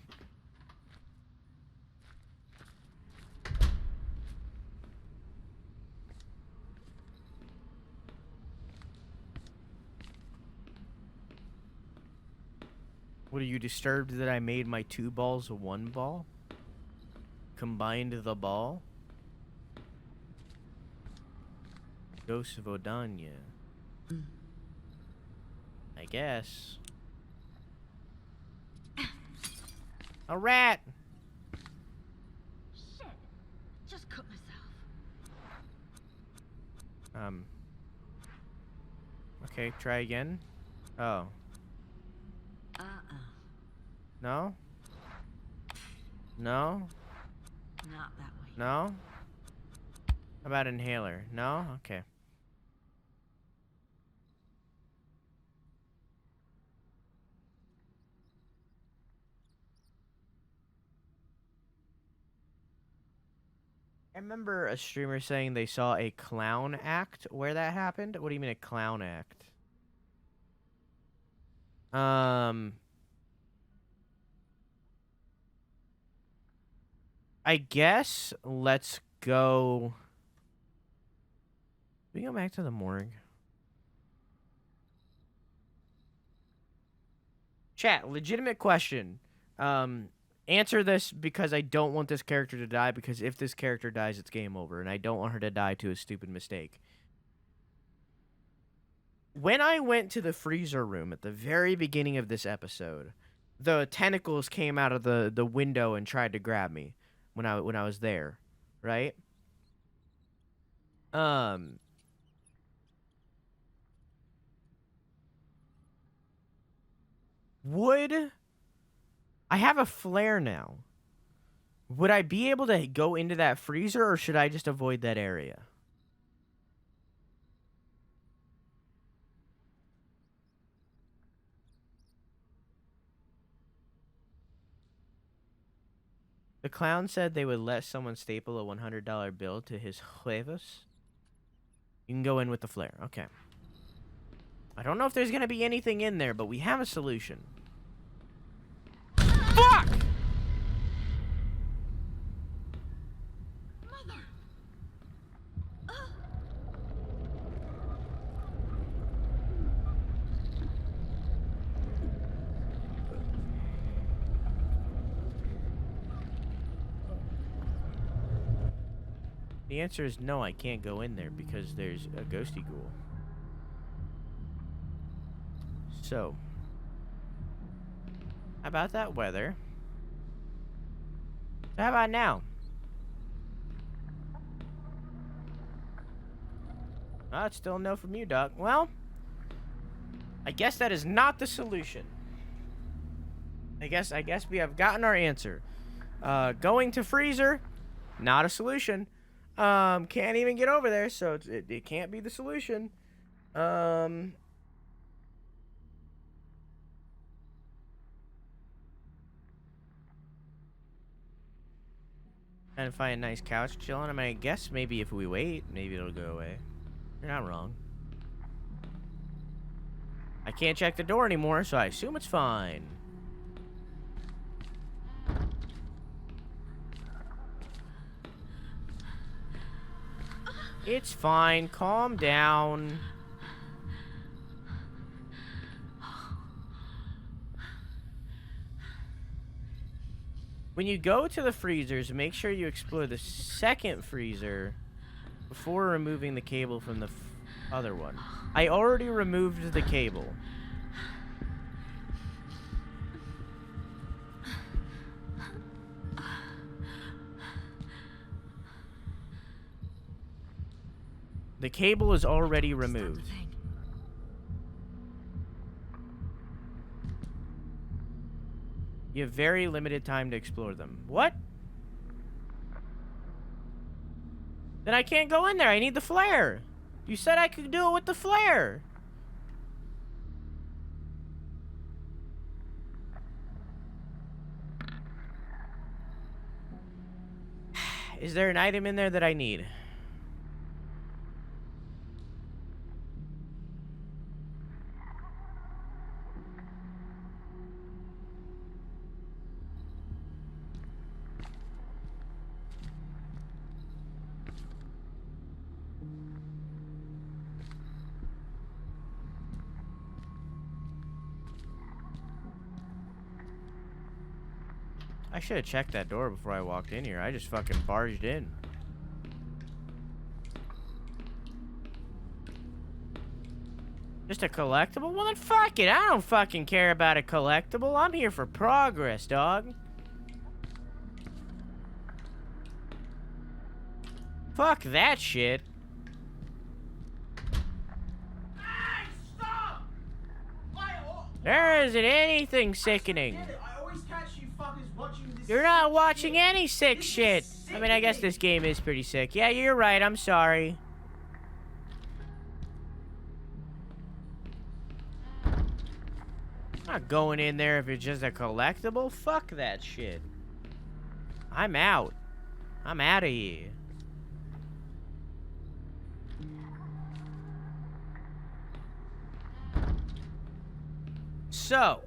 What, are you disturbed that I made my 2 balls a 1 ball? Combined the ball? Ghost of Odanya. I guess. A rat! Shit! Just cut myself. Okay, try again. Oh. No? No? Not that way. No? How about inhaler? No? Okay. I remember a streamer saying they saw a clown act where that happened. What do you mean a clown act? I guess let's go. We go back to the morgue. Chat, legitimate question. Answer this because I don't want this character to die, because if this character dies, it's game over, and I don't want her to die to a stupid mistake. When I went to the freezer room at the very beginning of this episode, the tentacles came out of the window and tried to grab me when I was there, right? Would I have a flare now? Would I be able to go into that freezer, or should I just avoid that area? The clown said they would let someone staple a $100 bill to his huevos. You can go in with the flare. Okay. I don't know if there's going to be anything in there, but we have a solution. Fuck! Mother! The answer is no, I can't go in there because there's a ghosty ghoul. So, how about that weather? So how about now? Oh, it's still a no from you, Doc. Well, I guess that is not the solution. I guess we have gotten our answer. Going to freezer, not a solution. Can't even get over there, so it can't be the solution. Trying to find a nice couch chilling. I mean, I guess maybe if we wait, maybe it'll go away. You're not wrong. I can't check the door anymore, so I assume it's fine. It's fine. Calm down. When you go to the freezers, make sure you explore the second freezer before removing the cable from the other one. I already removed the cable. The cable is already Is that the removed. thing? You have very limited time to explore them. What? Then I can't go in there. I need the flare. You said I could do it with the flare. Is there an item in there that I need? I should have checked that door before I walked in here. I just fucking barged in. Just a collectible? Well, then fuck it. I don't fucking care about a collectible. I'm here for progress, dog. Fuck that shit. Hey, stop! There isn't anything sickening. I always catch you fuckers watching this. You're not watching any sick This is shit. I mean, I guess sickening. this game is pretty sick. Yeah, you're right. I'm sorry. I'm not going in there if it's just a collectible. Fuck that shit. I'm out. I'm out of here. So.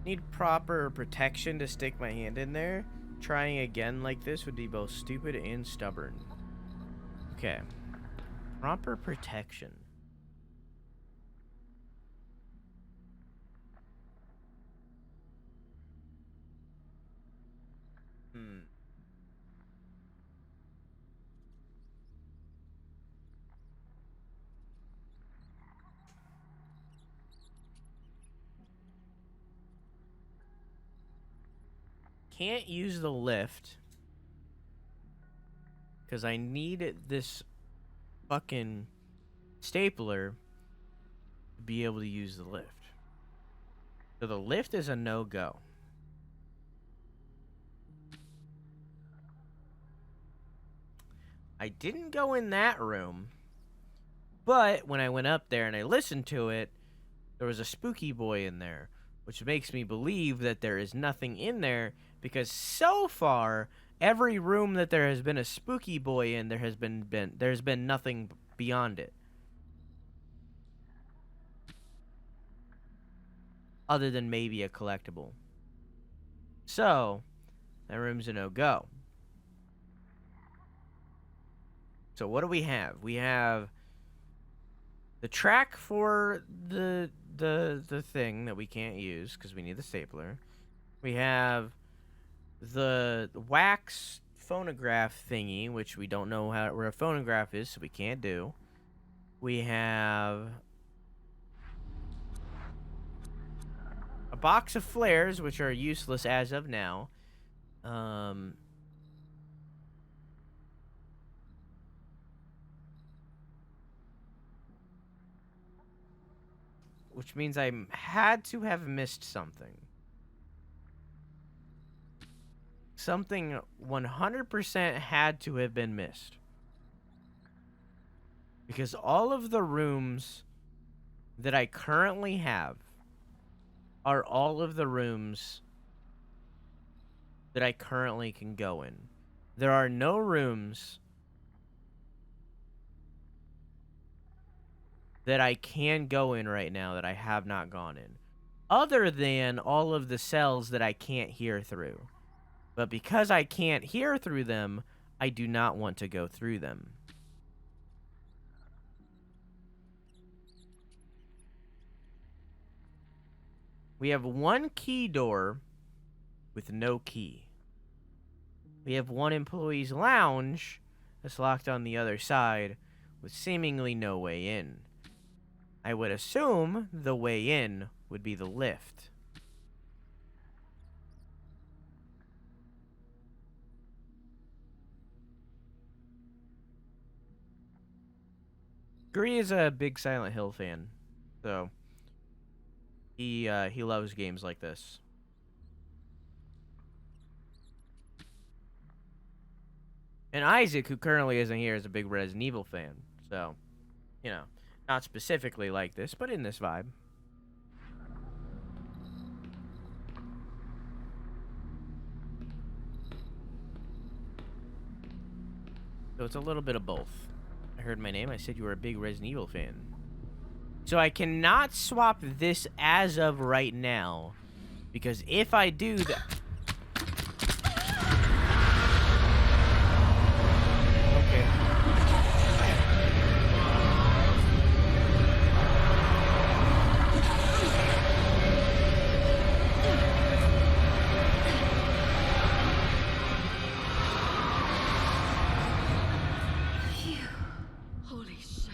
Need proper protection to stick my hand in there. Trying again like this would be both stupid and stubborn. Okay. Proper protection. Can't use the lift because I need this fucking stapler to be able to use the lift. So the lift is a no-go. I didn't go in that room, but when I went up there and I listened to it, there was a spooky boy in there, which makes me believe that there is nothing in there, because so far every room that there has been a spooky boy in, there's been nothing beyond it, other than maybe a collectible. So that room's a no-go. So what do we have? We have the track for the thing that we can't use because we need the stapler. We have the wax phonograph thingy, which we don't know where a phonograph is, so we can't do. We have a box of flares, which are useless as of now. Which means I had to have missed something. Something 100% had to have been missed. Because all of the rooms that I currently have are all of the rooms that I currently can go in. There are no rooms that I can go in right now that I have not gone in, other than all of the cells that I can't hear through. But because I can't hear through them, I do not want to go through them. We have one key door with no key. We have one employee's lounge that's locked on the other side with seemingly no way in. I would assume the way in would be the lift. Guri is a big Silent Hill fan, so he loves games like this. And Isaac, who currently isn't here, is a big Resident Evil fan, so you know, not specifically like this, but in this vibe. So it's a little bit of both. I heard my name. I said you were a big Resident Evil fan. So I cannot swap this as of right now, because if I do that... Okay. Holy shit.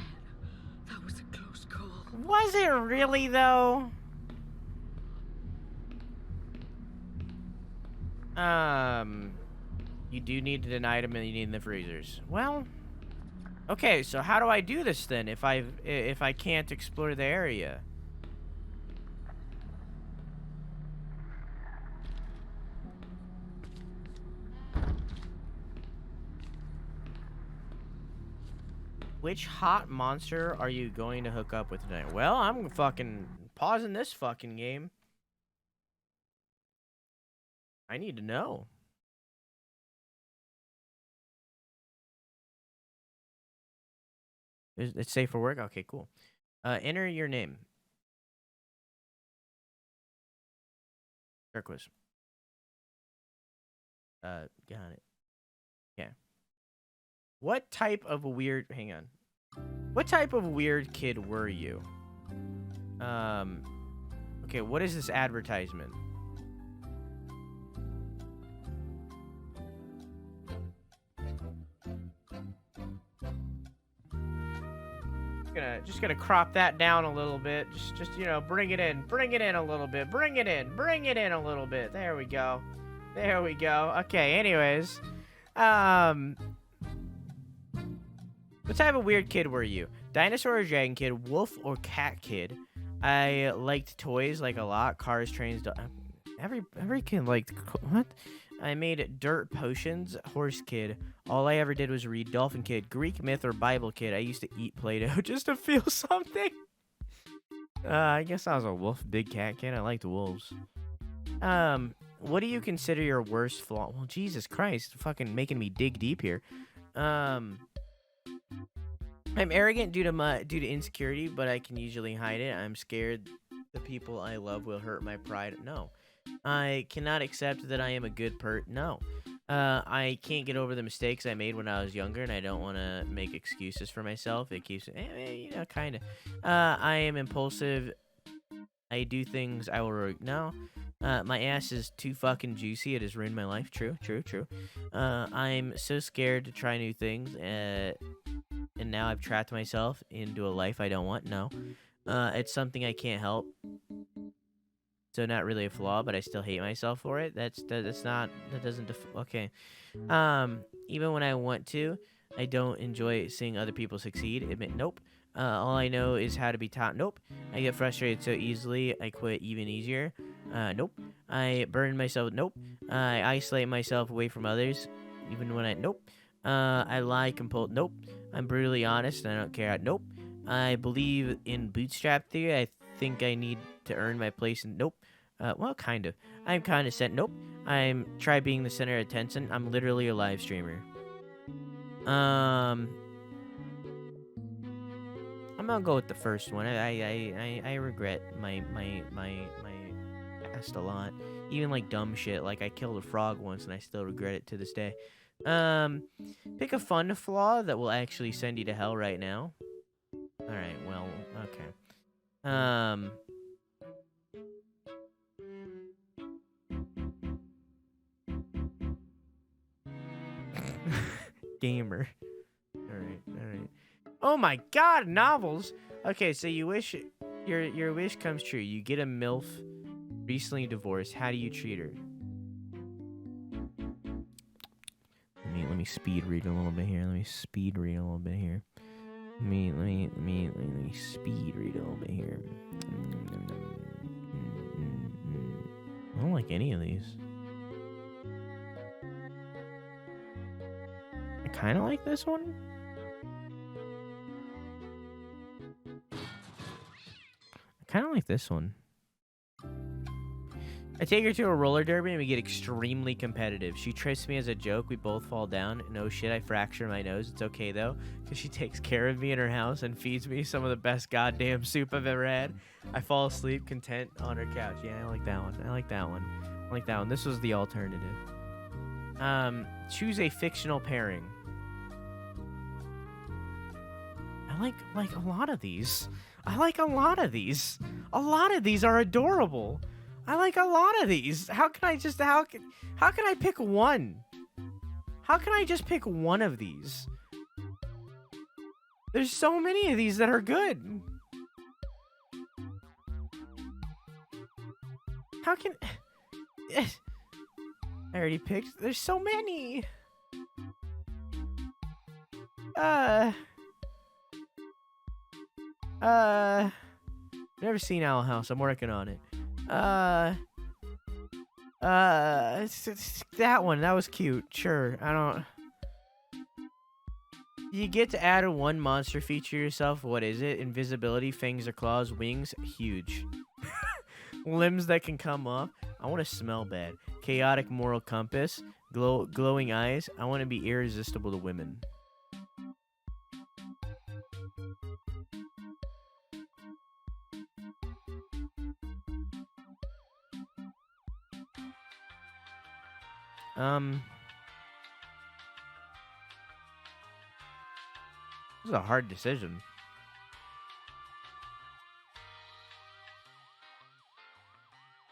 That was a close call. Was it really, though? You do need an item and you need in the freezers. Well, okay, so how do I do this then if I can't explore the area? Which hot monster are you going to hook up with tonight? Well, I'm fucking pausing this fucking game. I need to know. It's safe for work? Okay, cool. Enter your name. Turquoise. Got it. Okay. What type of weird... Hang on. What type of weird kid were you? Okay, what is this advertisement? Just gonna crop that down a little bit. Just you know, bring it in a little bit. Bring it in a little bit. There we go. There we go. Okay, anyways. What type of weird kid were you? Dinosaur or dragon kid? Wolf or cat kid? I liked toys like a lot. Cars, trains. Every kid liked what? I made dirt potions. Horse kid. All I ever did was read. Dolphin kid. Greek myth or Bible kid. I used to eat Play-Doh just to feel something. I guess I was a wolf. Big cat kid. I liked wolves. What do you consider your worst flaw? Well, Jesus Christ, fucking making me dig deep here. I'm arrogant due to insecurity, but I can usually hide it. I'm scared the people I love will hurt my pride. No. I cannot accept that I am a good No. I can't get over the mistakes I made when I was younger, and I don't want to make excuses for myself. It keeps, you know, kind of. I am impulsive. I do things I will no. My ass is too fucking juicy. It has ruined my life. True. I'm so scared to try new things, and now I've trapped myself into a life I don't want. No. It's something I can't help. So not really a flaw, but I still hate myself for it. That doesn't okay. Even when I want to, I don't enjoy seeing other people succeed. Admit nope. All I know is how to be taught. Nope. I get frustrated so easily. I quit even easier. Nope. I burn myself. Nope. I isolate myself away from others, even when I nope. I lie Nope. I'm brutally honest and I don't care. Nope. I believe in bootstrap theory. I think I need to earn my place in nope. Well, kind of. I'm kind of sent. Nope. I'm try being the center of attention. I'm literally a live streamer. I'm gonna go with the first one. I regret my past a lot. Even like dumb shit. Like I killed a frog once and I still regret it to this day. Pick a fun flaw that will actually send you to hell right now. Alright, well, okay. Gamer. Alright. Oh my god, novels! Okay, so you wish your wish comes true. You get a MILF, recently divorced. How do you treat her? Let me speed read a little bit here. Let me speed read a little bit here. I don't like any of these. I kind of like this one. I kind of like this one. I take her to a roller derby and we get extremely competitive. She tricks me as a joke. We both fall down. No shit, I fracture my nose. It's okay though, because she takes care of me in her house and feeds me some of the best goddamn soup I've ever had. I fall asleep content on her couch. Yeah, I like that one. I like that one. I like that one. This was the alternative. Choose a fictional pairing. I like a lot of these. I like a lot of these. A lot of these are adorable. I like a lot of these. How can I pick one? How can I just pick one of these? There's so many of these that are good. How can... I already picked... There's so many. Never seen Owl House. I'm working on it. It's that one. That was cute. Sure. I don't... You get to add a one monster feature yourself. What is it? Invisibility, fangs or claws, wings. Huge. Limbs that can come off. I want to smell bad. Chaotic moral compass. Glowing eyes. I want to be irresistible to women. This is a hard decision.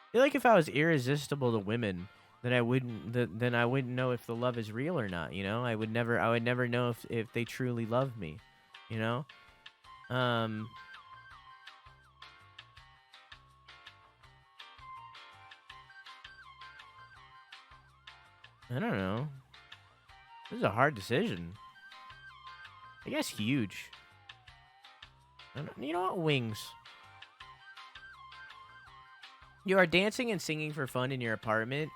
I feel like if I was irresistible to women, then I wouldn't know if the love is real or not, you know? I would never know if they truly love me, you know? I don't know. This is a hard decision. I guess huge. You know what? Wings. You are dancing and singing for fun in your apartment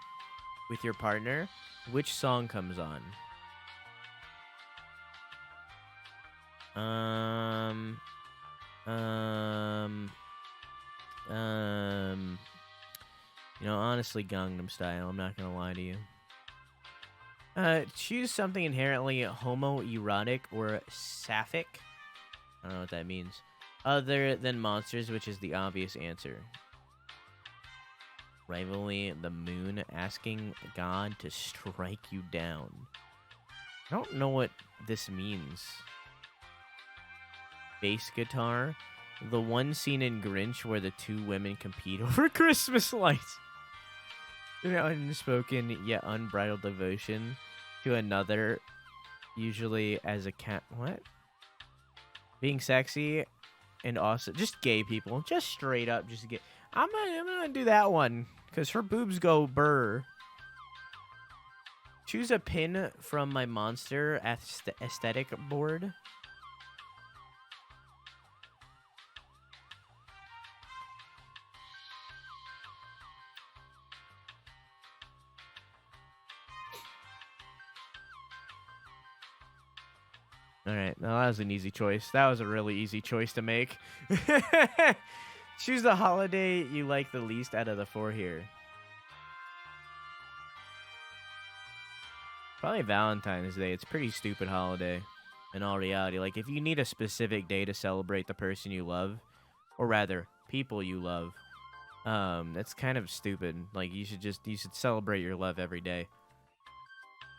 with your partner. Which song comes on? You know, honestly, Gangnam Style. I'm not gonna lie to you. Choose something inherently homoerotic or sapphic. I don't know what that means. Other than monsters, which is the obvious answer. Rivalry, the moon, asking God to strike you down. I don't know what this means. Bass guitar. The one scene in Grinch where the two women compete over Christmas lights. An unspoken yet unbridled devotion to another, usually as a cat. What? Being sexy and awesome. Just gay people. Just straight up, just gay. I'm gonna do that one because her boobs go burr. Choose a pin from my monster aesthetic board. Alright, now that was an easy choice. That was a really easy choice to make. Choose the holiday you like the least out of the four here. Probably Valentine's Day. It's a pretty stupid holiday in all reality. Like, if you need a specific day to celebrate the person you love, or rather, people you love, that's kind of stupid. Like, you should celebrate your love every day.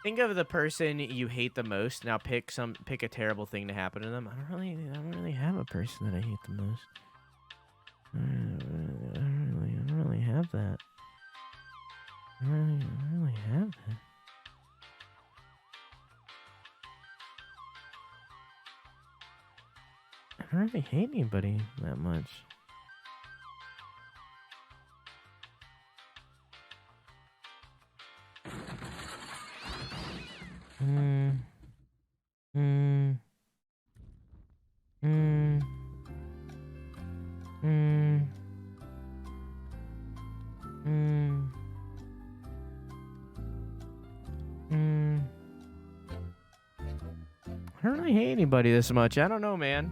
Think of the person you hate the most. Now pick a terrible thing to happen to them. I don't really have a person that I hate the most. I don't really have that. I don't really have that. I don't really hate anybody that much. I don't really hate anybody this much. I don't know, man.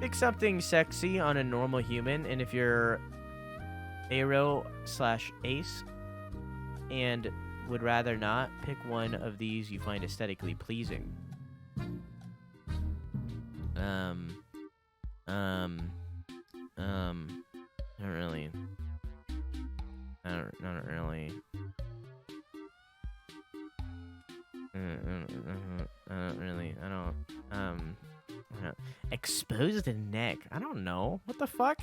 Pick something sexy on a normal human, and if you're Aero/Ace and would rather not, pick one of these you find aesthetically pleasing. Expose the neck. I don't know. What the fuck?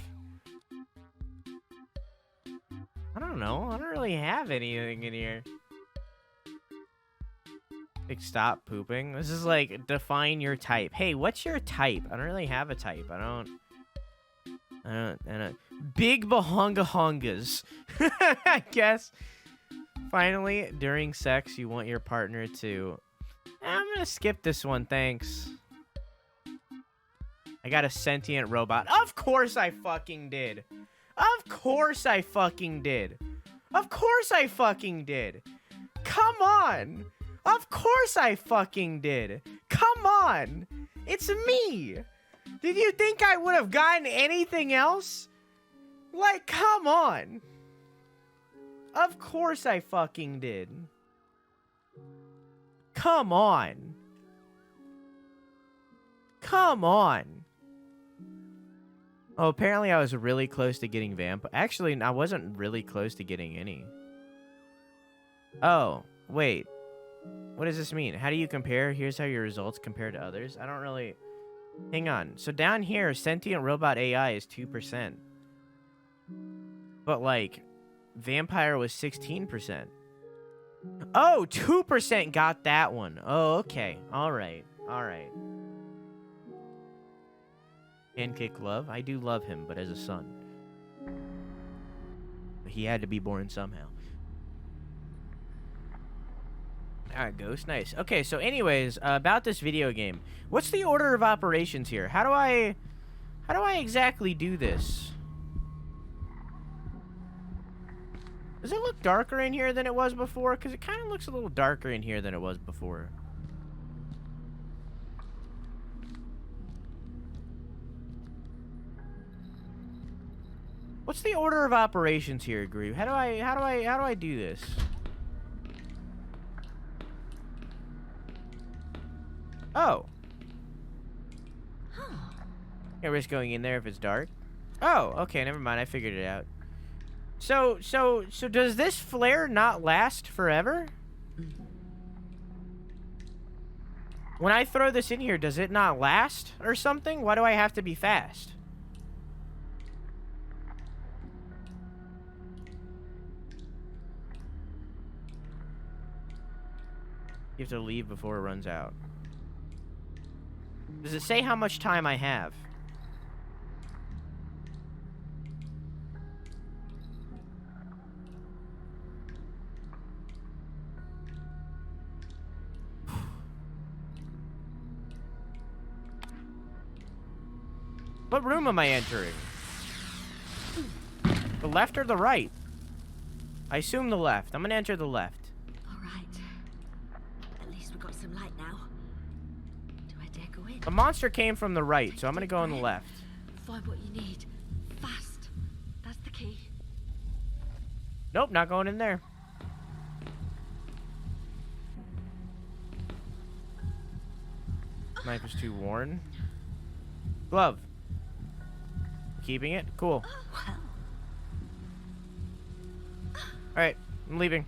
I don't know. I don't really have anything in here. Like, stop pooping. This is like, define your type. Hey, what's your type? I don't really have a type. I don't. Big bahonga hongas. I guess. Finally, during sex, you want your partner to... I'm gonna skip this one, thanks. I got a sentient robot. Of course I fucking did. Of course I fucking did. Of course I fucking did. Come on. Of course I fucking did. Come on. It's me. Did you think I would have gotten anything else? Like, come on. Of course I fucking did. Come on. Come on. Oh, apparently I was really close to getting vamp. Actually, I wasn't really close to getting any. Oh, wait. What does this mean? How do you compare? Here's how your results compare to others. I don't really... Hang on. So down here, sentient robot AI is 2%. But, like, vampire was 16%. Oh, 2% got that one. Oh, okay. All right. All right. Pancake love. I do love him, but as a son. He had to be born somehow. Alright, Ghost. Nice. Okay, so anyways, about this video game. What's the order of operations here? How do I exactly do this? Does it look darker in here than it was before? Because it kind of looks a little darker in here than it was before. What's the order of operations here, Groove? How do I do this? Oh. Can't risk going in there if it's dark. Oh, okay, never mind. I figured it out. So does this flare not last forever? When I throw this in here, does it not last or something? Why do I have to be fast? You have to leave before it runs out. Does it say how much time I have? What room am I entering? The left or the right? I assume the left. I'm gonna enter the left. The monster came from the right, so I'm gonna go on the left. Find what you need. Fast. That's the key. Nope, not going in there. Knife is too worn. Glove. Keeping it? Cool. Alright, I'm leaving.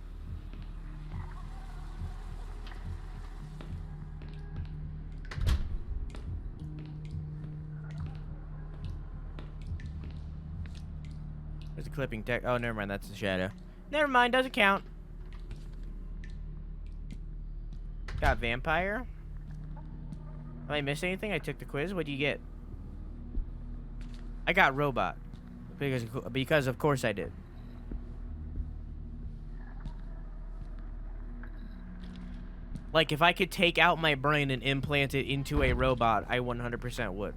There's a clipping tech. Oh, never mind. That's the shadow. Never mind. Doesn't count. Got vampire. Did I miss anything? I took the quiz. What do you get? I got robot. Because of course I did. Like, if I could take out my brain and implant it into a robot, I 100% would.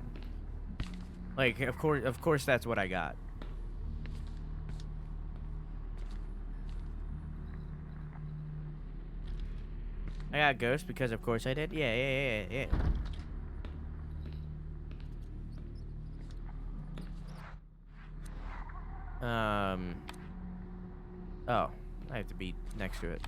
Like, of course that's what I got. I got Ghost because of course I did. Yeah. Oh, I have to be next to it.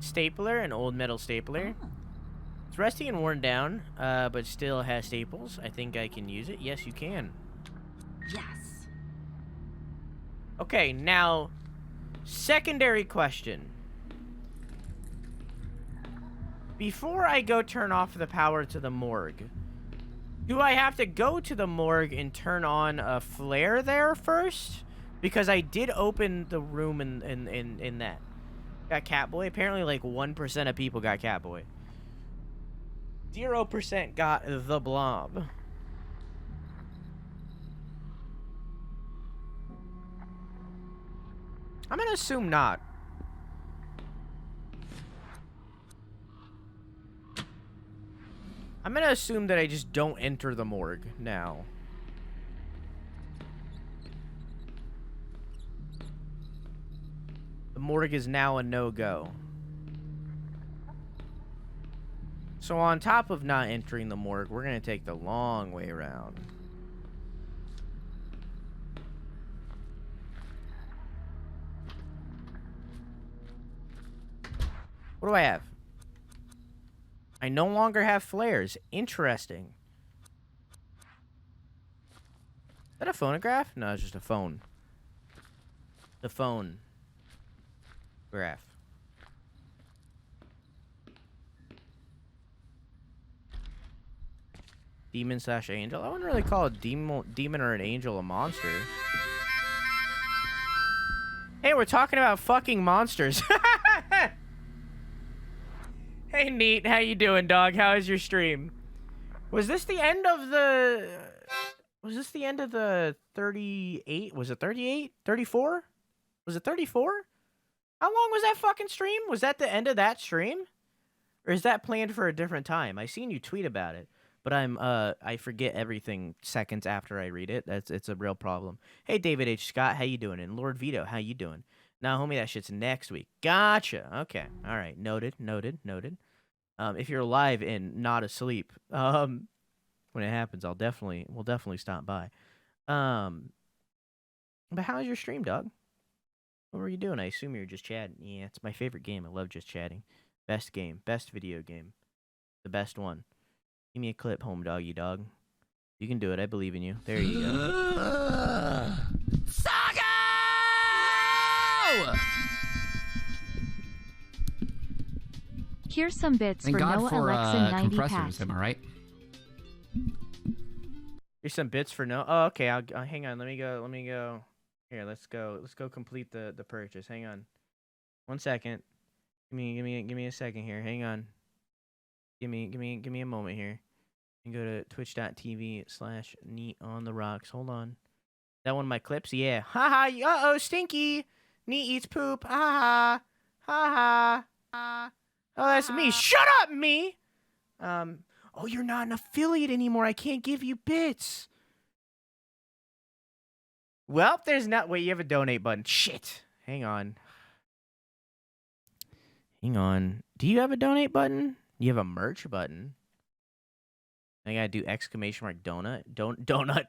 Stapler, an old metal stapler. It's rusty and worn down, but still has staples. I think I can use it. Yes, you can. Yes. Okay, now, secondary question. Before I go turn off the power to the morgue, do I have to go to the morgue and turn on a flare there first? Because I did open the room in that. Got Catboy. Apparently, like, 1% of people got Catboy. 0% got the Blob. I'm gonna assume not. I'm gonna assume that I just don't enter the morgue now. The morgue is now a no-go. So on top of not entering the morgue, we're gonna take the long way around. What do I have? I no longer have flares. Interesting. Is that a phonograph? No, it's just a phone. The phone graph. Demon slash angel? I wouldn't really call a demon or an angel a monster. Hey, we're talking about fucking monsters. Hey, Neat. How you doing, dog? How is your stream? Was this the end of the... Was this the end of the 38? Was it 38? 34? Was it 34? How long was that fucking stream? Was that the end of that stream? Or is that planned for a different time? I seen you tweet about it, but I forget everything seconds after I read it. It's a real problem. Hey, David H. Scott, how you doing? And Lord Vito, how you doing? Nah, homie, that shit's next week. Gotcha. Okay. All right. Noted. If you're alive and not asleep, when it happens, we'll definitely stop by. But how's your stream, dog? What were you doing? I assume you were just chatting. Yeah, it's my favorite game. I love just chatting. Best game. Best video game. The best one. Give me a clip, home doggy dog. You can do it. I believe in you. There you go. Saga! Here's some bits Thank for God Noah for Alexa 90 compressors, Pat. am I right? Here's some bits for no. Oh, okay. I'll hang on. Let me go. Here, let's go complete the purchase. Hang on. 1 second. Give me a second here. Hang on. Give me a moment here. And go to twitch.tv/neat on the rocks. Hold on. That one of my clips? Yeah. Haha. Uh-oh, stinky. Neat eats poop. Ha ha. Oh, that's me. Shut up, me. Oh, you're not an affiliate anymore. I can't give you bits. Well, there's not. Wait, you have a donate button. Shit. Hang on. Do you have a donate button? You have a merch button. I gotta do exclamation mark donut. Donut.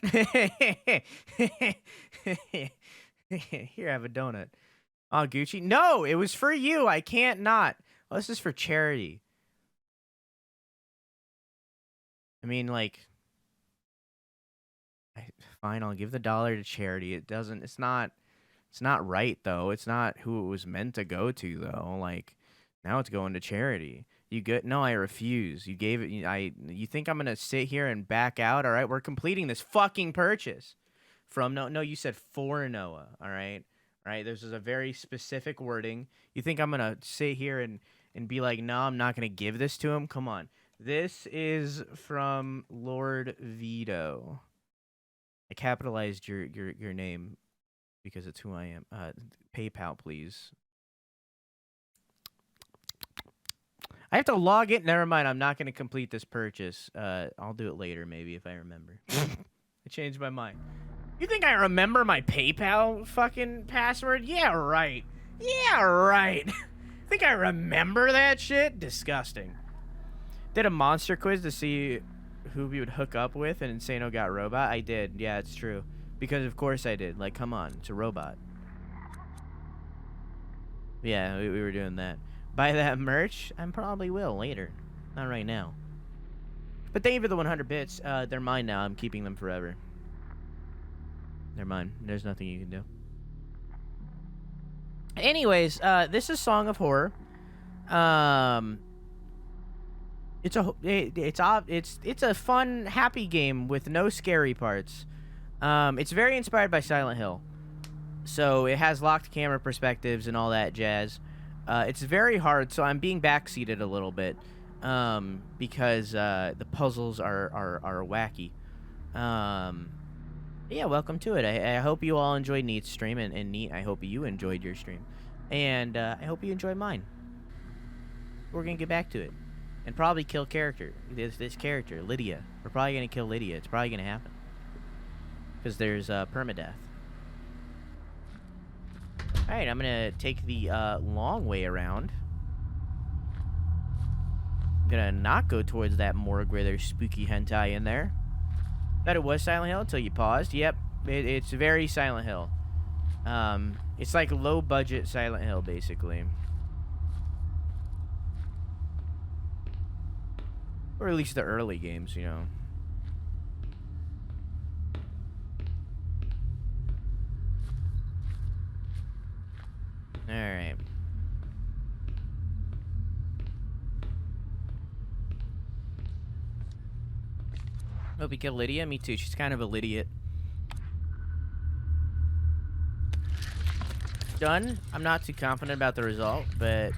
Here, have a donut. Oh, Gucci. No, it was for you. I can't not. Oh, this is for charity. I mean, like, fine, I'll give the $1 to charity. It's not right, though. It's not who it was meant to go to, though. Like, now it's going to charity. No, I refuse. You gave it, you think I'm going to sit here and back out? All right, we're completing this fucking purchase. No, you said for Noah, all right? All right, this is a very specific wording. You think I'm going to sit here and be like, no, I'm not going to give this to him? Come on. This is from Lord Vito. I capitalized your name because it's who I am. PayPal, please. I have to log in. Never mind. I'm not going to complete this purchase. I'll do it later, maybe, if I remember. I changed my mind. You think I remember my PayPal fucking password? Yeah, right. Yeah, right. Think I remember that shit? Disgusting. Did a monster quiz to see who we would hook up with, and Insano got robot. I did. Yeah, it's true. Because of course I did. Like, come on. It's a robot. Yeah, we were doing that. Buy that merch? I probably will later. Not right now. But thank you for the 100 bits. They're mine now. I'm keeping them forever. They're mine. There's nothing you can do. Anyways, this is Song of Horror. It's a fun, happy game with no scary parts. It's very inspired by Silent Hill. So it has locked camera perspectives and all that jazz. It's very hard, so I'm being backseated a little bit. Because the puzzles are wacky. Yeah, welcome to it. I hope you all enjoyed Neat's stream, and Neat, I hope you enjoyed your stream. And I hope you enjoyed mine. We're gonna get back to it. And probably kill this character, Lydia. We're probably gonna kill Lydia. It's probably gonna happen. Because there's permadeath. Alright, I'm gonna take the long way around. I'm gonna not go towards that morgue where there's spooky hentai in there. Thought it was Silent Hill until you paused. Yep, it's very Silent Hill. It's like low budget Silent Hill, basically. Or at least the early games, you know. Alright. Hope you kill Lydia. Me too. She's kind of a Lydiot. Done. I'm not too confident about the result, but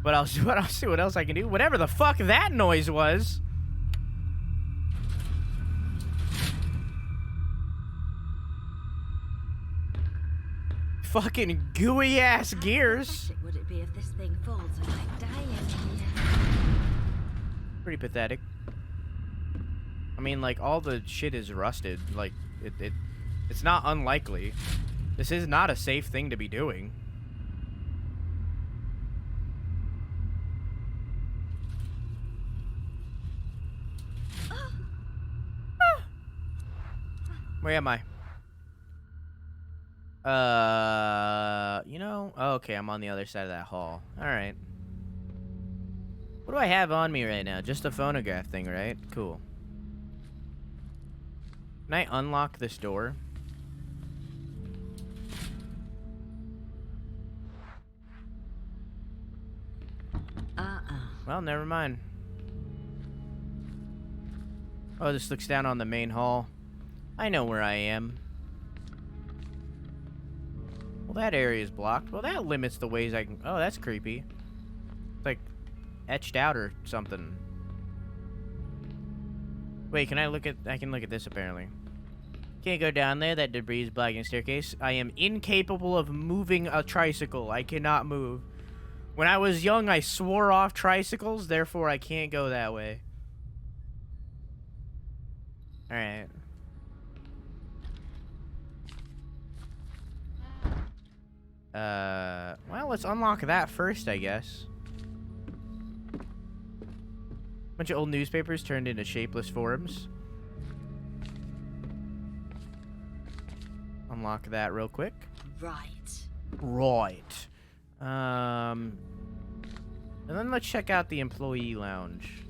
what else? What else I can do? Whatever the fuck that noise was. Fucking gooey ass gears. How pathetic would it be if this thing falls and I die in here? Pretty pathetic. I mean, like, all the shit is rusted. Like, it's not unlikely. This is not a safe thing to be doing. Where am I? You know? Oh, okay, I'm on the other side of that hall. Alright. What do I have on me right now? Just a phonograph thing, right? Cool. Can I unlock this door? Well, never mind. Oh, this looks down on the main hall. I know where I am. Well, that area is blocked. Well, that limits the ways I can... Oh, that's creepy. It's like etched out or something. Wait, can I look at... I can look at this, apparently. Can't go down there. That debris is blocking the staircase. I am incapable of moving a tricycle. I cannot move. When I was young, I swore off tricycles. Therefore, I can't go that way. Alright. Well, let's unlock that first, I guess. Bunch of old newspapers turned into shapeless forms. Unlock that real quick. Right. And then let's check out the employee lounge.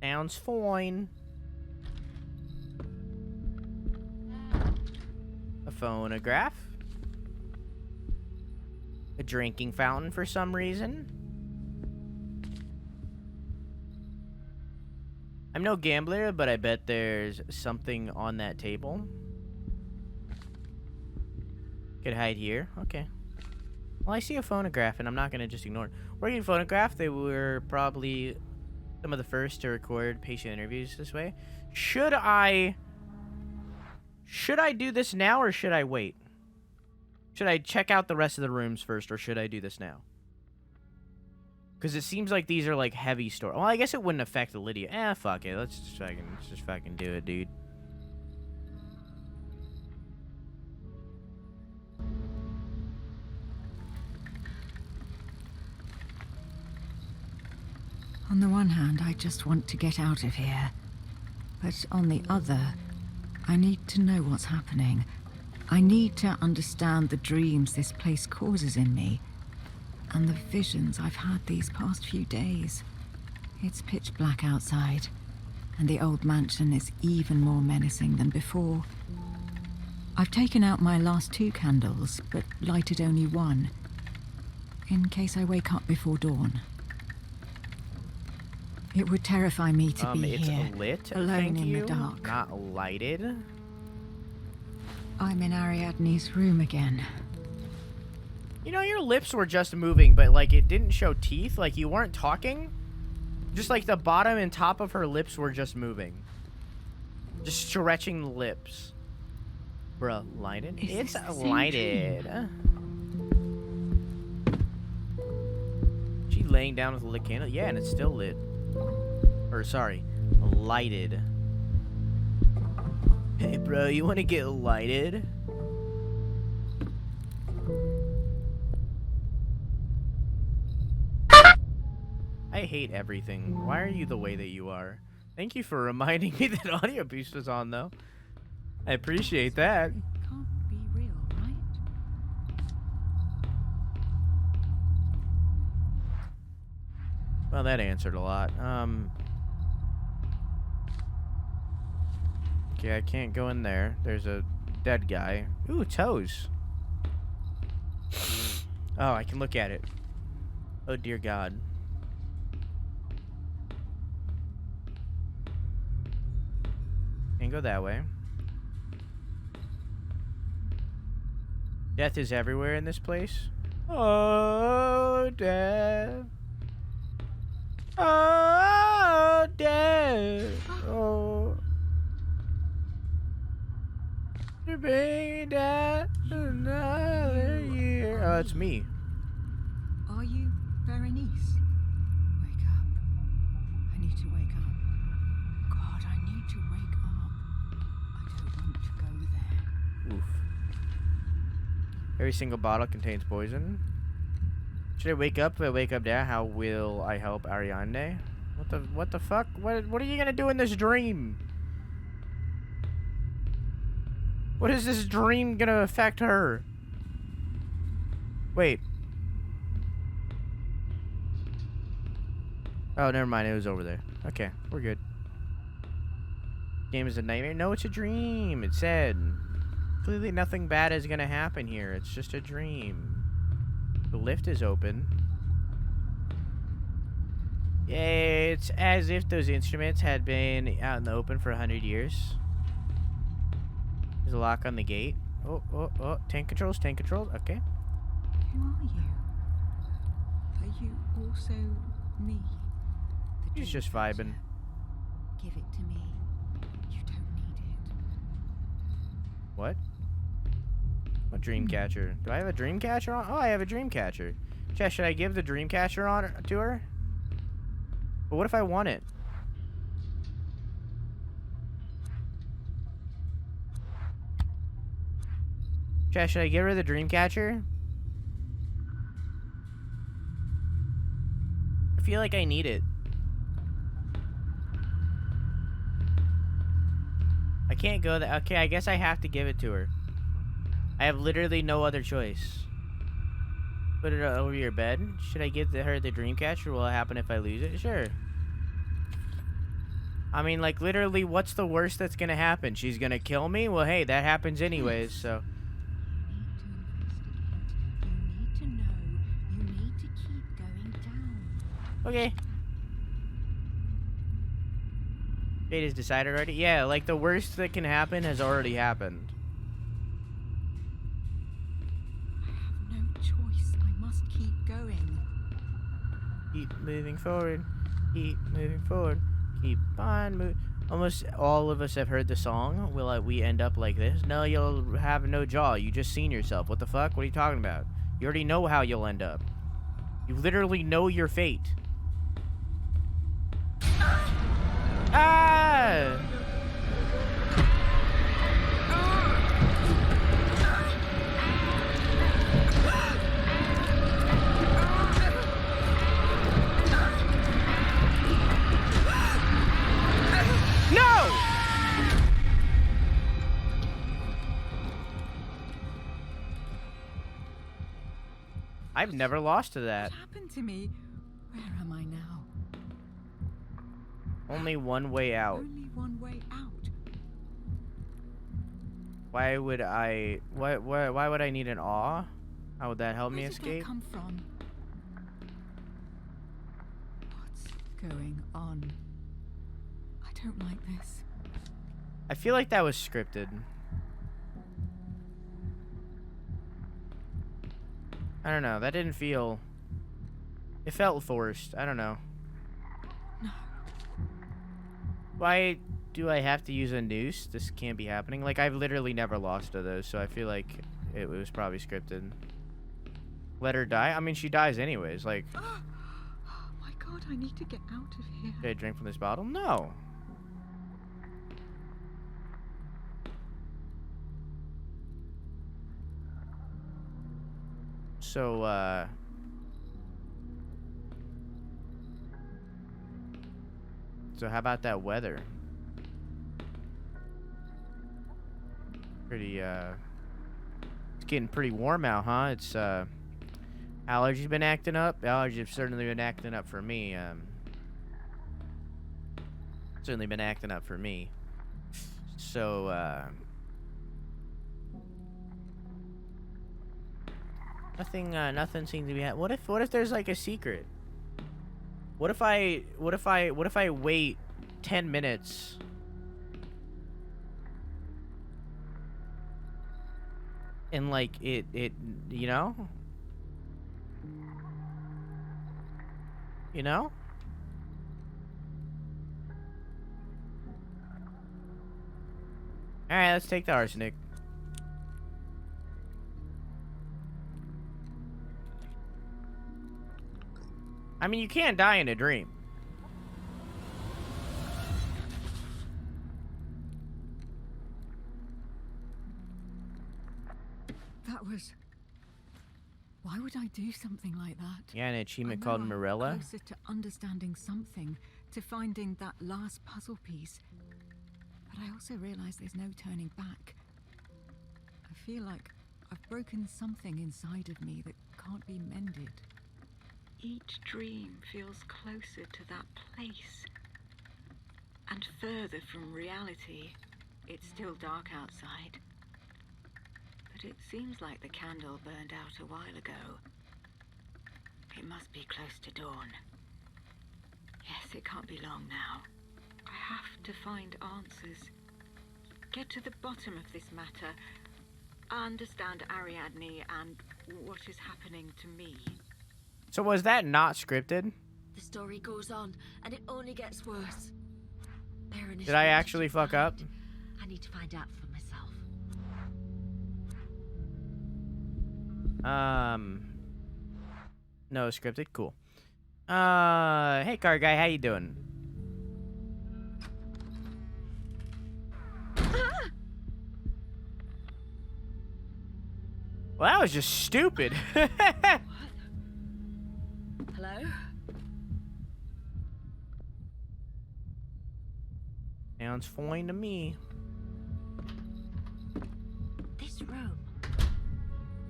Sounds fine. A phonograph. A drinking fountain for some reason. I'm no gambler, but I bet there's something on that table. Could hide here. Okay. Well, I see a phonograph, and I'm not going to just ignore it. Working phonograph, they were probably Some of the first to record patient interviews this way. Should I do this now or should I wait? Should I check out the rest of the rooms first or should I do this now? Because it seems like these are like heavy story. Well, I guess it wouldn't affect Lydia. Fuck it. Let's just fucking do it, dude. On the one hand, I just want to get out of here. But on the other, I need to know what's happening. I need to understand the dreams this place causes in me. And the visions I've had these past few days. It's pitch black outside. And the old mansion is even more menacing than before. I've taken out my last 2 candles, but lighted only 1. In case I wake up before dawn. It would terrify me to be it's here, lit, alone in you. the dark. Not lighted. I'm in Ariadne's room again. You know, your lips were just moving, but like it didn't show teeth. Like you weren't talking. Just like the bottom and top of her lips were just moving. Just stretching the lips. Bruh, lighted? It's lighted. She laying down with a lit candle? Yeah, and it's still lit. Or, sorry, lighted. Hey, bro, you want to get lighted? I hate everything. Why are you the way that you are? Thank you for reminding me that audio piece was on, though. I appreciate that. It can't be real, right? Well, that answered a lot. Okay, I can't go in there. There's a dead guy. Ooh, toes. Oh, I can look at it. Oh, dear God. Can't go that way. Death is everywhere in this place. Oh, death. Oh, death. Oh. To be dead another year. Oh, it's me. Are you Berenice? Wake up. I need to wake up. God, I need to wake up. I don't want to go there. Oof. Every single bottle contains poison. Should I wake up? If I wake up there, how will I help Ariadne? What the fuck? What are you gonna do in this dream? What is this dream gonna affect her? Wait. Oh, never mind. It was over there. Okay, we're good. Game is a nightmare? No, it's a dream. It said. Clearly nothing bad is gonna happen here. It's just a dream. The lift is open. Yay, it's as if those instruments had been out in the open for 100 years. There's a lock on the gate. Oh. Tank controls. Okay. Who are you? Are you also me? The She's dream just vibing. catcher? Give it to me. You don't need it. What? What dream catcher? Do I have a dream catcher on? Oh, I have a dream catcher. Chess, should I give the dream catcher on to her? But what if I want it? Chess, should I give her the dream catcher? I feel like I need it. I can't go there. Okay, I guess I have to give it to her. I have literally no other choice. Put it over your bed. Should I give her the dream catcher? Will it happen if I lose it? Sure. I mean, like, literally, what's the worst that's gonna happen? She's gonna kill me? Well, hey, that happens anyways, so... You need to investigate. You need to know. You need to keep going down. Okay. Fate is decided already? Yeah, like, the worst that can happen has already happened. I have no choice. I must keep going. Keep moving forward. Keep moving forward. Keep on moving. Almost all of us have heard the song. Will we end up like this? No, you'll have no jaw. You just seen yourself. What the fuck? What are you talking about? You already know how you'll end up. You literally know your fate. Ah! No! I've never lost to that. What happened to me? Where am I now? Only one way out. Only one way out. Why would I... Why would I need an awe? How would that help me Where did escape? that come from? What's going on? I don't like this. I feel like that was scripted. I don't know. That didn't feel... It felt forced. I don't know. No. Why do I have to use a noose? This can't be happening. Like, I've literally never lost to those, so I feel like it was probably scripted. Let her die? I mean, she dies anyways. Like, Oh my god, I need to get out of here. did I drink from this bottle? No. So, so how about that weather? Pretty, it's getting pretty warm out, huh? It's, allergies been acting up? Allergies have certainly been acting up for me, certainly been acting up for me. So, nothing seems to be what if there's like a secret? What if I wait 10 minutes and like it you know? You know? All right, let's take the arsenic. I mean, you can't die in a dream. That was... Why would I do something like that? Yeah, an achievement I called know I'm Morella. closer to understanding something, to finding that last puzzle piece. But I also realize there's no turning back. I feel like I've broken something inside of me that can't be mended. Each dream feels closer to that place. And further from reality. It's still dark outside. But it seems like the candle burned out a while ago. It must be close to dawn. Yes, it can't be long now. I have to find answers. Get to the bottom of this matter. Understand Ariadne and what is happening to me. So was that not scripted? The story goes on, and it only gets worse. Baroness Did I wanted actually to fuck up? find. I need to find out for myself. No, scripted. Cool. Hey, car guy, how you doing? Well, that was just stupid. Hello? Sounds fine to me. This room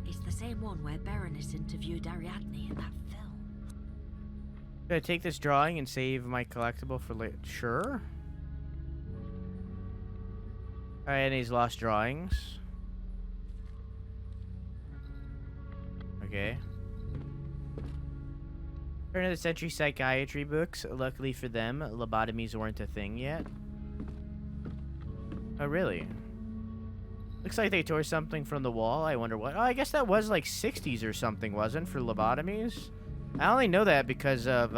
is the same one where Baroness interviewed Ariadne in that film. Should I take this drawing and save my collectible for later? Sure. Alright, and he's lost drawings. Okay. Turn of the century psychiatry books. Luckily for them, lobotomies weren't a thing yet. Oh, really? Looks like they tore something from the wall. I wonder what. Oh, I guess that was like 60s or something, wasn't for lobotomies? I only know that because of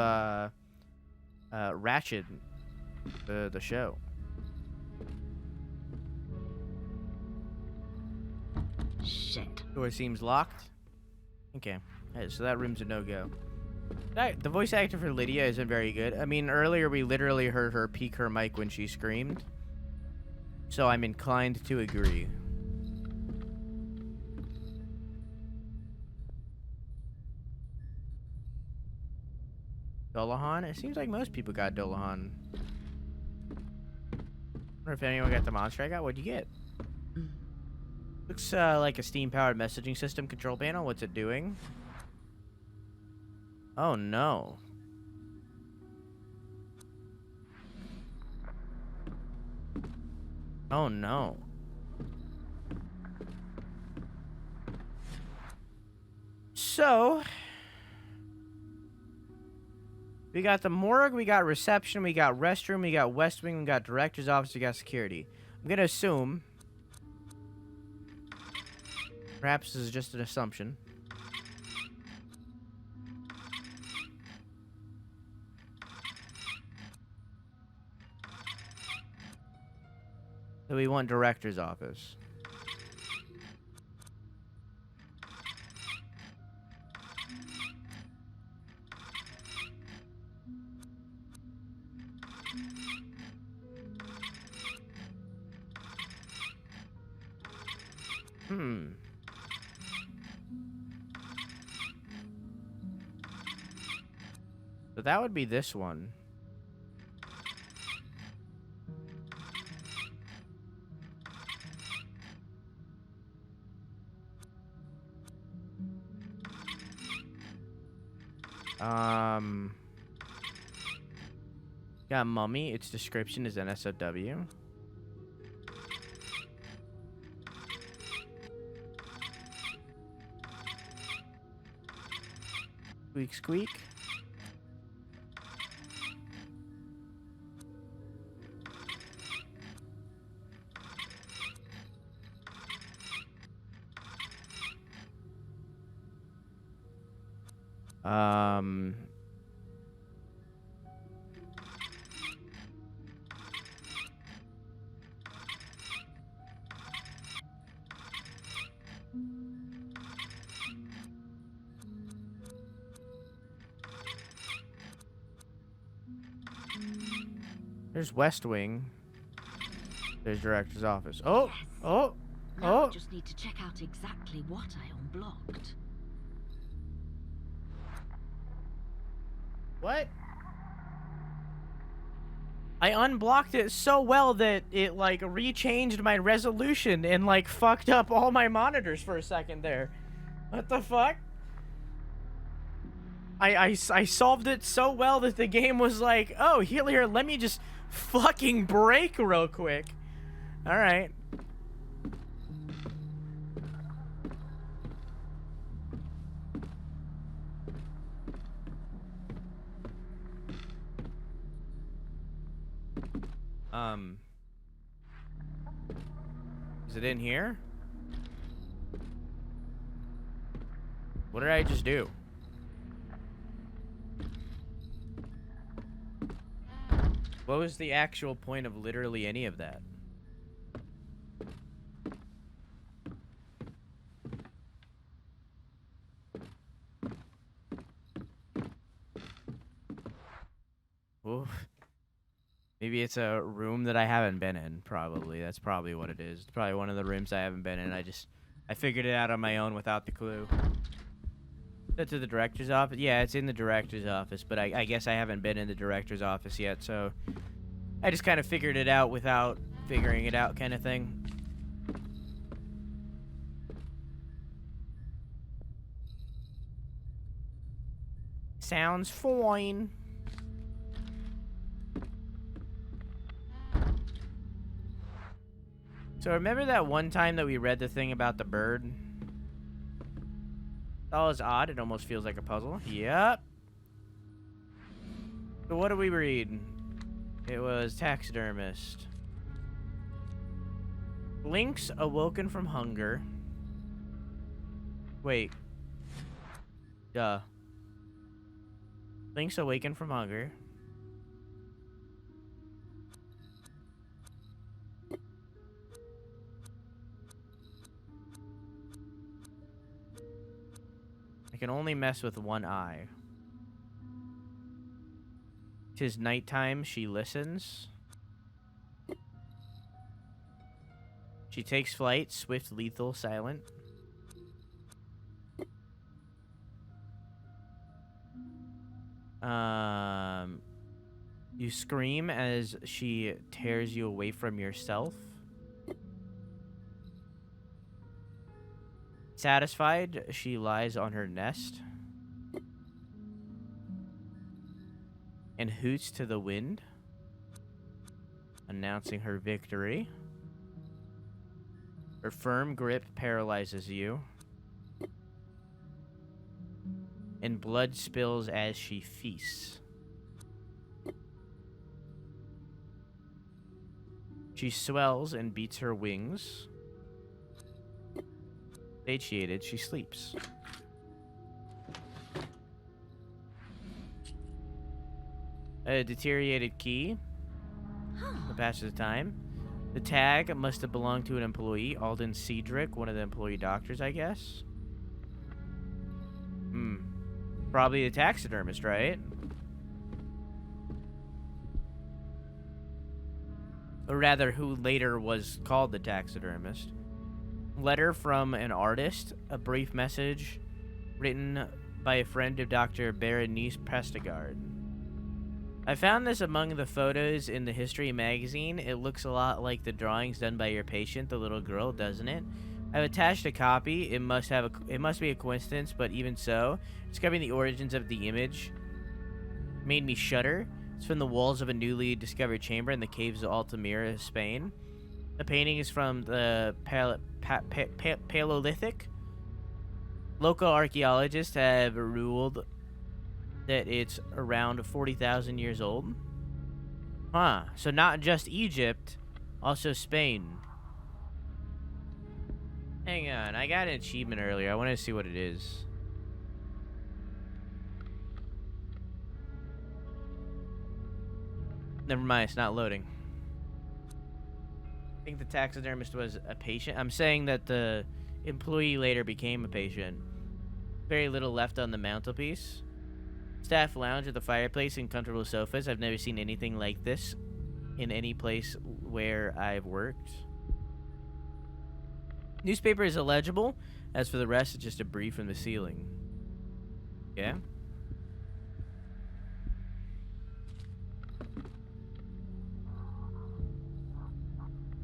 Ratchet, the show. Shit. Door seems locked. Okay, alright, so that room's a no-go. The voice actor for Lydia isn't very good. I mean, earlier we literally heard her peek her mic when she screamed. So I'm inclined to agree. Dullahan? It seems like most people got Dullahan. Wonder if anyone got the monster I got. What'd you get? Looks like a steam-powered messaging system control panel. What's it doing? Oh no. Oh no. So, we got the morgue, we got reception, we got restroom, we got West Wing, we got director's office, we got security. I'm gonna assume, perhaps this is just an assumption, that we want director's office. So that would be this one. Got mummy. Its description is an SOW. Squeak, squeak. There's West Wing. There's director's office. Oh, Yes. oh, Now oh. I just need to check out exactly what I unblocked. What? I unblocked it so well that it, like, rechanged my resolution and, like, fucked up all my monitors for a second there. What the fuck? I solved it so well that the game was like, oh, here, let me just fucking break real quick. Alright. Is it in here? What did I just do? What was the actual point of literally any of that? Oof. Maybe it's a room that I haven't been in, probably. That's probably what it is. It's probably one of the rooms I haven't been in. I figured it out on my own without the clue. Is that to the director's office? Yeah, it's in the director's office, but I guess I haven't been in the director's office yet, so I just kind of figured it out without figuring it out kind of thing. Sounds fine. So remember that one time that we read the thing about the bird? That was odd. It almost feels like a puzzle. Yep. So what did we read? It was taxidermist. Lynx awoken from hunger. Wait. Duh. Lynx awakened from hunger. can only mess with one eye. 'Tis nighttime, she listens. She takes flight, swift, lethal, silent. You scream as she tears you away from yourself. Satisfied, she lies on her nest and hoots to the wind, announcing her victory. Her firm grip paralyzes you, and blood spills as she feasts. She swells and beats her wings. Satiated, she sleeps. A deteriorated key. The passage of time. The tag must have belonged to an employee, Alden Cedric, one of the employee doctors, I guess. Probably a taxidermist, right? Or rather, who later was called the taxidermist. Letter from an artist, a brief message written by a friend of Dr. Berenice Prestegard. I found this among the photos in the History magazine. It looks a lot like the drawings done by your patient, the little girl, doesn't it? I've attached a copy. It must be a coincidence, but even so, discovering the origins of the image made me shudder. It's from the walls of a newly discovered chamber in the caves of Altamira, Spain. The painting is from the Paleolithic. Local archaeologists have ruled that it's around 40,000 years old. Huh. So not just Egypt, also Spain. Hang on. I got an achievement earlier. I want to see what it is. Never mind. It's not loading. I think the taxidermist was a patient. I'm saying that the employee later became a patient. Very little left on the mantelpiece. Staff lounge at the fireplace and comfortable sofas. I've never seen anything like this in any place where I've worked. Newspaper is illegible. As for the rest, it's just a brief from the ceiling. Yeah?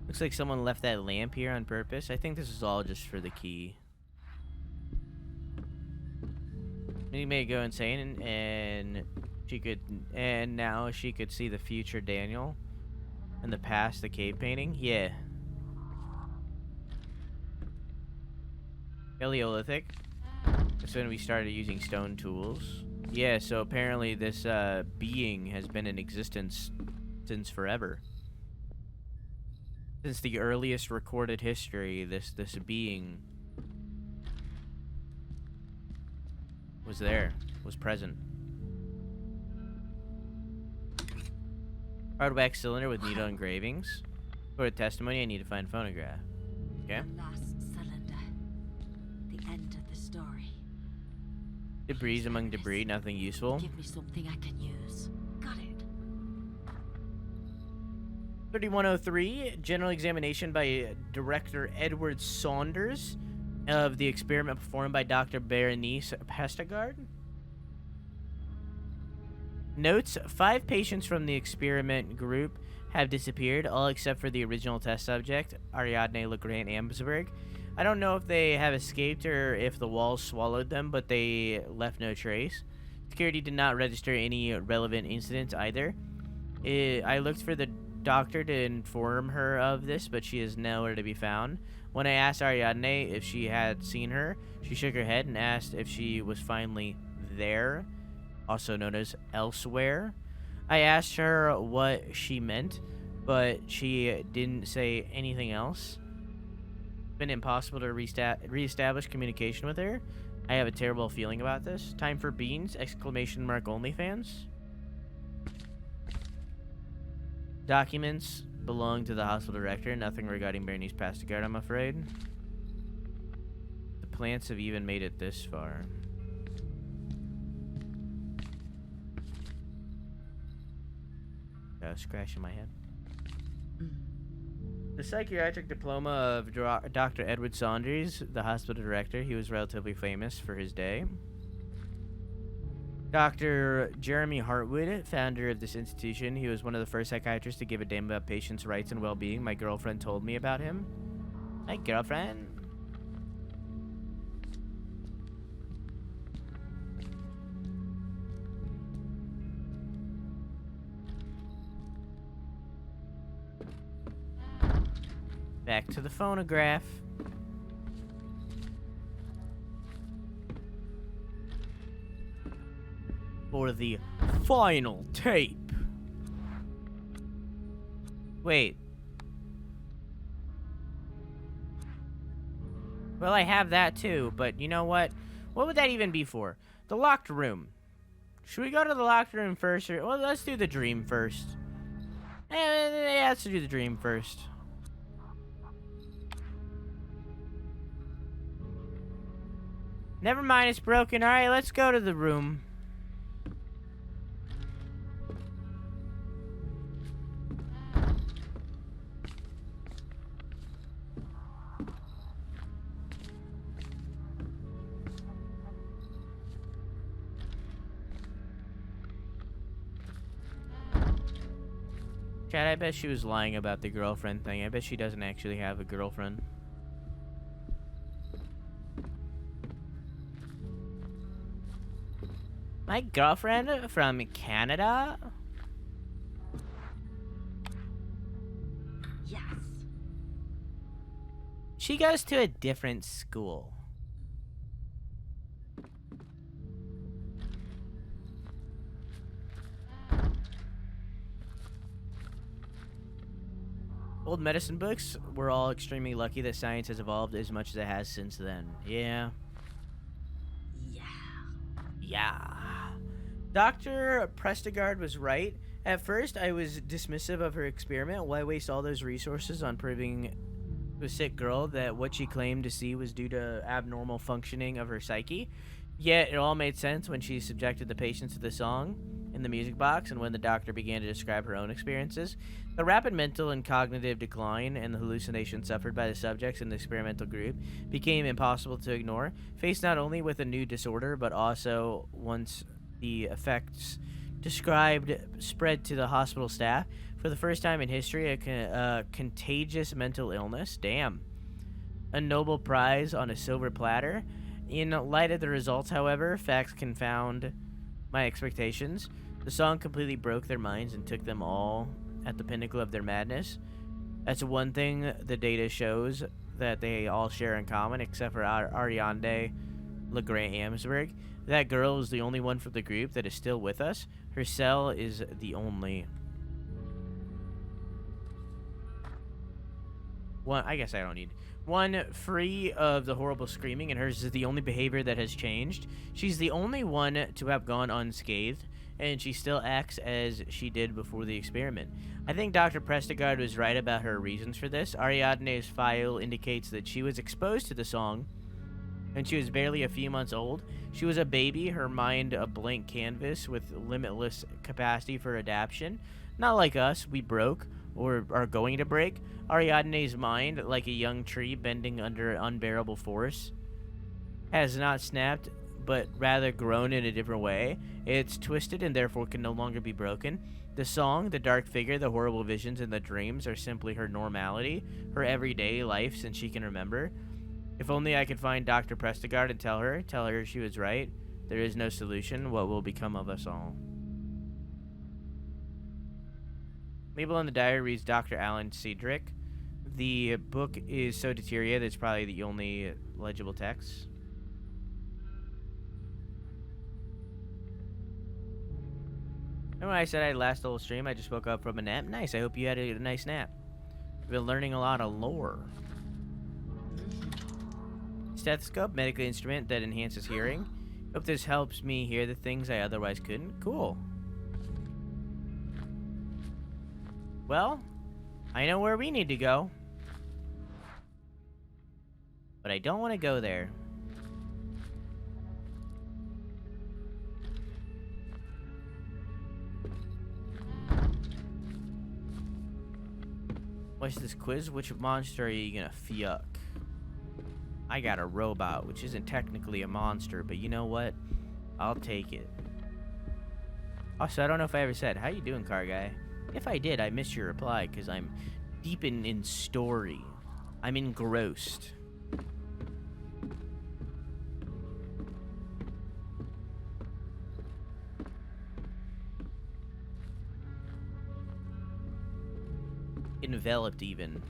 Looks like someone left that lamp here on purpose. I think this is all just for the key. He may go insane, and now she could see the future Daniel, and the past, the cave painting. Yeah. Paleolithic. That's when we started using stone tools. Yeah. So apparently this being has been in existence since forever. Since the earliest recorded history, this being was present. Hard wax cylinder with needle engravings. For a testimony, I need to find phonograph. Okay. Last cylinder. The end of the story. Debris among debris, nothing useful. Give me something I can use. Got it. 3103, general examination by Director Edward Saunders of the experiment performed by Dr. Berenice Prestegard. Notes: 5 patients from the experiment group have disappeared, all except for the original test subject, Ariadne LeGrand Amsberg. I don't know if they have escaped or if the walls swallowed them, but they left no trace. Security did not register any relevant incidents either. I looked for the doctor to inform her of this, but she is nowhere to be found. When I asked Ariadne if she had seen her, she shook her head and asked if she was finally there, also known as elsewhere. I asked her what she meant, but she didn't say anything else. It's been impossible to reestablish communication with her. I have a terrible feeling about this. Time for beans! Exclamation mark OnlyFans. Documents belong to the hospital director. Nothing regarding Berenice Prestegard, I'm afraid. The plants have even made it this far. I was scratching my head. The psychiatric diploma of Dr. Edward Saunders, the hospital director, he was relatively famous for his day. Dr. Jeremy Hartwood, founder of this institution, he was one of the first psychiatrists to give a damn about patients' rights and well-being. My girlfriend told me about him. My girlfriend? Back to the phonograph. For the final tape. Wait. Well, I have that too, but you know what? What would that even be for? The locked room. Should we go to the locked room first? Or, well, let's do the dream first. Yeah, let's do the dream first. Never mind, it's broken. Alright, let's go to the room. Chad, I bet she was lying about the girlfriend thing. I bet she doesn't actually have a girlfriend. My girlfriend from Canada? Yes. She goes to a different school. Old medicine books, we're all extremely lucky that science has evolved as much as it has since then. Yeah. Yeah. Dr. Prestigard was right. At first, I was dismissive of her experiment. Why waste all those resources on proving to a sick girl that what she claimed to see was due to abnormal functioning of her psyche? Yet, it all made sense when she subjected the patients to the song in the music box and when the doctor began to describe her own experiences. The rapid mental and cognitive decline and the hallucinations suffered by the subjects in the experimental group became impossible to ignore, faced not only with a new disorder, but also once the effects described spread to the hospital staff. For the first time in history, a contagious mental illness. Damn. A Nobel Prize on a silver platter. In light of the results, however, facts confound my expectations. The song completely broke their minds and took them all at the pinnacle of their madness. That's one thing the data shows that they all share in common, except for Ariane LeGrand-Amsberg. That girl is the only one from the group that is still with us. Her cell is the only one. I guess I don't need one free of the horrible screaming, and hers is the only behavior that has changed. She's the only one to have gone unscathed, and she still acts as she did before the experiment. I think Dr. Prestigard was right about her reasons for this. Ariadne's file indicates that she was exposed to the song when she was barely a few months old. She was a baby, her mind a blank canvas with limitless capacity for adaptation. Not like us, we broke, or are going to break. Ariadne's mind, like a young tree bending under unbearable force, has not snapped, but rather grown in a different way. It's twisted and therefore can no longer be broken. The song, the dark figure, the horrible visions, and the dreams are simply her normality, her everyday life since she can remember. If only I could find Dr. Prestigard and tell her she was right. There is no solution. What will become of us all? Label on the diary reads Dr. Alan Cedric. The book is so deteriorated it's probably the only legible text. Remember when I said I'd last the whole stream? I just woke up from a nap. Nice. I hope you had a nice nap. I've been learning a lot of lore. Stethoscope, medical instrument that enhances hearing. Hope this helps me hear the things I otherwise couldn't. Cool. Well, I know where we need to go. But I don't want to go there. What's this quiz? Which monster are you gonna fuck? I got a robot, which isn't technically a monster, but you know what? I'll take it. Also, I don't know if I ever said, how you doing, car guy? If I did, I missed your reply, because I'm deep in story. I'm engrossed. Enveloped, even.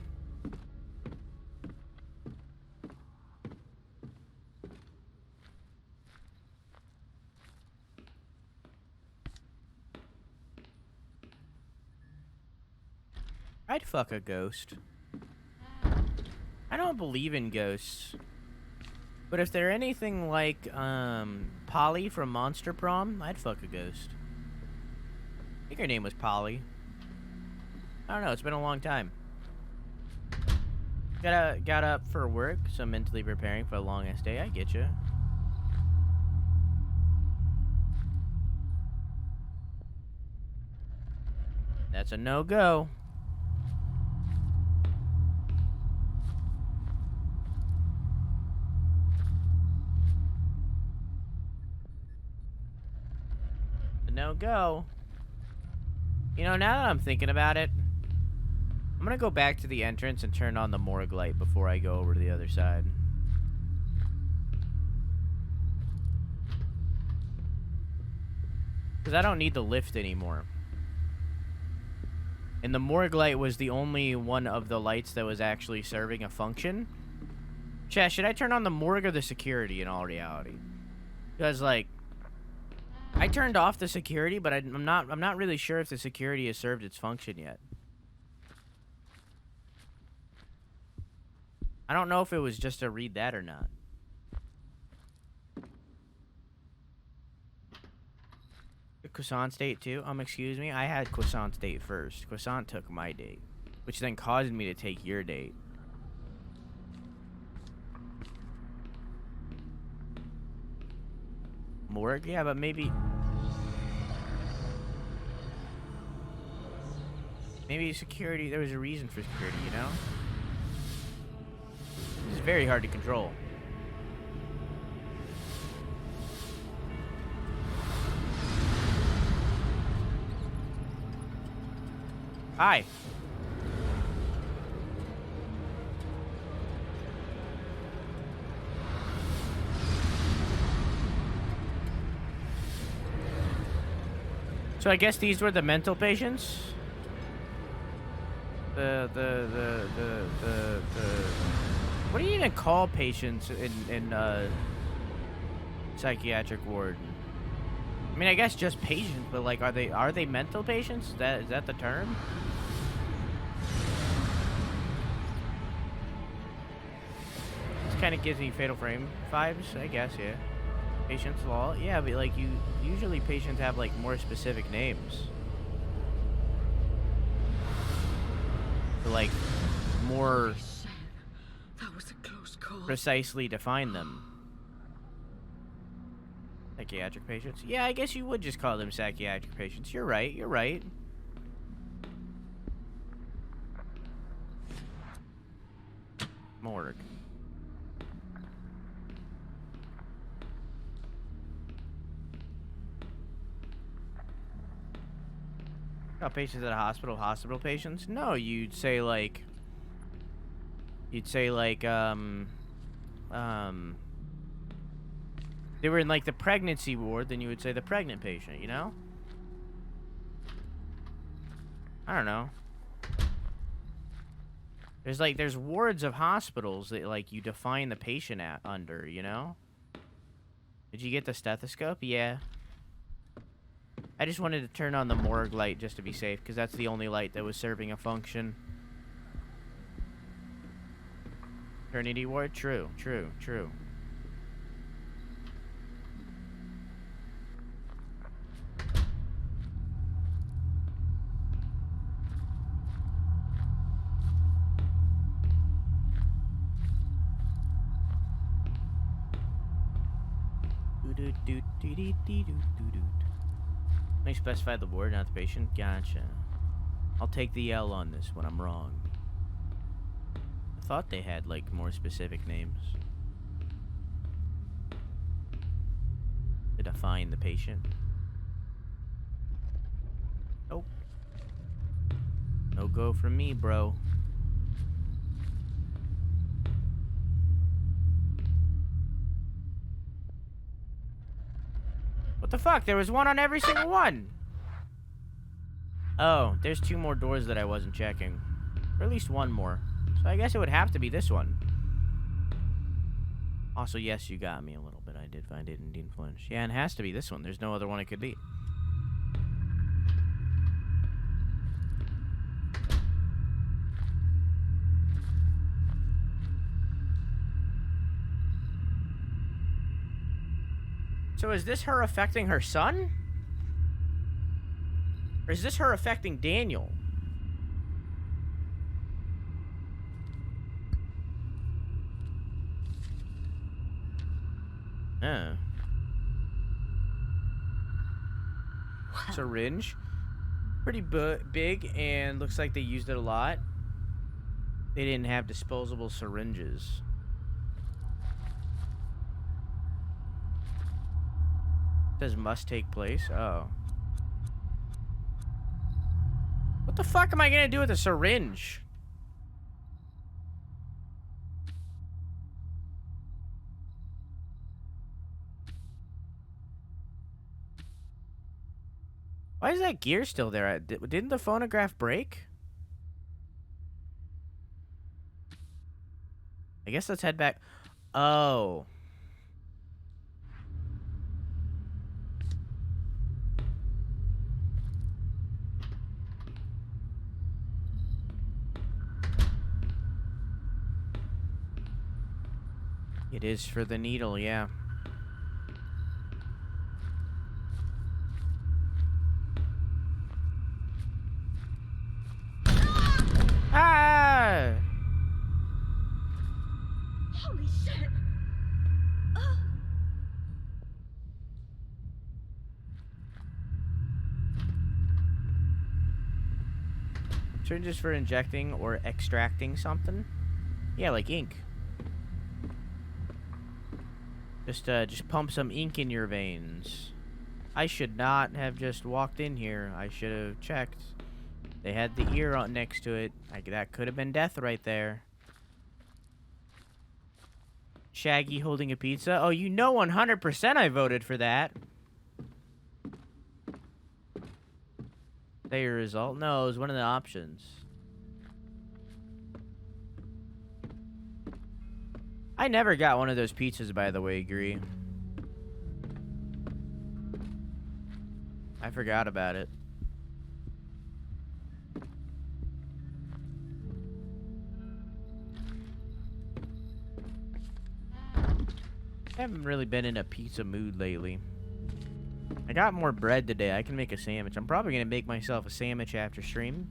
I'd fuck a ghost. I don't believe in ghosts. But if they're anything like, Polly from Monster Prom, I'd fuck a ghost. I think her name was Polly. I don't know, it's been a long time. Got up for work, so I'm mentally preparing for a long-ass day. I get you. That's a no-go. No-go. You know, now that I'm thinking about it, I'm gonna go back to the entrance and turn on the morgue light before I go over to the other side. Because I don't need the lift anymore. And the morgue light was the only one of the lights that was actually serving a function. Chat, should I turn on the morgue or the security in all reality? Because, like, I turned off the security, but I'm not really sure if the security has served its function yet. I don't know if it was just to read that or not. Croissant State too? Excuse me? I had Croissant State first. Croissant took my date, which then caused me to take your date. Morgue? Yeah, but maybe security, there was a reason for security, you know? It's very hard to control. Hi. So I guess these were the mental patients? What do you even call patients in psychiatric ward? I mean, I guess just patients, but like, are they mental patients? Is that the term? This kind of gives me Fatal Frame vibes, I guess. Yeah, patients law. Yeah, but like usually patients have like more specific names. To, like, more That was a close call. precisely define them. Psychiatric patients? Yeah, I guess you would just call them psychiatric patients. You're right, you're right. Morgue. Oh, patients at a hospital, hospital patients? No, you'd say like they were in like the pregnancy ward, then you would say the pregnant patient, you know? I don't know. There's wards of hospitals that like you define the patient under, you know? Did you get the stethoscope? Yeah. I just wanted to turn on the morgue light just to be safe, because that's the only light that was serving a function. Maternity ward? True, true, true. Let me specify the word, not the patient. Gotcha. I'll take the L on this when I'm wrong. thought they had, like, more specific names. To define the patient. Nope. No go from me, bro. What the fuck? There was one on every single one. Oh, there's 2 more doors that I wasn't checking. Or at least 1 more. So I guess it would have to be this one. Also, yes, you got me a little bit. I did find it in Dean Flinch. Yeah, and it has to be this one. There's no other one it could be. So is this her affecting her son? Or is this her affecting Daniel? Wow. Syringe. Pretty big, and looks like they used it a lot. They didn't have disposable syringes. Says must take place. Oh. What the fuck am I gonna do with a syringe? Why is that gear still there? Didn't the phonograph break? I guess let's head back. Oh. It is for the needle, yeah. Ah! Holy shit! Syringes for injecting or extracting something? Yeah, like ink. Just pump some ink in your veins. I should not have just walked in here. I should have checked. They had the ear on next to it. That could have been death right there. Shaggy holding a pizza. Oh, you know 100% I voted for that. Say your result? No, it was one of the options. I never got one of those pizzas, by the way, Gree. I forgot about it. I haven't really been in a pizza mood lately. I got more bread today. I can make a sandwich. I'm probably going to make myself a sandwich after stream.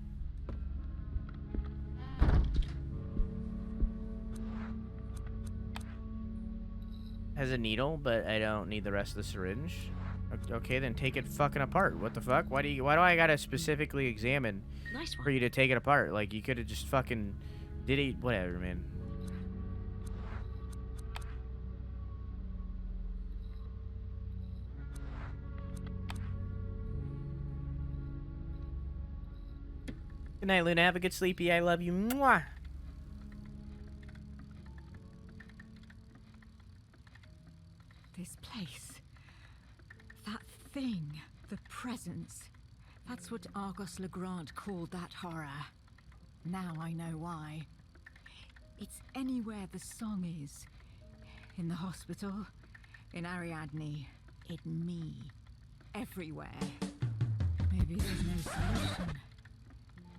Has a needle, but I don't need the rest of the syringe. Okay, then take it fucking apart. What the fuck? Why do I gotta specifically examine Nice one. for you to take it apart? Like, you could have just fucking did it. Whatever, man. Good night, Luna. Have a good sleepy. I love you. Mwah. This place. That thing. The presence. That's what Argos Legrand called that horror. Now I know why. It's anywhere the song is. In the hospital, in Ariadne, in me. Everywhere. Maybe there's no solution.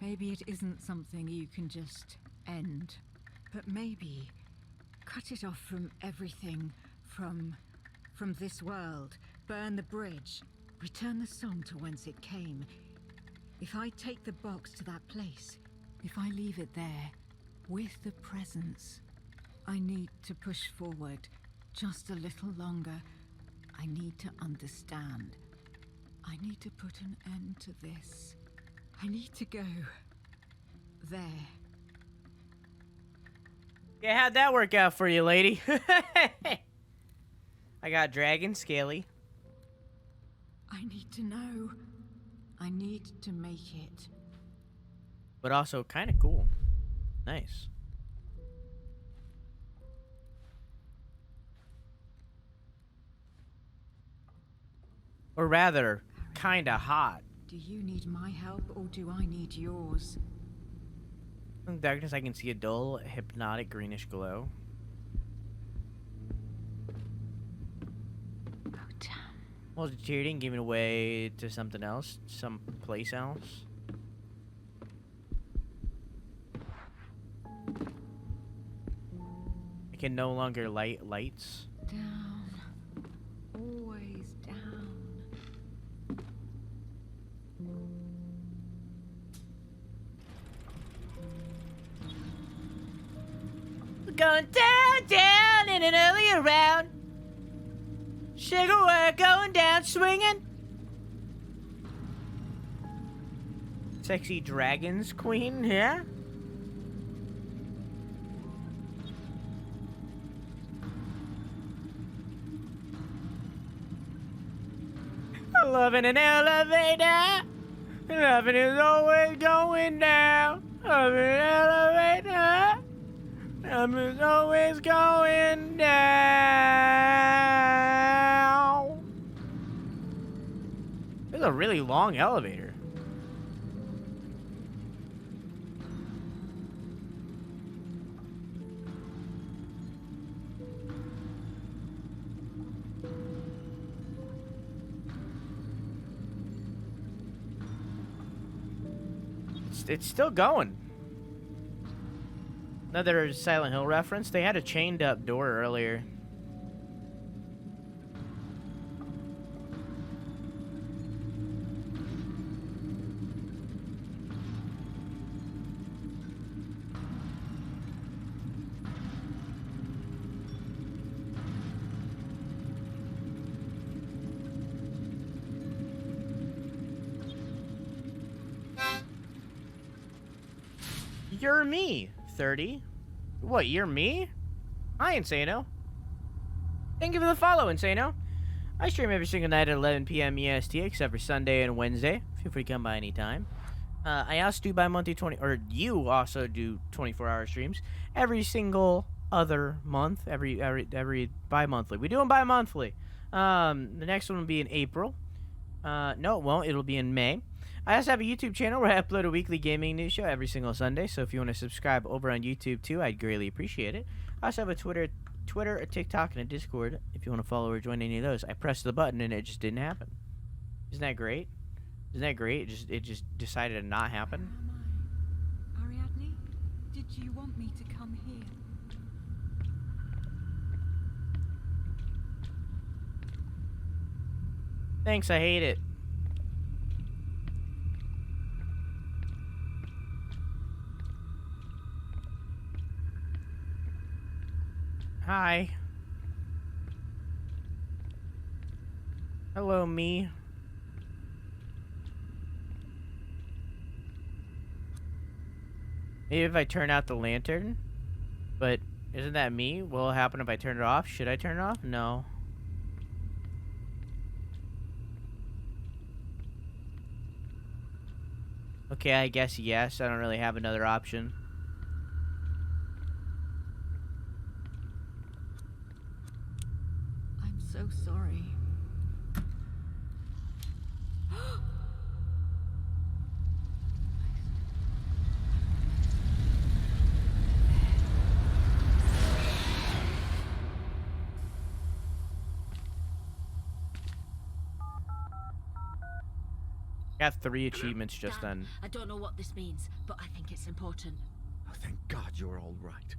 Maybe it isn't something you can just end. But maybe cut it off from everything, from this world. Burn the bridge. Return the song to whence it came. If I take the box to that place, if I leave it there, with the presence, I need to push forward just a little longer. I need to understand. I need to put an end to this. I need to go there. Yeah, how'd that work out for you, lady? I got Dragon Scaly. I need to know. I need to make it. But also kind of cool. Nice. Or rather, kind of hot. Do you need my help or do I need yours? In the darkness, I can see a dull, hypnotic greenish glow. Oh, damn. Well, it's cheating, giving away to something else, someplace else. I can no longer light lights. Down. Always down. We're going down, down in an earlier round. Sugar, we're going down swinging. Sexy dragons queen, yeah? Loving an elevator. Loving is always going down. Loving an elevator. Loving is always going down. This is a really long elevator. It's still going. Another Silent Hill reference. They had a chained up door earlier. You're me, 30. What, you're me? Hi, Insano. Thank you for the follow, Insano. I stream every single night at 11 p.m. EST, except for Sunday and Wednesday. Feel free to come by anytime. I also do bi-monthly you also do 24-hour streams every single other month, every bi-monthly. We do them bi-monthly. The next one will be in April. No, it won't. It'll be in May. I also have a YouTube channel where I upload a weekly gaming news show every single Sunday, so if you want to subscribe over on YouTube too, I'd greatly appreciate it. I also have a Twitter, a TikTok, and a Discord if you want to follow or join any of those. I pressed the button and it just didn't happen. Isn't that great? Isn't that great? It just decided to not happen. Where am I? Ariadne? Did you want me to come here? Thanks, I hate it. Hi. Hello, me. Maybe if I turn out the lantern? But isn't that me? What will happen if I turn it off? Should I turn it off? No. Okay, I guess yes. I don't really have another option. I'm so sorry. Got 3 achievements just Dan, then. I don't know what this means, but I think it's important. Oh, thank God you're all right.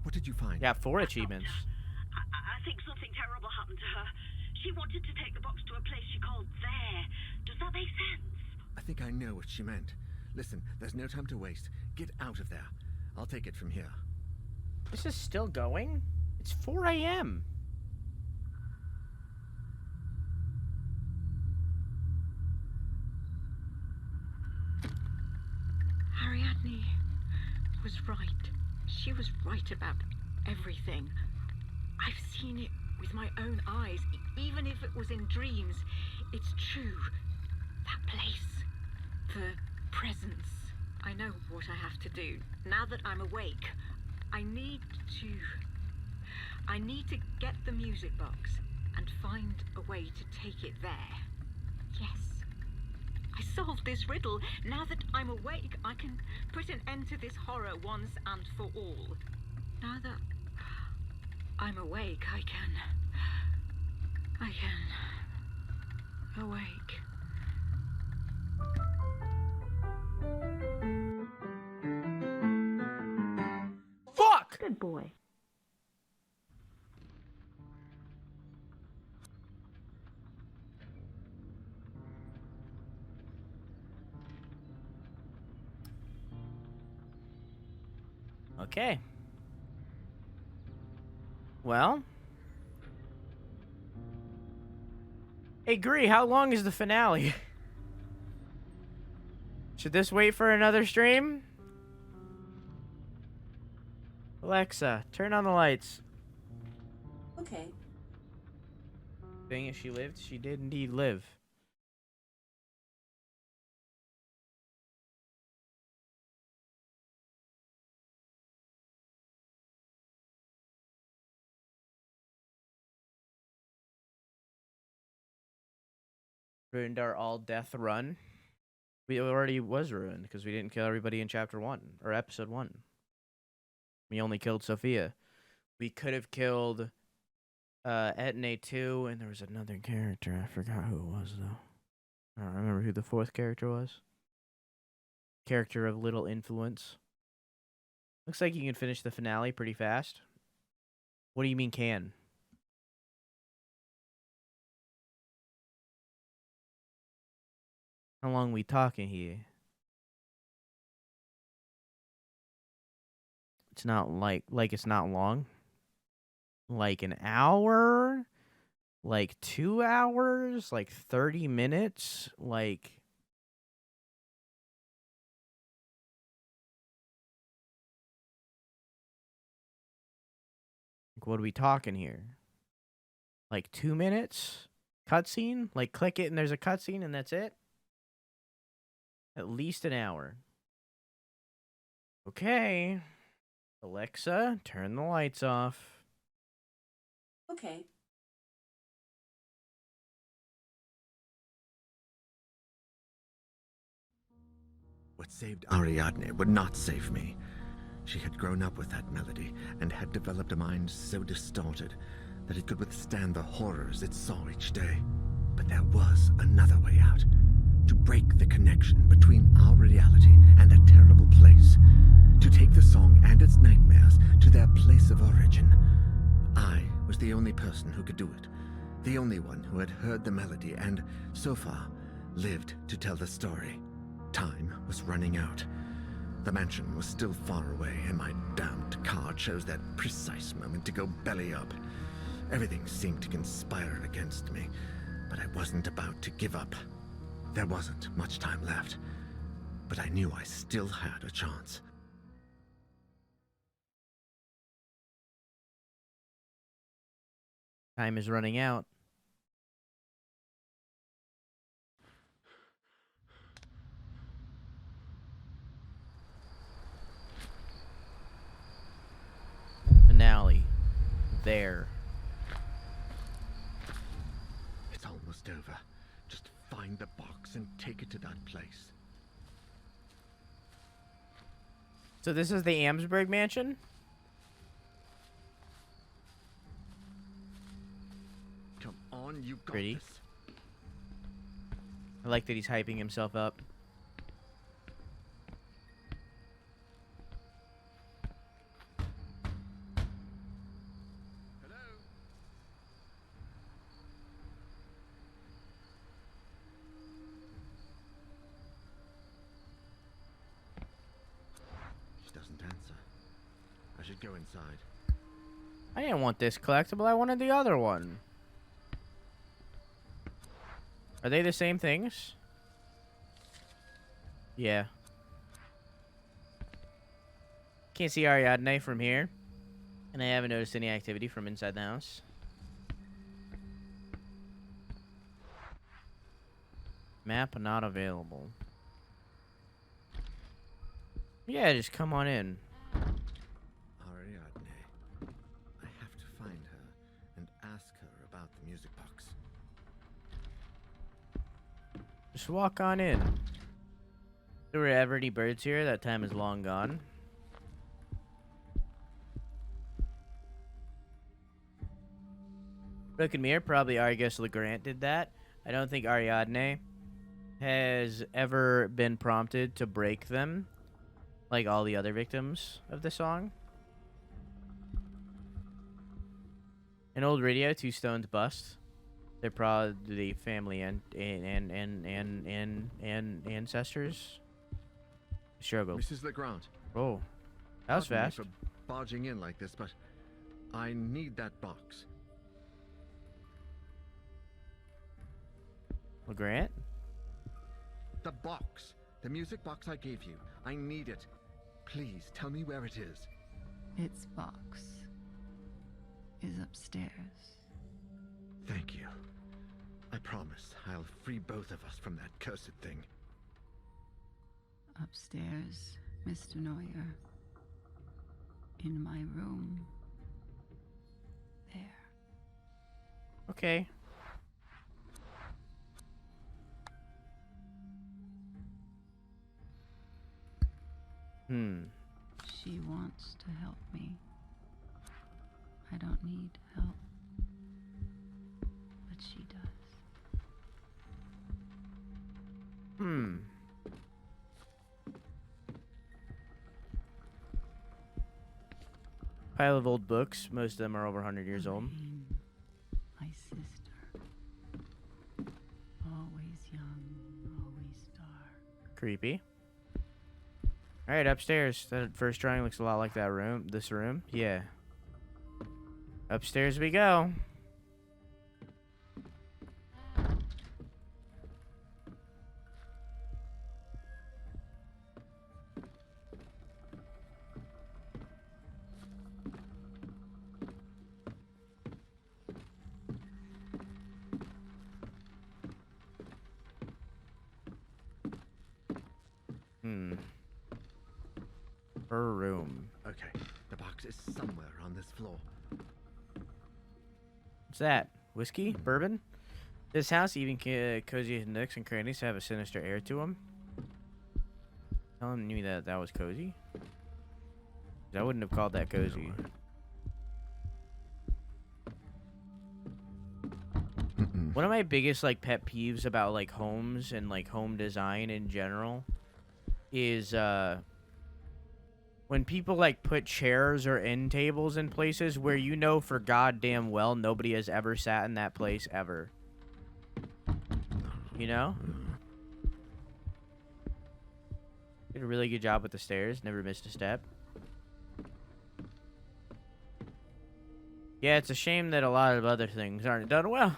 What did you find? Got 4 achievements. I think something terrible happened to her. She wanted to take the box to a place she called there. Does that make sense? I think I know what she meant. Listen, there's no time to waste. Get out of there. I'll take it from here. This is still going? It's 4 a.m. Ariadne was right. She was right about everything. I've seen it with my own eyes, even if it was in dreams. It's true. That place. The presence. I know what I have to do. Now that I'm awake, I need to get the music box and find a way to take it there. Yes. I solved this riddle. Now that I'm awake, I can put an end to this horror once and for all. Now that I'm awake, I can awake. Fuck! Good boy. Okay. Well. Hey, Gree, how long is the finale? Should this wait for another stream? Alexa, turn on the lights. Okay. Dang it, she lived? She did indeed live. Ruined our all-death run. We already was ruined because we didn't kill everybody in chapter 1 or episode 1. We only killed Sophia. We could have killed Etne too, and there was another character. I forgot who it was though. I don't remember who the 4th character was. Character of little influence. Looks like you can finish the finale pretty fast. What do you mean can? How long we talking here? It's not like it's not long. Like an hour? Like 2 hours? Like 30 minutes? Like what are we talking here? Like 2 minutes? Cutscene? Like click it and there's a cutscene and that's it? At least an hour. Okay. Alexa, turn the lights off. Okay. What saved Ariadne would not save me. She had grown up with that melody and had developed a mind so distorted that it could withstand the horrors it saw each day. But there was another way out. To break the connection between our reality and that terrible place. To take the song and its nightmares to their place of origin. I was the only person who could do it. The only one who had heard the melody and, so far, lived to tell the story. Time was running out. The mansion was still far away, and my damned car chose that precise moment to go belly up. Everything seemed to conspire against me, but I wasn't about to give up. There wasn't much time left, but I knew I still had a chance. Time is running out. Finale. There. It's almost over. Just find the box and take it to that place. So this is the Amsberg mansion? Come on, you got Pretty. this. I like that he's hyping himself up. Hello? She doesn't answer. I should go inside. I didn't want this collectible. I wanted the other one. Are they the same things? Yeah. Can't see Ariadne from here. And I haven't noticed any activity from inside the house. Map not available. Yeah, just come on in. Ariadne. I have to find her and ask her about the music box. Just walk on in. If there were ever any birds here, that time is long gone. Look at me, probably Argus LeGrant did that. I don't think Ariadne has ever been prompted to break them like all the other victims of the song. An old radio, 2 stones bust. They're probably family and ancestors. Struggle. Mrs. Legrand. Oh, that was Pardon me fast. for barging in like this, but I need that box. LeGrant? The box. The music box I gave you. I need it. Please tell me where it is. Its box is upstairs. Thank you. I promise I'll free both of us from that cursed thing. Upstairs, Mr. Neuer. In my room. There. Okay. She wants to help me. I don't need help. But she does. Pile of old books. Most of them are over 100 years old. My sister. Always young, always dark. Creepy. Alright, upstairs. That first drawing looks a lot like that room. This room. Yeah. Upstairs we go. Her room. Okay, the box is somewhere on this floor. What's that? Whiskey? Bourbon? This house, even cozy nooks and crannies, have a sinister air to them. Telling me that that was cozy? I wouldn't have called that cozy. One of my biggest like pet peeves about like homes and like home design in general is when people like put chairs or end tables in places where you know for goddamn well nobody has ever sat in that place ever. You know? Did a really good job with the stairs, never missed a step. Yeah, it's a shame that a lot of other things aren't done well.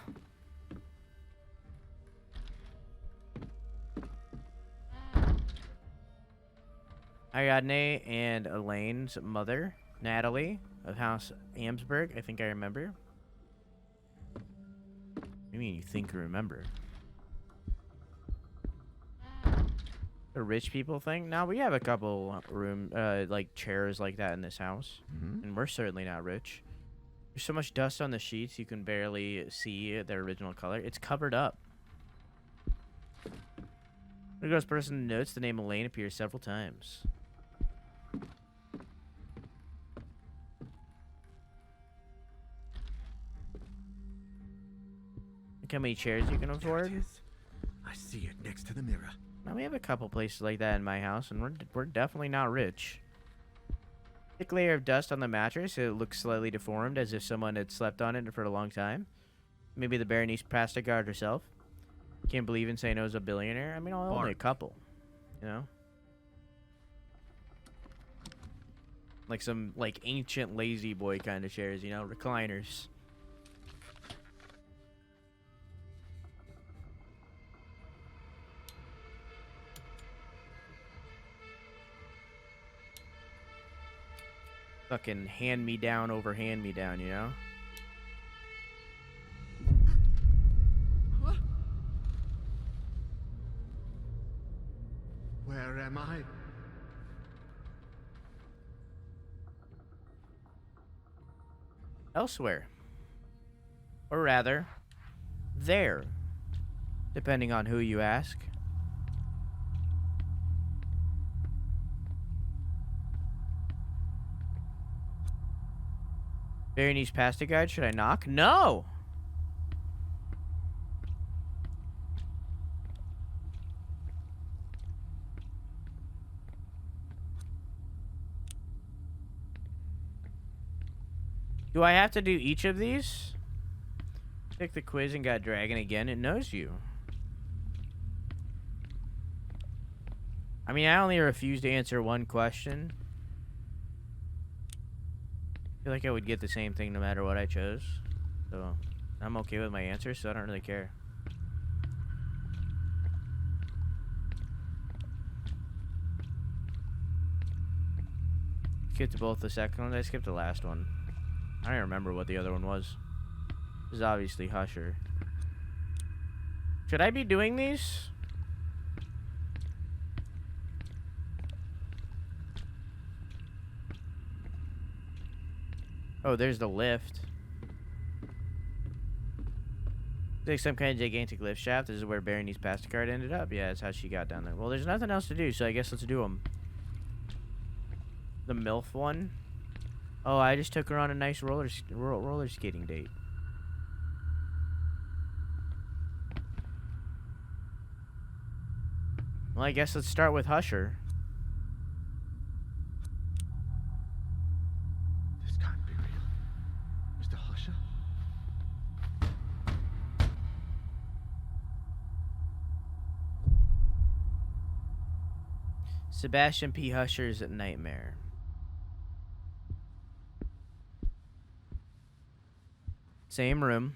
Ariadne and Elaine's mother, Natalie, of House Amsberg. I think I remember. What do you mean you think you remember? A rich people thing? No, we have a couple like chairs like that in this house. And we're certainly not rich. There's so much dust on the sheets you can barely see their original color. It's covered up. The ghost person notes the name Elaine appears several times. Look how many chairs you can afford. I see it next to the mirror. Now we have a couple places like that in my house, and we're definitely not rich. Thick layer of dust on the mattress. It looks slightly deformed, as if someone had slept on it for a long time. Maybe the Berenice Pastagard herself. Can't believe Insano's a billionaire. I mean, only a couple, you know. Like some like ancient lazy boy kind of chairs, you know, recliners. Fucking hand me down over hand me down, you know? Where am I? Elsewhere. Or rather, there. Depending on who you ask. Berenice pasta guide, should I knock? No! Do I have to do each of these? Take the quiz and got dragon again. It knows you. I mean, I only refused to answer one question. I feel like I would get the same thing no matter what I chose. So, I'm okay with my answer, so I don't really care. Skipped both the second one. I skipped the last one. I don't even remember what the other one was. This is obviously Husher. Should I be doing these? Oh, there's the lift. Like some kind of gigantic lift shaft. This is where Berenice pasta card ended up. Yeah, that's how she got down there. Well, there's nothing else to do, so I guess let's do them. The MILF one. Oh, I just took her on a nice roller skating date. Well, I guess let's start with Husher. This can't be real. Mr. Husher? Sebastian P. Husher's Nightmare. Same room.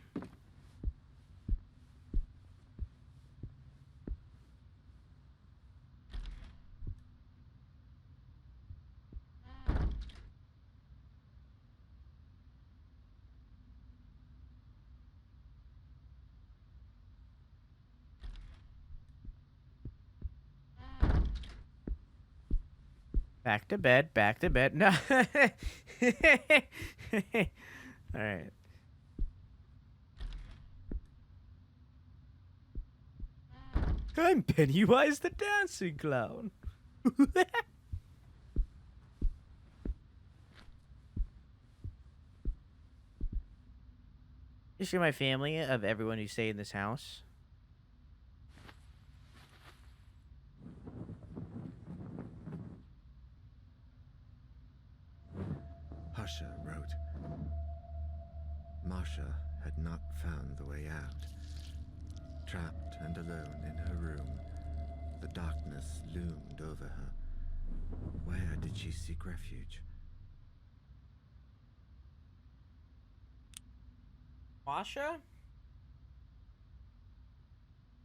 Back to bed, back to bed. No. Alright. I'm Pennywise the Dancing Clown. Just show my family of everyone who stay in this house. Husher wrote, Marsha had not found the way out. Trapped and alone in her room, the darkness loomed over her. Where did she seek refuge? Masha?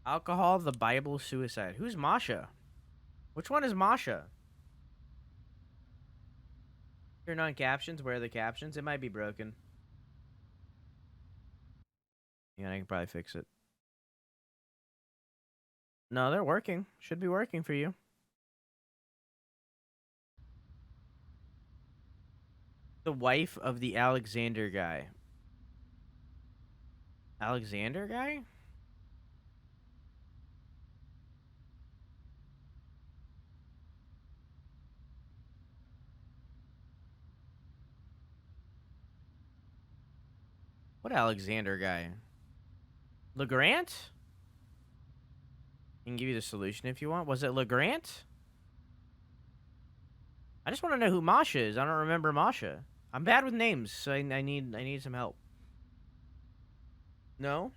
Alcohol, the Bible, suicide. Who's Masha? Which one is Masha? Turn on captions. Where are the captions? It might be broken. Yeah, I can probably fix it. No, they're working. Should be working for you. The wife of the Alexander guy. Alexander guy? What Alexander guy? LeGrant? I can give you the solution if you want. Was it LeGrant? I just want to know who Masha is. I don't remember Masha. I'm bad with names, so I need some help. No?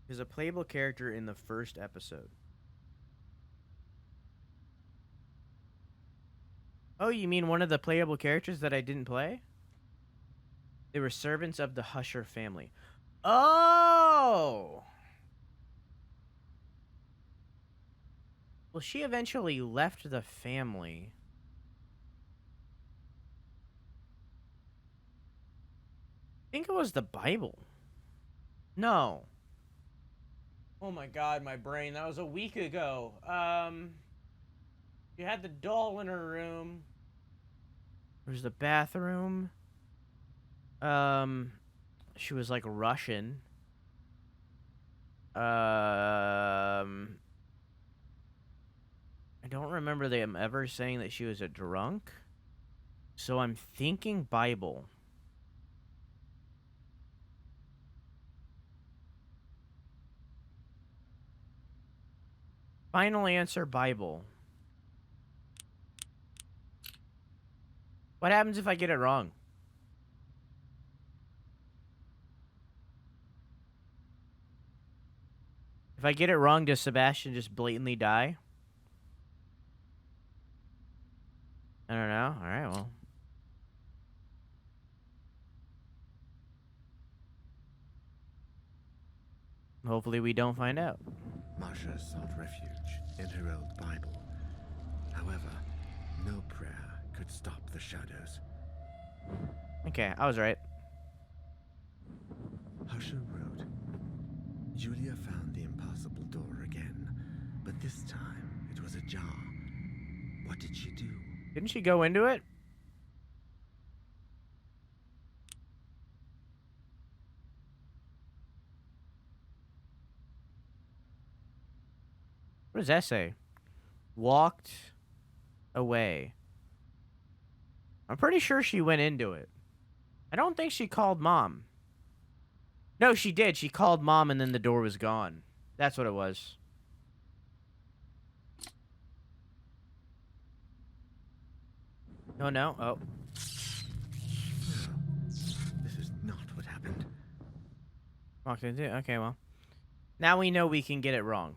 There's a playable character in the first episode. Oh, you mean one of the playable characters that I didn't play? They were servants of the Husher family. Oh! Well, she eventually left the family. I think it was the Bible. No. Oh my god, my brain. That was a week ago. She had the doll in her room. There's the bathroom. She was like Russian. I don't remember them ever saying that she was a drunk. So I'm thinking Bible. Final answer, Bible. What happens if I get it wrong? If I get it wrong, does Sebastian just blatantly die? I don't know. Alright, well. Hopefully we don't find out. Masha sought refuge in her old Bible. However, no prayer could stop the shadows. Okay, I was right. Husher wrote, Julia found the impossible door again, but this time it was ajar. What did she do? Didn't she go into it? What does that say? Walked away. I'm pretty sure she went into it. I don't think she called Mom. No, she did. She called Mom and then the door was gone. That's what it was. Oh, no. Oh. No, this is not what happened. Walked into it. Okay, well. Now we know we can get it wrong.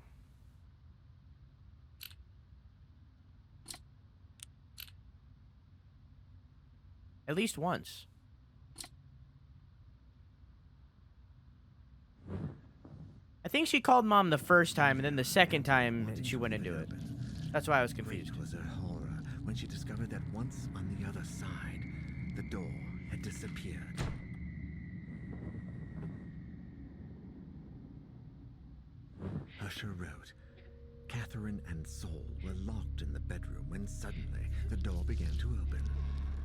At least once. I think she called Mom the first time, and then the second time she went into it. That's why I was confused. Great was her horror when she discovered that once on the other side, the door had disappeared. Husher wrote, Catherine and Saul were locked in the bedroom when suddenly the door began to open.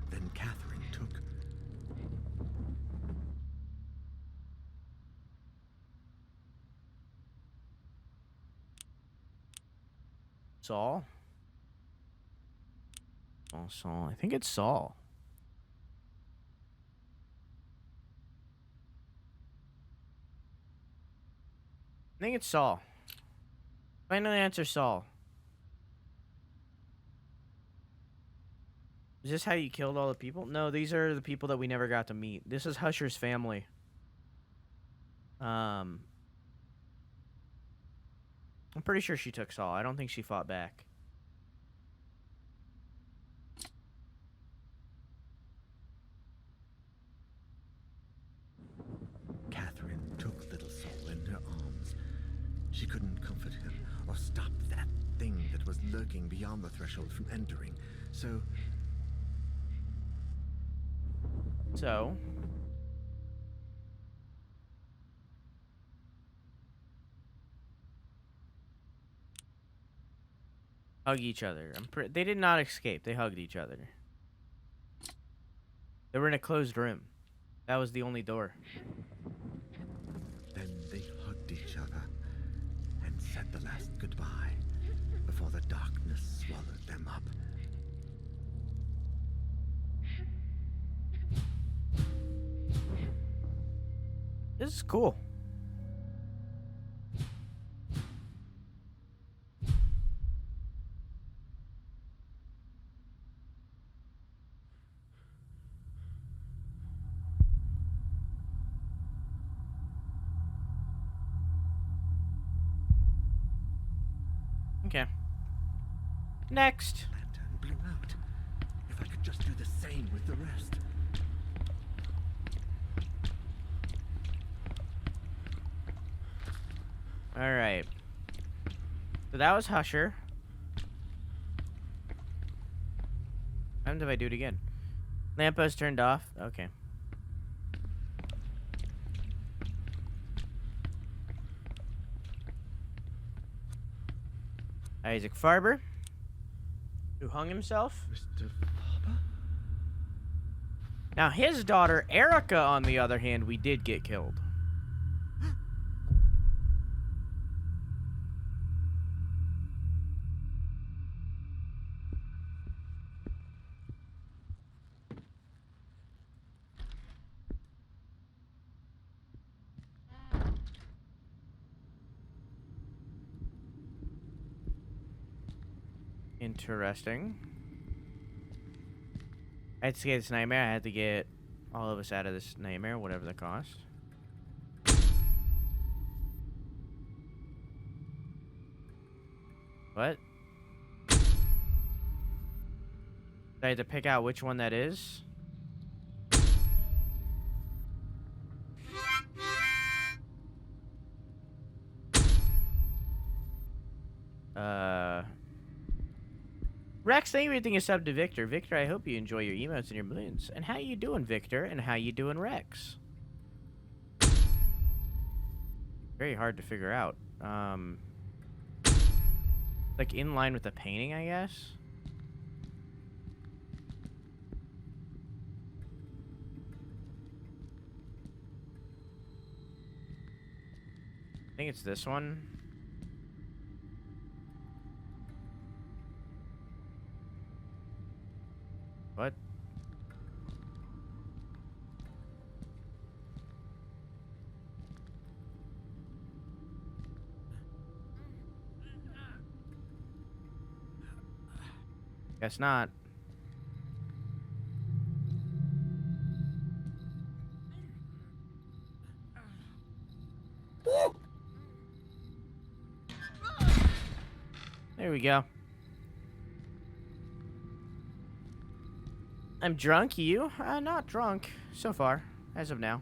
Then Catherine took... Saul? Oh, Saul. I think it's Saul. I think it's Saul. Final answer, Saul. Is this how you killed all the people? No, these are the people that we never got to meet. This is Husher's family. I'm pretty sure she took Saul. I don't think she fought back. Catherine took little Saul in her arms. She couldn't comfort him or stop that thing that was lurking beyond the threshold from entering. So... hug each other. They did not escape. They hugged each other. They were in a closed room. That was the only door. Then they hugged each other and said the last goodbye before the darkness swallowed them up. This is cool. Okay. Next. Lantern blew out. If I could just do the same with the rest. All right. So that was Husher. times if I do it again? Lamppost turned off? Okay. Isaac Farber, who hung himself. Mr. Farber? Now, his daughter, Erica, on the other hand, we did get killed. Interesting. I had to get this nightmare. I had to get all of us out of this nightmare, whatever the cost. What? I had to pick out which one that is. Rex, thank you for everything is up to Victor. Victor, I hope you enjoy your emotes and your balloons. And how you doing, Victor? And how you doing, Rex? Very hard to figure out. Like in line with the painting, I guess. I think it's this one. What? Guess not. There we go. I'm drunk, you? Not drunk, so far, as of now.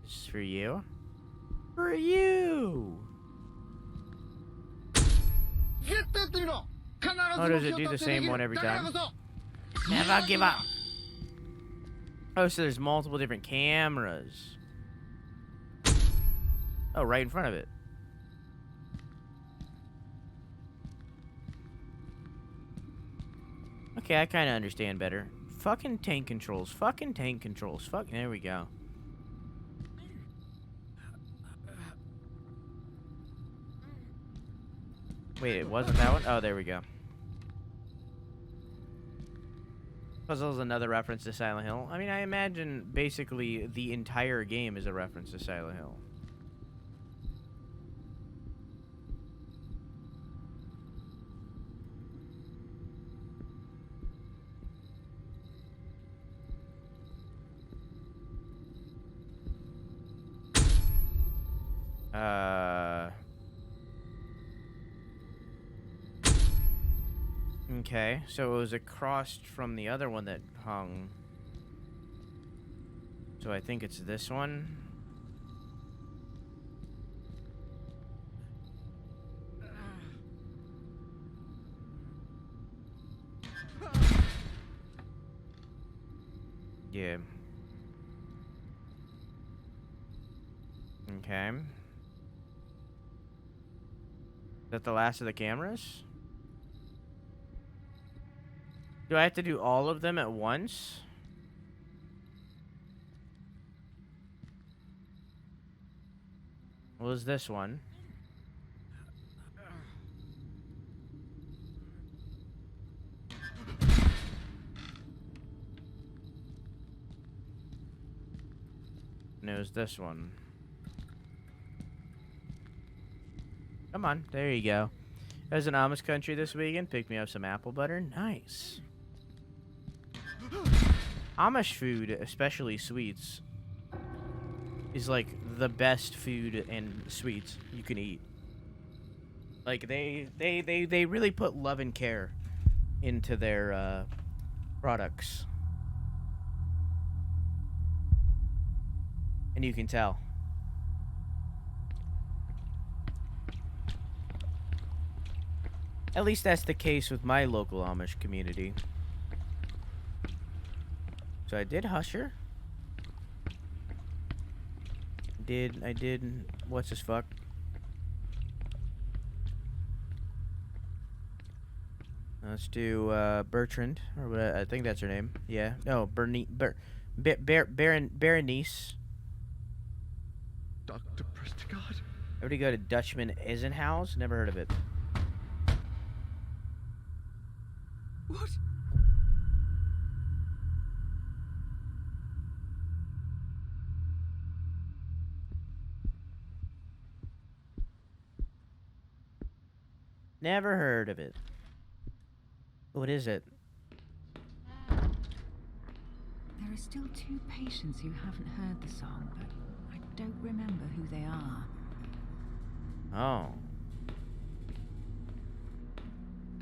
This is for you. For you! Oh, does it do the same one every time? Never give up! Oh, so there's multiple different cameras. Oh, right in front of it. Okay, I kind of understand better. Fucking tank controls. Fucking tank controls. Fuck. There we go. Wait, it wasn't that one? Oh, there we go. Puzzle's another reference to Silent Hill. I mean, I imagine basically the entire game is a reference to Silent Hill. Okay, so it was across from the other one that hung. So I think it's this one. Yeah. Okay. Is that the last of the cameras? Do I have to do all of them at once? What was this one? And it was this one. Come on, there you go. I was in Amish country this weekend. Picked me up some apple butter. Nice. Amish food, especially sweets, is like the best food and sweets you can eat. Like they really put love and care into their products, and you can tell. At least that's the case with my local Amish community. So I did hush her. I did, what's this fuck? Let's do, Bertrand, or what, I think that's her name. Yeah, no, Berenice. Dr. Prestigott? Everybody go to Dutchman Isenhouse? Never heard of it. What? Never heard of it. What is it? There are still 2 patients who haven't heard the song, but I don't remember who they are. Oh.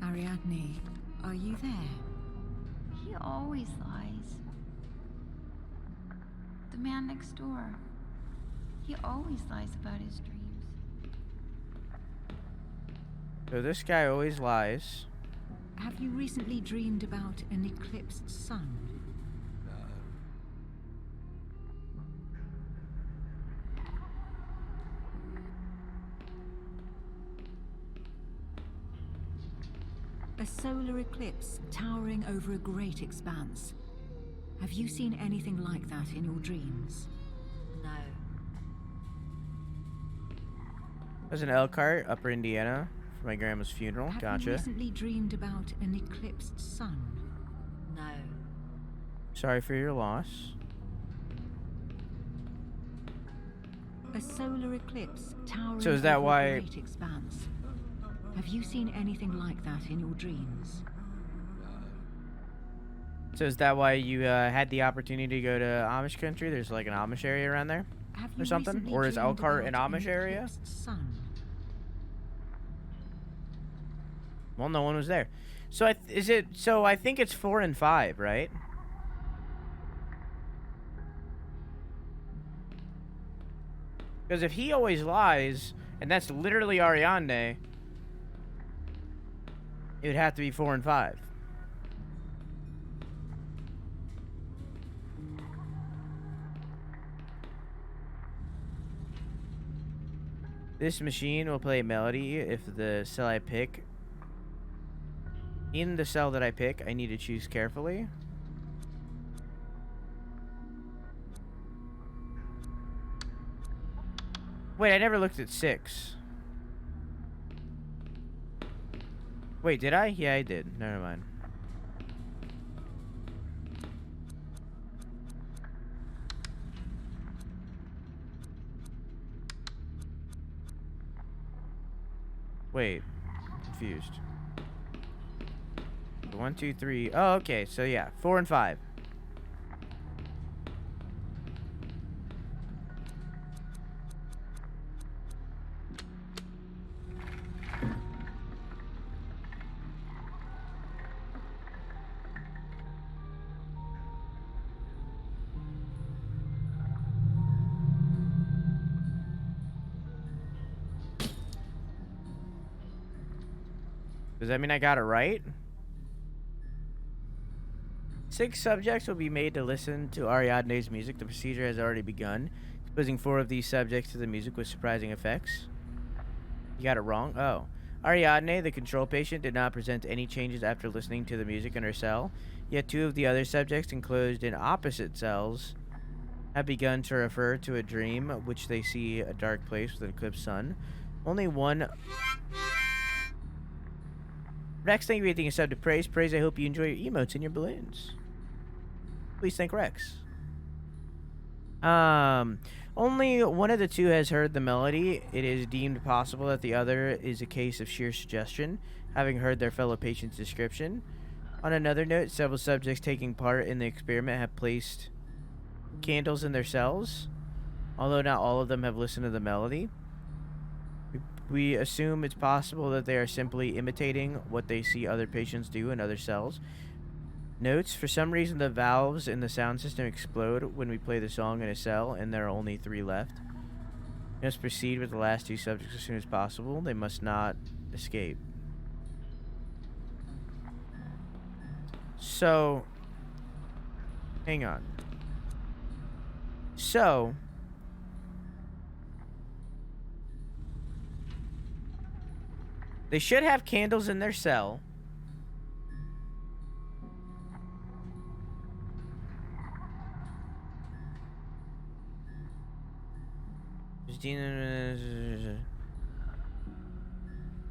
Ariadne, are you there? He always lies. The man next door. He always lies about his dreams. So this guy always lies. Have you recently dreamed about an eclipsed sun? A solar eclipse towering over a great expanse. Have you seen anything like that in your dreams? No. There's an Elkhart, Upper Indiana, for my grandma's funeral. Have Gotcha. you recently dreamed about an eclipsed sun? No. Sorry for your loss. A solar eclipse towering So is that over why- a great expanse. Have you seen anything like that in your dreams? So is that why you had the opportunity to go to Amish country? There's like an Amish area around there? Have Or you something? recently Or is dreamed Elkhart an about Amish area? eclipsed sun? Well, no one was there. So I think it's 4 and 5, right? Because if he always lies, and that's literally Ariadne, it would have to be 4 and 5. This machine will play a melody if the cell I pick. In the cell that I pick, I need to choose carefully. Wait, I never looked at 6. Wait, did I? Yeah, I did. Never mind. Wait, confused. 1, 2, 3. Oh, okay. So yeah, 4 and 5. Does that mean I got it right? 6 subjects will be made to listen to Ariadne's music. The procedure has already begun. Exposing 4 of these subjects to the music with surprising effects. You got it wrong? Oh. Ariadne, the control patient, did not present any changes after listening to the music in her cell. Yet 2 of the other subjects, enclosed in opposite cells, have begun to refer to a dream which they see a dark place with an eclipsed sun. Only one... Rex, thank you for hitting a sub to Praise. Praise, I hope you enjoy your emotes and your balloons. Please thank Rex. Only one of the 2 has heard the melody. It is deemed possible that the other is a case of sheer suggestion, having heard their fellow patient's description. On another note, several subjects taking part in the experiment have placed candles in their cells, although not all of them have listened to the melody. We assume it's possible that they are simply imitating what they see other patients do in other cells. Notes, for some reason the valves in the sound system explode when we play the song in a cell, and there are only 3 left. We must proceed with the last 2 subjects as soon as possible. They must not escape. So, hang on. So, they should have candles in their cell.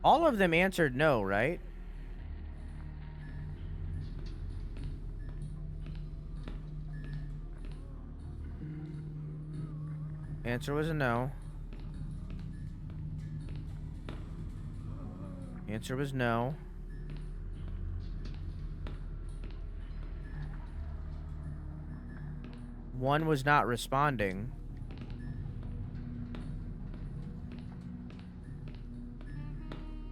All of them answered no, right? Answer was a no. Answer was no. One was not responding.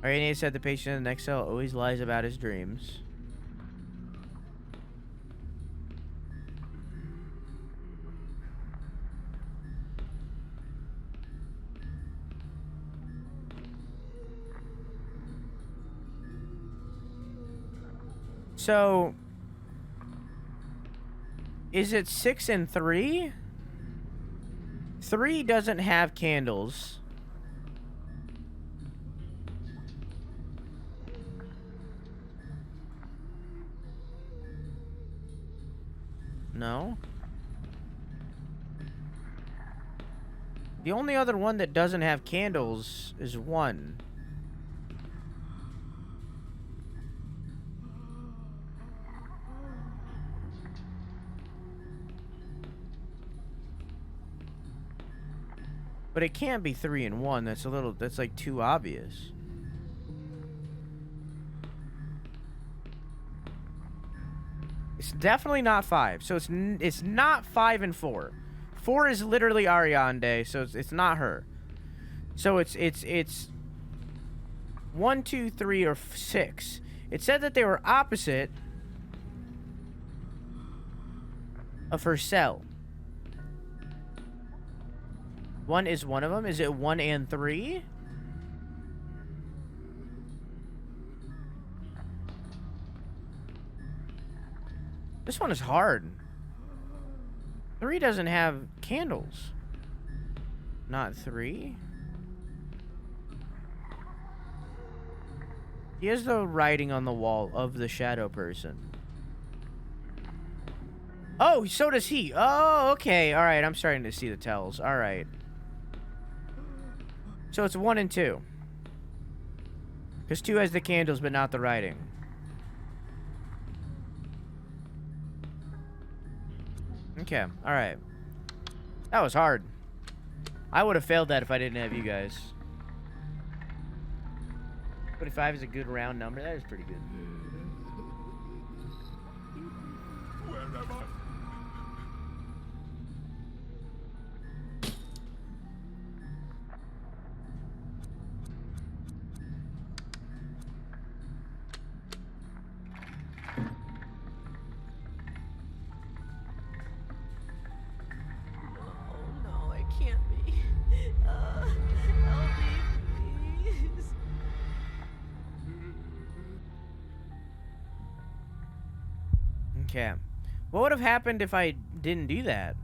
RNA said the patient in the next cell always lies about his dreams. So, is it 6 and 3? 3 doesn't have candles. No. The only other one that doesn't have candles is 1. But it can't be 3 and 1. That's like too obvious. It's definitely not 5. So it's not 5 and 4. 4 is literally Ariande, so it's not her. So it's 1, 2, 3, or 6. It said that they were opposite of her cell. 1 is one of them. Is it 1 and 3? This one is hard. 3 doesn't have candles. Not 3. He has the writing on the wall of the shadow person. Oh, so does he. Oh, okay. All right, I'm starting to see the tells. All right. So it's 1 and 2. Because 2 has the candles, but not the writing. Okay, alright. That was hard. I would have failed that if I didn't have you guys. 25 is a good round number. That is pretty good. Where am I? Okay. What would have happened if I didn't do that?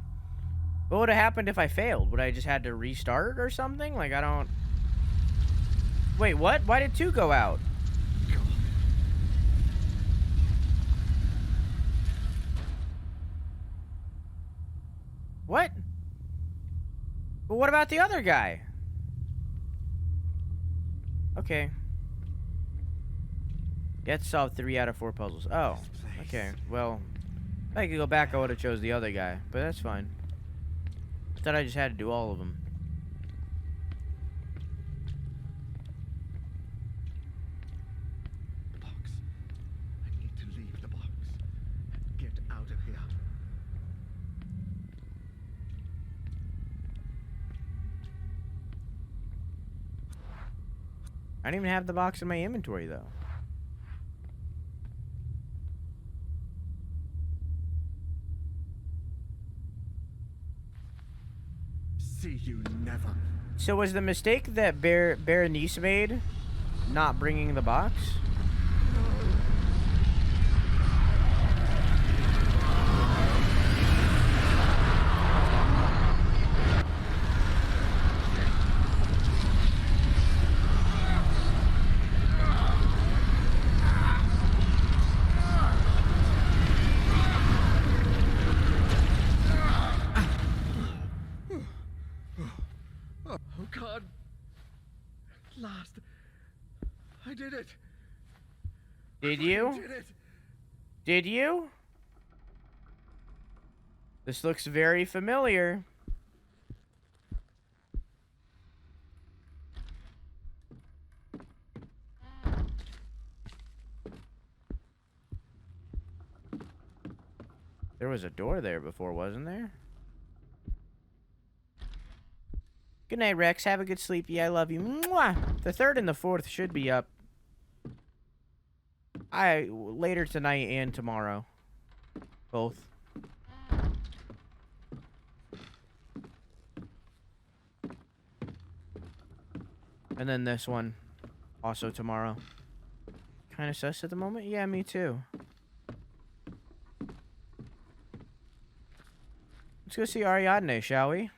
What would have happened if I failed? Would I just had to restart or something? Like, I don't... Wait, what? Why did 2 go out? What? But what about the other guy? Okay. You have to solve 3 out of 4 puzzles. Oh. Okay, well, if I could go back, I would have chose the other guy, but that's fine. I thought I just had to do all of them. The box. I need to leave the box. Get out of here. I don't even have the box in my inventory, though. See you never. So was the mistake that Berenice made not bringing the box? I did it. Did I you? did it. Did you? This looks very familiar. There was a door there before, wasn't there? Good night, Rex. Have a good sleep. Yeah, I love you. Mwah! The 3rd and the 4th should be up. Later tonight and tomorrow. Both. And then this one. Also tomorrow. Kind of sus at the moment? Yeah, me too. Let's go see Ariadne, shall we?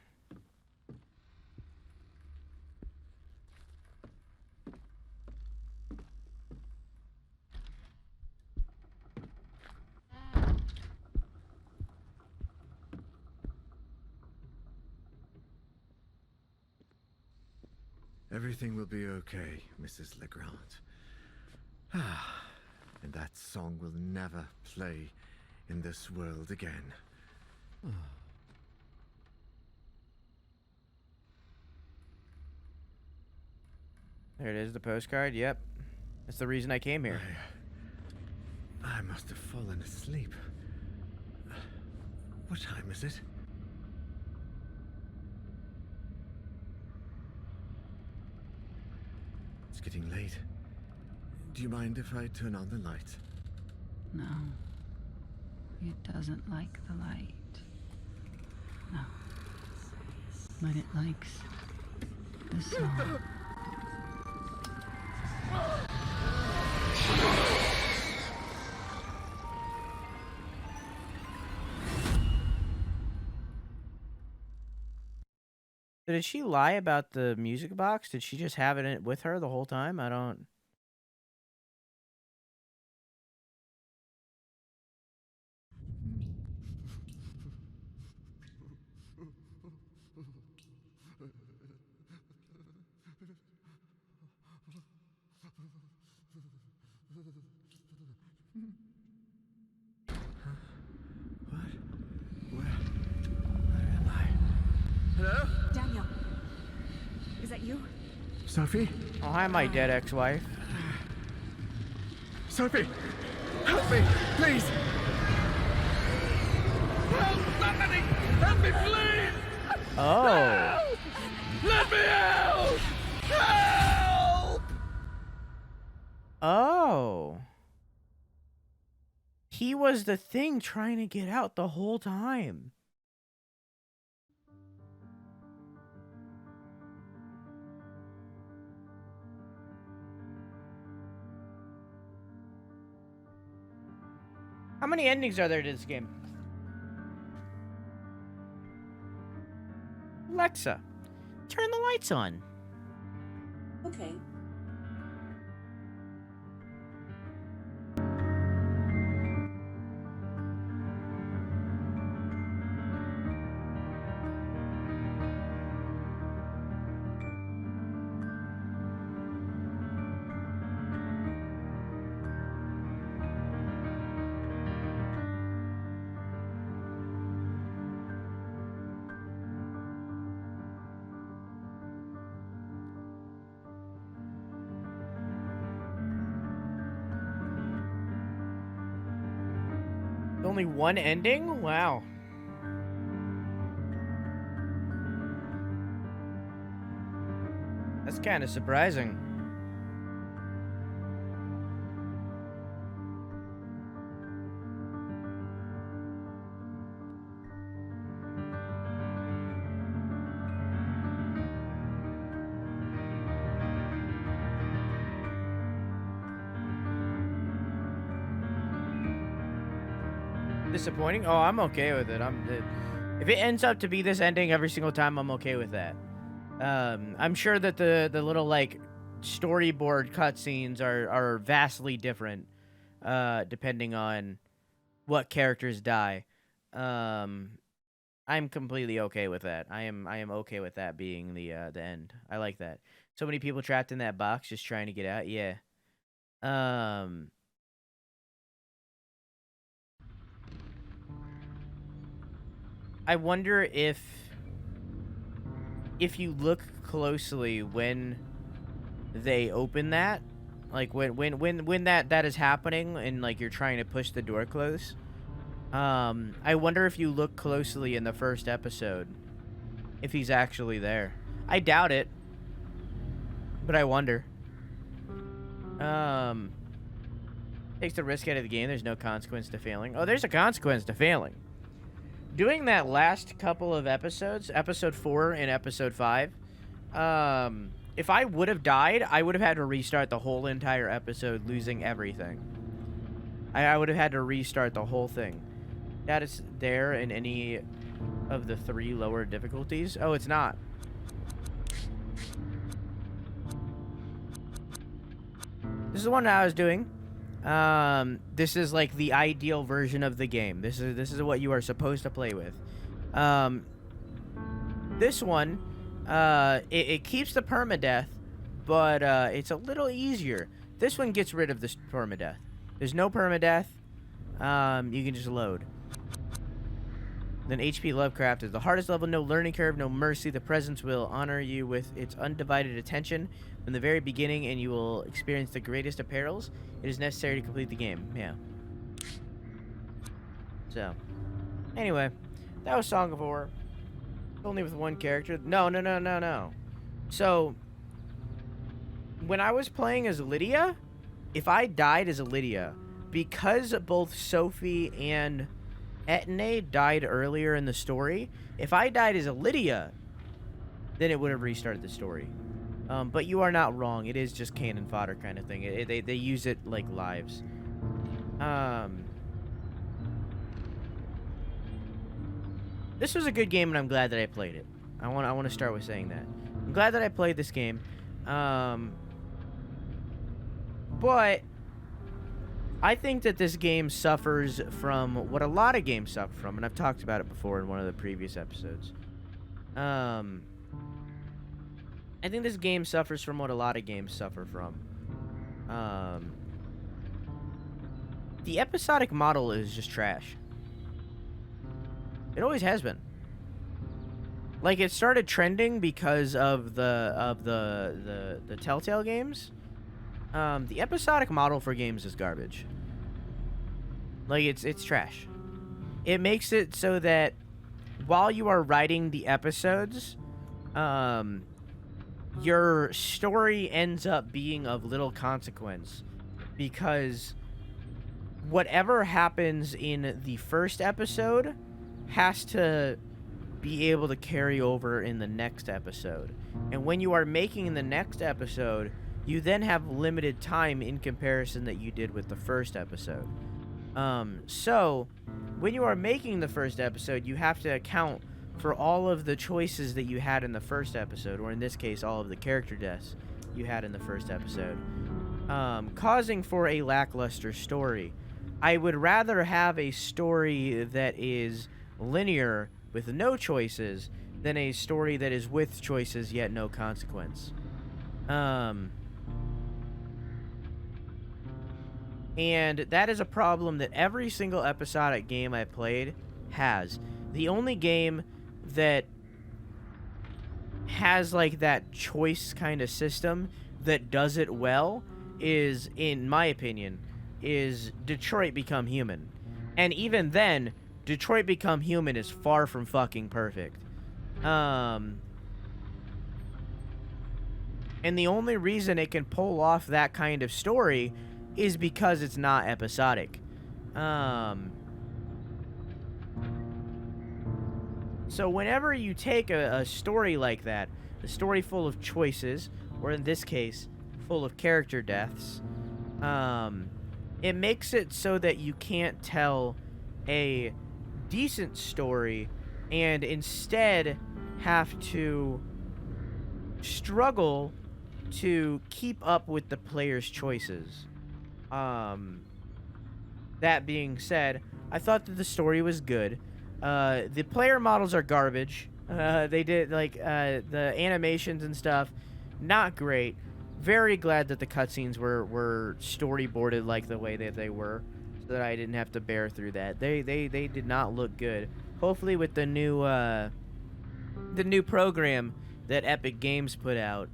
Everything will be okay, Mrs. Legrand. Ah, and that song will never play in this world again. There it is, the postcard. Yep. That's the reason I came here. I must have fallen asleep. What time is it? It's getting late. Do you mind if I turn on the light? No. It doesn't like the light. No. But it likes the song. Did she lie about the music box? Did she just have it with her the whole time? I don't... Hello? Daniel. Is that you? Sophie? Oh, hi, my dead ex-wife. Sophie! Help me! Please! Help! Somebody! Help me, please! Oh. Help! Let me out! Help! Oh. He was the thing trying to get out the whole time. How many endings are there to this game? Alexa, turn the lights on. Okay. Only one ending? Wow. That's kind of surprising. Disappointing? Oh, I'm okay with it. If it ends up to be this ending every single time, I'm okay with that. I'm sure that the little like storyboard cutscenes are vastly different, depending on what characters die. I'm completely okay with that. I am okay with that being the end. I like that. So many people trapped in that box just trying to get out. Yeah. I wonder if you look closely when they open that, like when that is happening and like you're trying to push the door close. I wonder if you look closely in the first episode if he's actually there. I doubt it, but I wonder. Takes the risk out of the game. There's no consequence to failing. Oh, there's a consequence to failing. Doing that last couple of episodes, episode 4 and episode 5, if I would have died, I would have had to restart the whole entire episode, losing everything. I would have had to restart the whole thing. That is there in any of the 3 lower difficulties? Oh, it's not. This is the one that I was doing. This is like the ideal version of the game. This is what you are supposed to play with. This one, it keeps the permadeath, but it's a little easier. This one gets rid of the permadeath. There's no permadeath. You can just load. Then HP Lovecraft is the hardest level, no learning curve, no mercy. The presence will honor you with its undivided attention from the very beginning, and you will experience the greatest of perils. It is necessary to complete the game. Yeah. So, anyway, that was Song of Horror. Only with one character. No. So, when I was playing as Lydia, if I died as Lydia, because both Sophie and Etne died earlier in the story, if I died as a Lydia, then it would have restarted the story. But you are not wrong. It is just cannon fodder kind of thing. They use it like lives. This was a good game, and I'm glad that I played it. I want to start with saying that. I'm glad that I played this game. But I think that this game suffers from what a lot of games suffer from, and I've talked about it before in one of the previous episodes. I think this game suffers from what a lot of games suffer from. The episodic model is just trash. It always has been. Like, it started trending because of the Telltale games. The episodic model for games is garbage. Like, it's trash. It makes it so that while you are writing the episodes, your story ends up being of little consequence, because whatever happens in the first episode has to be able to carry over in the next episode. And when you are making the next episode, you then have limited time in comparison that you did with the first episode. So when you are making the first episode, you have to account for all of the choices that you had in the first episode, or in this case, all of the character deaths you had in the first episode, causing for a lackluster story. I would rather have a story that is linear with no choices than a story that is with choices yet no consequence. And that is a problem that every single episodic game I played has. The only game that has like that choice kind of system that does it well is, in my opinion, is Detroit Become Human. And even then, Detroit Become Human is far from fucking perfect. And the only reason it can pull off that kind of story is because it's not episodic. So whenever you take a story like that, a story full of choices, or in this case, full of character deaths, it makes it so that you can't tell a decent story and instead have to struggle to keep up with the player's choices. That being said, I thought that the story was good. The player models are garbage. They did, like, the animations and stuff, not great. very glad that the cutscenes were storyboarded like the way that they were, so that I didn't have to bear through that. They did not look good. Hopefully with the new program that Epic Games put out,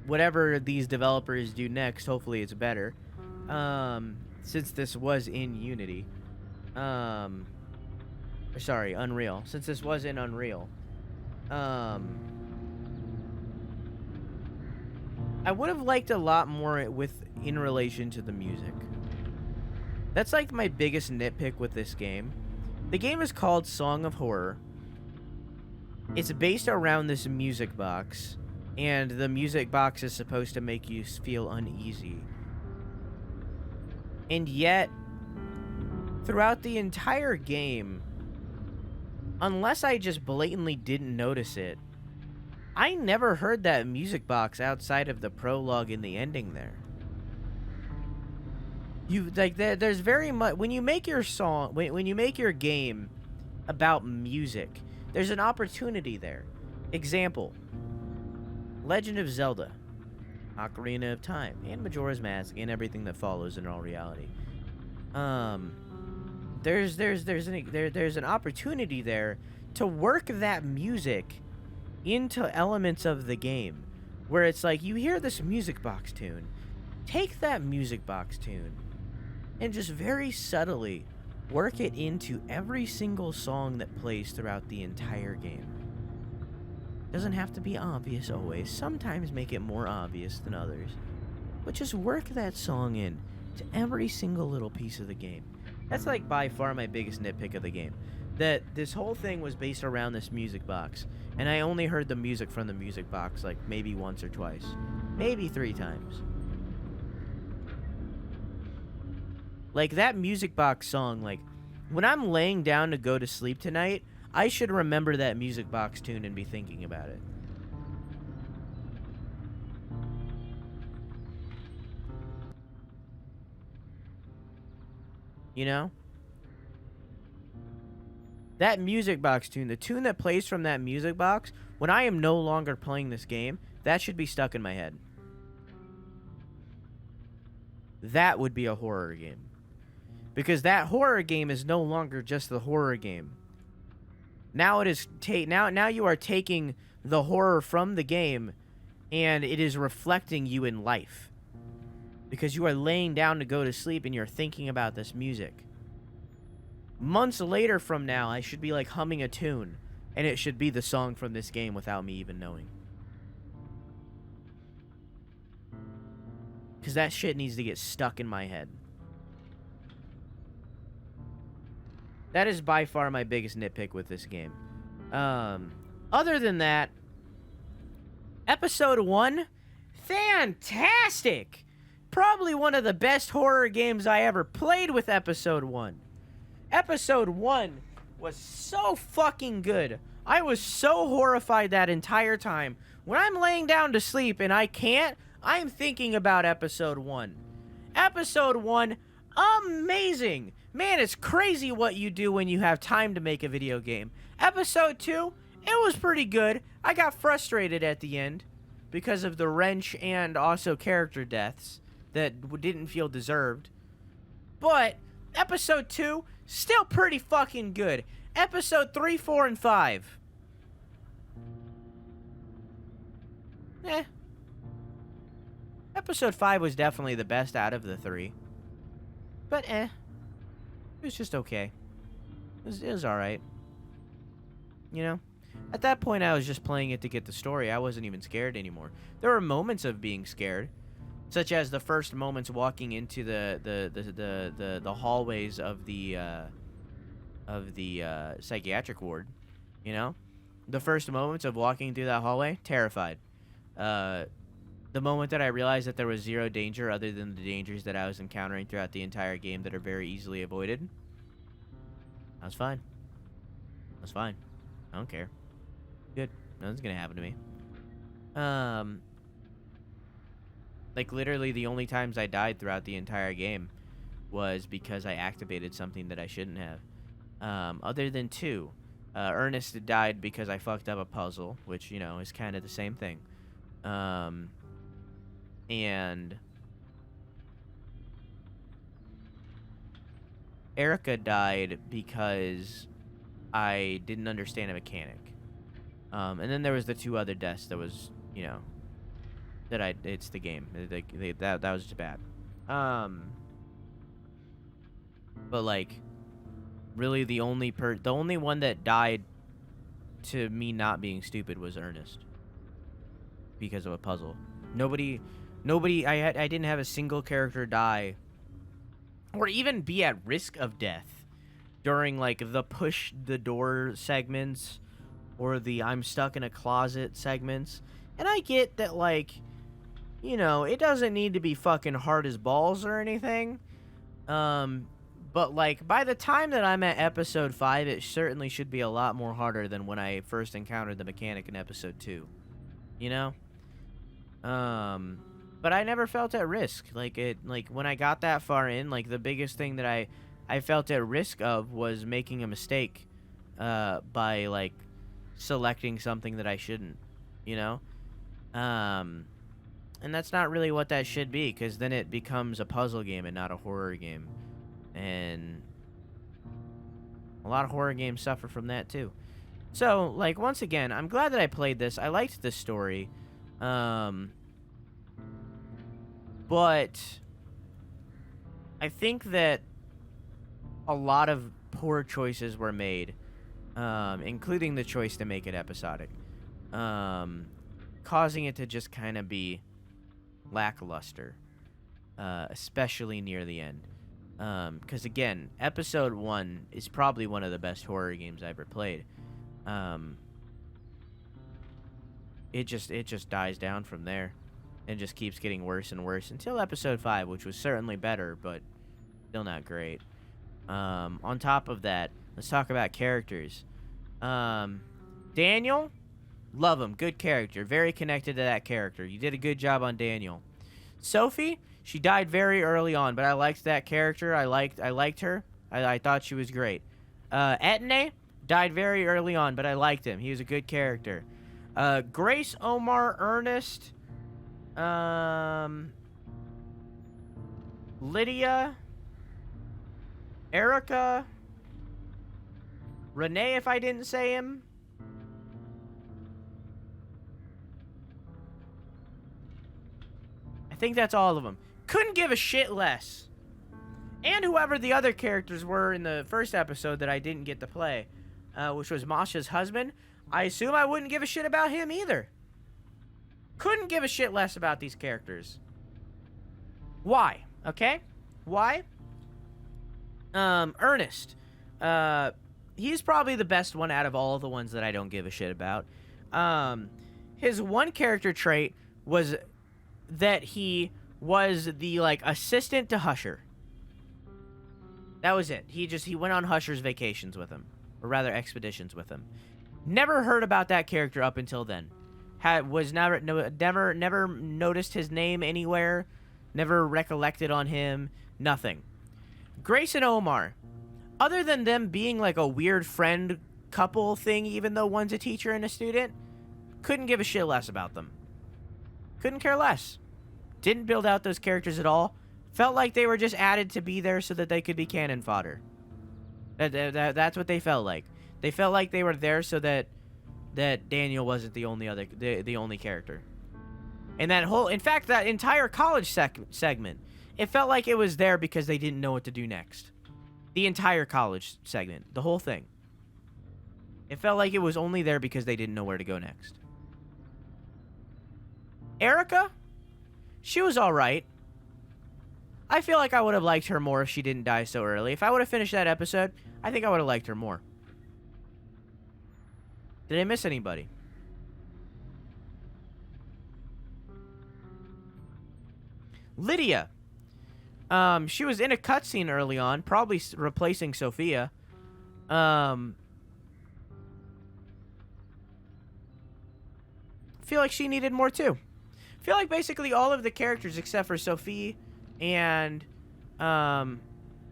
whatever these developers do next, hopefully it's better. Since this was in Unity. Sorry, Unreal. Since this was in Unreal. I would have liked a lot more in relation to the music. That's like my biggest nitpick with this game. The game is called Song of Horror. It's based around this music box, and the music box is supposed to make you feel uneasy. And yet, throughout the entire game, unless I just blatantly didn't notice it, I never heard that music box outside of the prologue and the ending there. There's very much, when you make your song, when you make your game about music, there's an opportunity there. Example, Legend of Zelda, Ocarina of Time, and Majora's Mask, and everything that follows in all reality. There's an opportunity there to work that music into elements of the game, where it's like, you hear this music box tune, take that music box tune and just very subtly work it into every single song that plays throughout the entire game. Doesn't have to be obvious always. Sometimes make it more obvious than others, but just work that song in to every single little piece of the game. That's like by far my biggest nitpick of the game. That this whole thing was based around this music box, and I only heard the music from the music box like maybe once or twice. Maybe 3 times. Like that music box song, like when I'm laying down to go to sleep tonight, I should remember that music box tune and be thinking about it. You know? That music box tune, the tune that plays from that music box, when I am no longer playing this game, that should be stuck in my head. That would be a horror game. Because that horror game is no longer just the horror game. Now it is now you are taking the horror from the game, and it is reflecting you in life. Because you are laying down to go to sleep and you're thinking about this music. Months later from now, I should be like humming a tune, and it should be the song from this game without me even knowing. Because that shit needs to get stuck in my head. That is by far my biggest nitpick with this game. Other than that, Episode 1, fantastic! Probably one of the best horror games I ever played with Episode 1. Episode 1 was so fucking good. I was so horrified that entire time. When I'm laying down to sleep and I can't, I'm thinking about Episode 1. Episode 1, amazing! Man, it's crazy what you do when you have time to make a video game. Episode 2, it was pretty good. I got frustrated at the end because of the wrench and also character deaths that didn't feel deserved. But Episode 2, still pretty fucking good. Episode 3, 4, and 5. Episode 5 was definitely the best out of the 3. But it was just okay. It was alright. You know? At that point, I was just playing it to get the story. I wasn't even scared anymore. There were moments of being scared, such as the first moments walking into the hallways of the psychiatric ward. You know? The first moments of walking through that hallway, terrified. The moment that I realized that there was zero danger other than the dangers that I was encountering throughout the entire game that are very easily avoided, I was fine. I was fine. I don't care. Good. Nothing's gonna happen to me. Like, literally the only times I died throughout the entire game was because I activated something that I shouldn't have. Other than 2. Ernest died because I fucked up a puzzle, which, you know, is kind of the same thing. And Erica died because I didn't understand a mechanic. And then there was the 2 other deaths that was, you know, it's the game. That was just bad. But like, really the only one that died to me not being stupid was Ernest. Because of a puzzle. Nobody, I didn't have a single character die or even be at risk of death during like the push the door segments or the I'm stuck in a closet segments. And I get that, like, you know, it doesn't need to be fucking hard as balls or anything. But like, by the time that I'm at episode 5, it certainly should be a lot more harder than when I first encountered the mechanic in episode 2. You know? But I never felt at risk. Like, when I got that far in, like, the biggest thing that I felt at risk of was making a mistake, by, like, selecting something that I shouldn't, you know? And that's not really what that should be, because then it becomes a puzzle game and not a horror game. And a lot of horror games suffer from that, too. So, like, once again, I'm glad that I played this. I liked this story. But I think that a lot of poor choices were made, including the choice to make it episodic, causing it to just kind of be lackluster, especially near the end. Because again, episode 1 is probably one of the best horror games I ever played. It just dies down from there and just keeps getting worse and worse until episode 5, which was certainly better, but still not great. On top of that, let's talk about characters. Daniel, love him, good character, very connected to that character. You did a good job on Daniel. Sophie, she died very early on, but I liked that character. I liked her. I thought she was great. Etne died very early on, but I liked him. He was a good character. Grace, Omar, Ernest, Lydia, Erica, Renee, if I didn't say him. I think that's all of them. Couldn't give a shit less. And whoever the other characters were in the first episode that I didn't get to play, which was Masha's husband, I assume I wouldn't give a shit about him either. Couldn't give a shit less about these characters. Why? Okay? Why? Ernest. He's probably the best one out of all the ones that I don't give a shit about. His one character trait was that he was the, like, assistant to Husher. That was it. He went on Husher's vacations with him. Or rather, expeditions with him. Never heard about that character up until then. Never noticed his name anywhere. Never recollected on him. Nothing. Grace and Omar. Other than them being like a weird friend couple thing, even though one's a teacher and a student, couldn't give a shit less about them. Couldn't care less. Didn't build out those characters at all. Felt like they were just added to be there so that they could be cannon fodder. That's what they felt like. They felt like they were there so that Daniel wasn't the only character. And in fact, that entire college segment, it felt like it was there because they didn't know what to do next. The entire college segment, the whole thing. It felt like it was only there because they didn't know where to go next. Erica, she was alright. I feel like I would have liked her more if she didn't die so early. If I would have finished that episode, I think I would have liked her more. Did I miss anybody? Lydia. She was in a cutscene early on, probably replacing Sophia. Feel like she needed more too. Feel like basically all of the characters except for Sophie and Daniel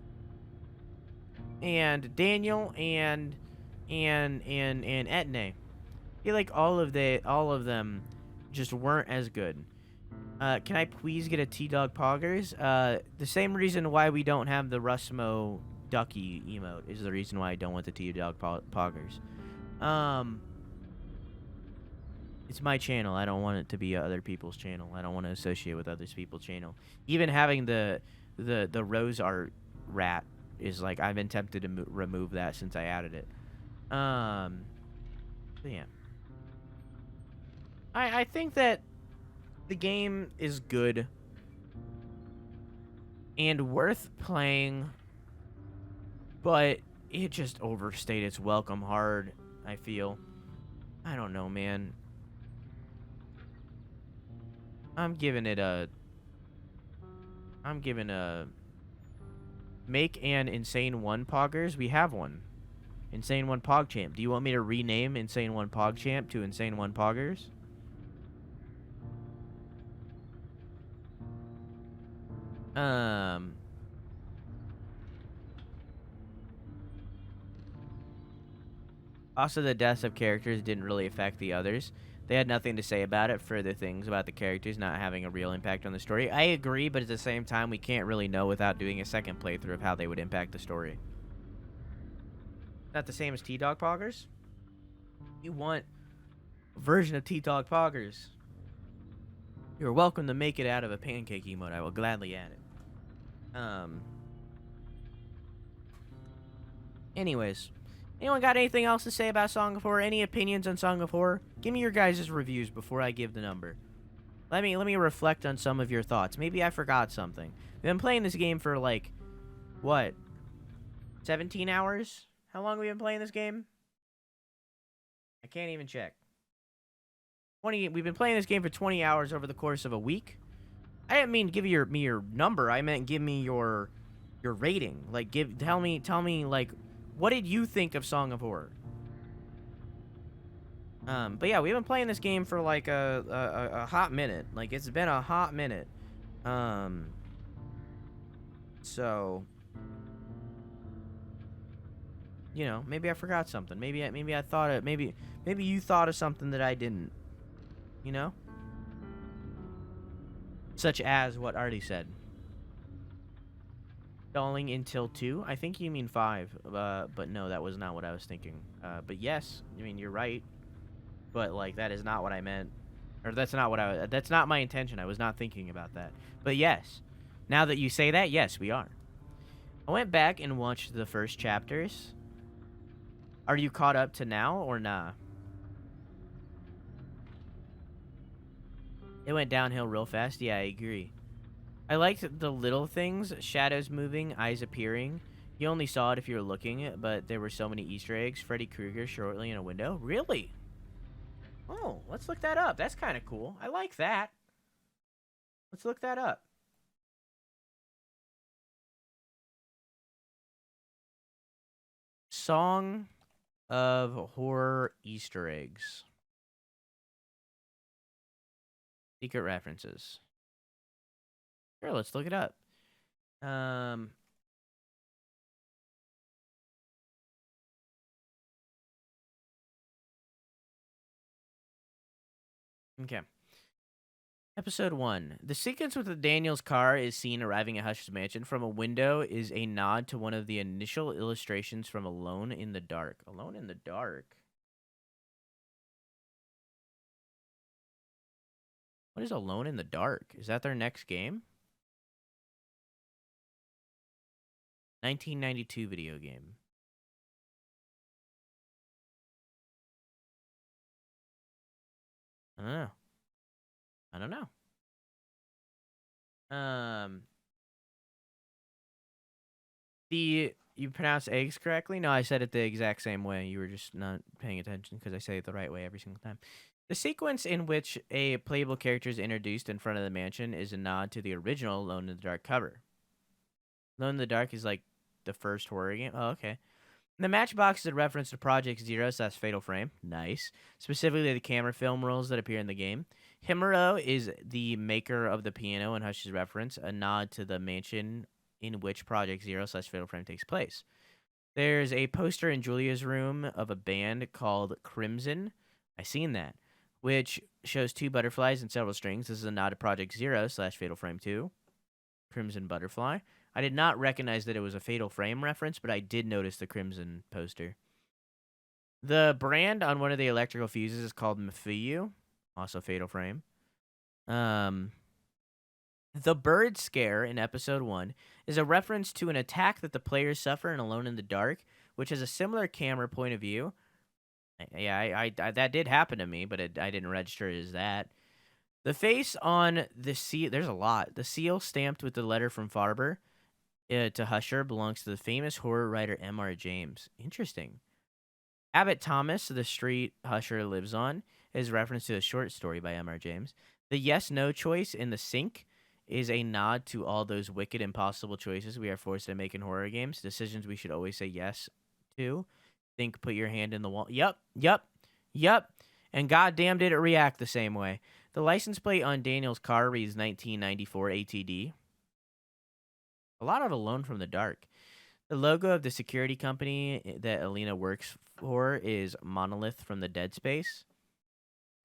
and Etne. I feel like all of them just weren't as good. Can I please get a T-Dog Poggers? The same reason why we don't have the Rusmo Ducky emote is the reason why I don't want the T-Dog Poggers. It's my channel. I don't want it to be other people's channel. I don't want to associate with other people's channel. Even having the Rose Art rat is like, I've been tempted to remove that since I added it. So yeah. I think that the game is good and worth playing, but it just overstayed its welcome hard, I feel. I don't know, man. I'm giving a make an Insane 1 Poggers. We have one. Insane 1 PogChamp. Do you want me to rename Insane 1 PogChamp to Insane 1 Poggers? Also, the deaths of characters didn't really affect the others. They had nothing to say about it, further things about the characters not having a real impact on the story. I agree, but at the same time, we can't really know without doing a second playthrough of how they would impact the story. Not the same as T-Dog Poggers? You want a version of T-Dog Poggers? You're welcome to make it out of a pancake emote. I will gladly add it. Anyways, anyone got anything else to say about Song of Horror? Any opinions on Song of Horror? Give me your guys' reviews before I give the number. Let me reflect on some of your thoughts. Maybe I forgot something. We've been playing this game for like, what, 17 hours? How long have we been playing this game? I can't even check. We've been playing this game for 20 hours over the course of a week. I didn't mean give me your number. I meant give me your rating. Like, tell me like, what did you think of Song of Horror? But yeah, we've been playing this game for like a hot minute. Like, it's been a hot minute. So, you know, maybe I forgot something. Maybe I thought it. Maybe you thought of something that I didn't. You know, such as what Artie said. Stalling until 2. I think you mean 5. But no, that was not what I was thinking. But yes, I mean, you're right. But like, that is not what I meant. Or that's not my intention. I was not thinking about that. But yes, now that you say that, yes, we are. I went back and watched the first chapters. Are you caught up to now or nah? It went downhill real fast. Yeah, I agree. I liked the little things. Shadows moving, eyes appearing. You only saw it if you were looking, but there were so many Easter eggs. Freddy Krueger shortly in a window. Really? Oh, let's look that up. That's kind of cool. I like that. Let's look that up. Song of Horror Easter eggs. Secret references. Sure, let's look it up. Okay. Episode 1. The sequence with Daniel's car is seen arriving at Hush's mansion from a window is a nod to one of the initial illustrations from Alone in the Dark. Alone in the Dark? What is Alone in the Dark? Is that their next game? 1992 video game. I don't know. I don't know. You pronounced eggs correctly? No, I said it the exact same way. You were just not paying attention because I say it the right way every single time. The sequence in which a playable character is introduced in front of the mansion is a nod to the original Alone in the Dark cover. Alone in the Dark is like the first horror game. Oh, okay. The Matchbox is a reference to Project Zero/Fatal Frame. Nice. Specifically the camera film rolls that appear in the game. Himuro is the maker of the piano in Hush's reference, a nod to the mansion in which Project Zero/Fatal Frame takes place. There's a poster in Julia's room of a band called Crimson. I seen that. which shows 2 butterflies and several strings. This is a nod to Project Zero / Fatal Frame 2. Crimson Butterfly. I did not recognize that it was a Fatal Frame reference, but I did notice the crimson poster. The brand on one of the electrical fuses is called Mafuyu, also Fatal Frame. The bird scare in episode 1 is a reference to an attack that the players suffer in Alone in the Dark, which has a similar camera point of view. Yeah, I that did happen to me, but I didn't register it as that. The face on the seal, there's a lot. The seal stamped with the letter from Farber to Husher belongs to the famous horror writer M.R. James. Interesting. Abbott Thomas, the street Husher lives on, is reference to a short story by M.R. James. The yes-no choice in the sink is a nod to all those wicked, impossible choices we are forced to make in horror games. Decisions we should always say yes to. Think, put your hand in the wall. Yup. And goddamn did it react the same way. The license plate on Daniel's car reads 1994 ATD. A lot of Alone from the Dark. The logo of the security company that Alina works for is Monolith from the Dead Space.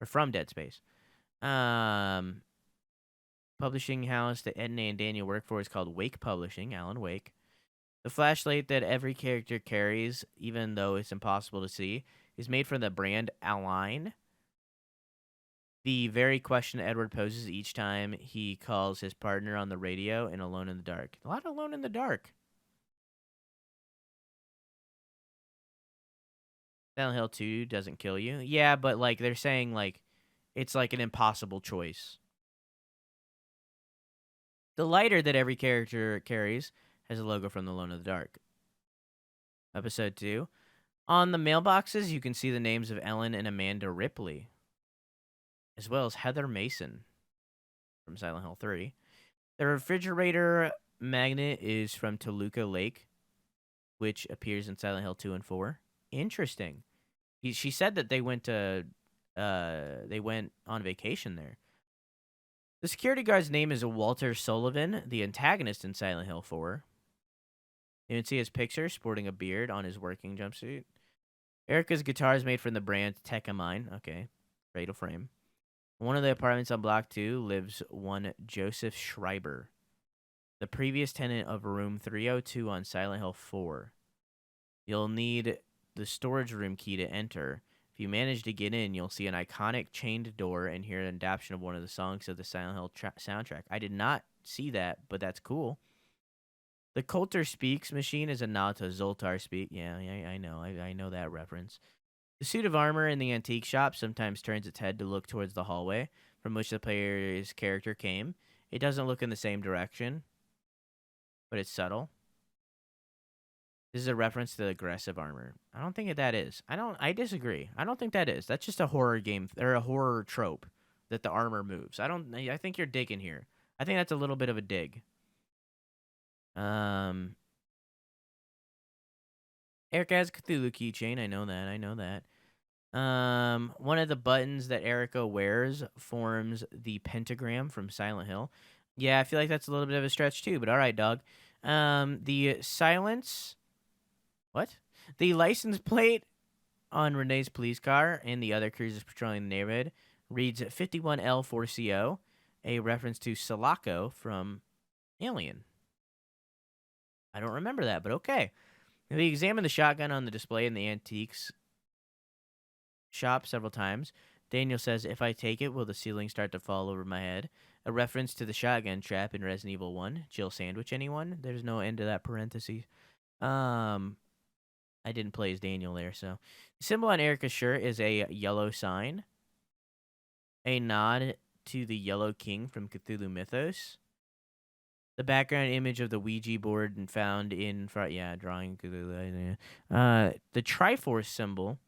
Or from Dead Space. Publishing house that Edna and Daniel work for is called Wake Publishing, Alan Wake. The flashlight that every character carries, even though it's impossible to see, is made from the brand Align. The very question Edward poses each time he calls his partner on the radio in Alone in the Dark. A lot of Alone in the Dark. Silent Hill 2 doesn't kill you. Yeah, but like they're saying like it's like an impossible choice. The lighter that every character carries has a logo from the Alone in the Dark. Episode 2. On the mailboxes, you can see the names of Ellen and Amanda Ripley, as well as Heather Mason from Silent Hill 3. The refrigerator magnet is from Toluca Lake, which appears in Silent Hill 2 and 4. Interesting. She said that they went on vacation there. The security guard's name is Walter Sullivan, the antagonist in Silent Hill 4. You can see his picture sporting a beard on his working jumpsuit. Erica's guitar is made from the brand Tecamine. Okay, Fatal Frame. One of the apartments on Block 2 lives one Joseph Schreiber, the previous tenant of room 302 on Silent Hill 4. You'll need the storage room key to enter. If you manage to get in, you'll see an iconic chained door and hear an adaptation of one of the songs of the Silent Hill soundtrack. I did not see that, but that's cool. The Coulter Speaks machine is a nod to Zoltar Speak. Yeah, I know. I know that reference. The suit of armor in the antique shop sometimes turns its head to look towards the hallway from which the player's character came. It doesn't look in the same direction, but it's subtle. This is a reference to the aggressive armor. I don't think that is. I disagree. I don't think that is. That's just a horror game or a horror trope that the armor moves. I think you're digging here. I think that's a little bit of a dig. Erica has a Cthulhu keychain. I know that. One of the buttons that Erica wears forms the pentagram from Silent Hill. Yeah, I feel like that's a little bit of a stretch too, but all right, dog. The license plate on Renee's police car and the other cruisers patrolling the neighborhood reads 51L4CO, a reference to Sulaco from Alien. I don't remember that, but okay. We examined the shotgun on the display in the antiques shop several times. Daniel says, if I take it, will the ceiling start to fall over my head? A reference to the shotgun trap in Resident Evil 1. Jill Sandwich, anyone? There's no end to that parenthesis. I didn't play as Daniel there, so. The symbol on Erica's shirt is a yellow sign. A nod to the Yellow King from Cthulhu Mythos. The background image of the Ouija board and found in front, drawing. The Triforce symbol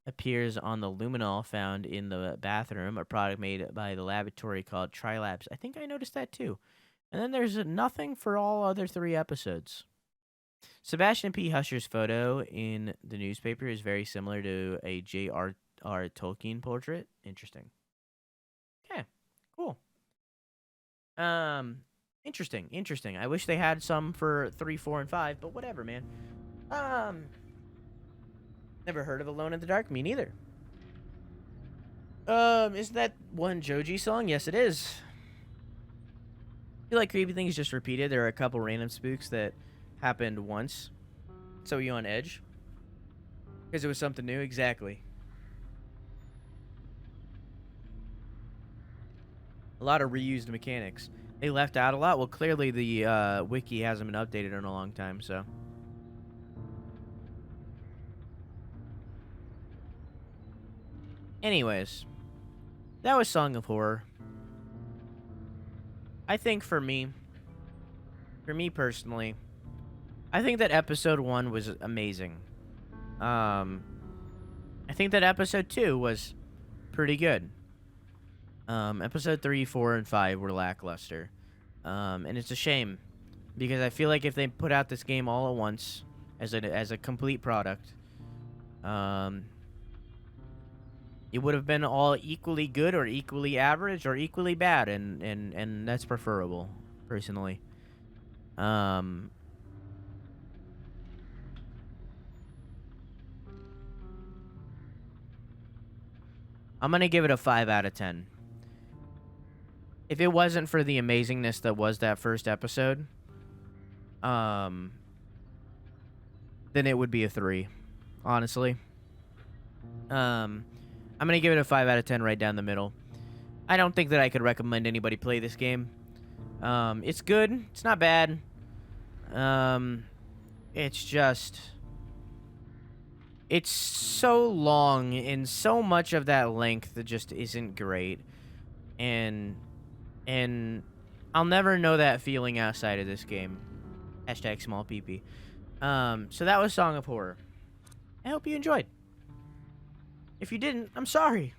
appears on the luminol found in the bathroom, a product made by the laboratory called Trilabs. I think I noticed that too. And then there's nothing for all other 3 episodes. Sebastian P. Husher's photo in the newspaper is very similar to a J.R.R. Tolkien portrait. Interesting. Okay, cool. Interesting. I wish they had some for 3, 4, and 5, but whatever, man. Never heard of Alone in the Dark? Me neither. Isn't that one Joji song? Yes, it is. I feel like creepy things just repeated. There are a couple random spooks that happened once. So you on edge? Because it was something new? Exactly. A lot of reused mechanics. They left out a lot. Well, clearly the wiki hasn't been updated in a long time, so. Anyways, that was Song of Horror. I think for me personally, I think that episode 1 was amazing. I think that episode 2 was pretty good. Episode 3, 4, and 5 were lackluster. And it's a shame because I feel like if they put out this game all at once as a complete product, it would have been all equally good or equally average or equally bad, and that's preferable, personally. I'm gonna give it a 5 out of 10. If it wasn't for the amazingness that was that first episode, then it would be a 3, honestly. I'm gonna give it a 5 out of 10 right down the middle. I don't think that I could recommend anybody play this game. It's good. It's not bad. It's just... It's so long, and so much of that length that just isn't great. And I'll never know that feeling outside of this game. Hashtag small PP. So that was Song of Horror. I hope you enjoyed. If you didn't, I'm sorry.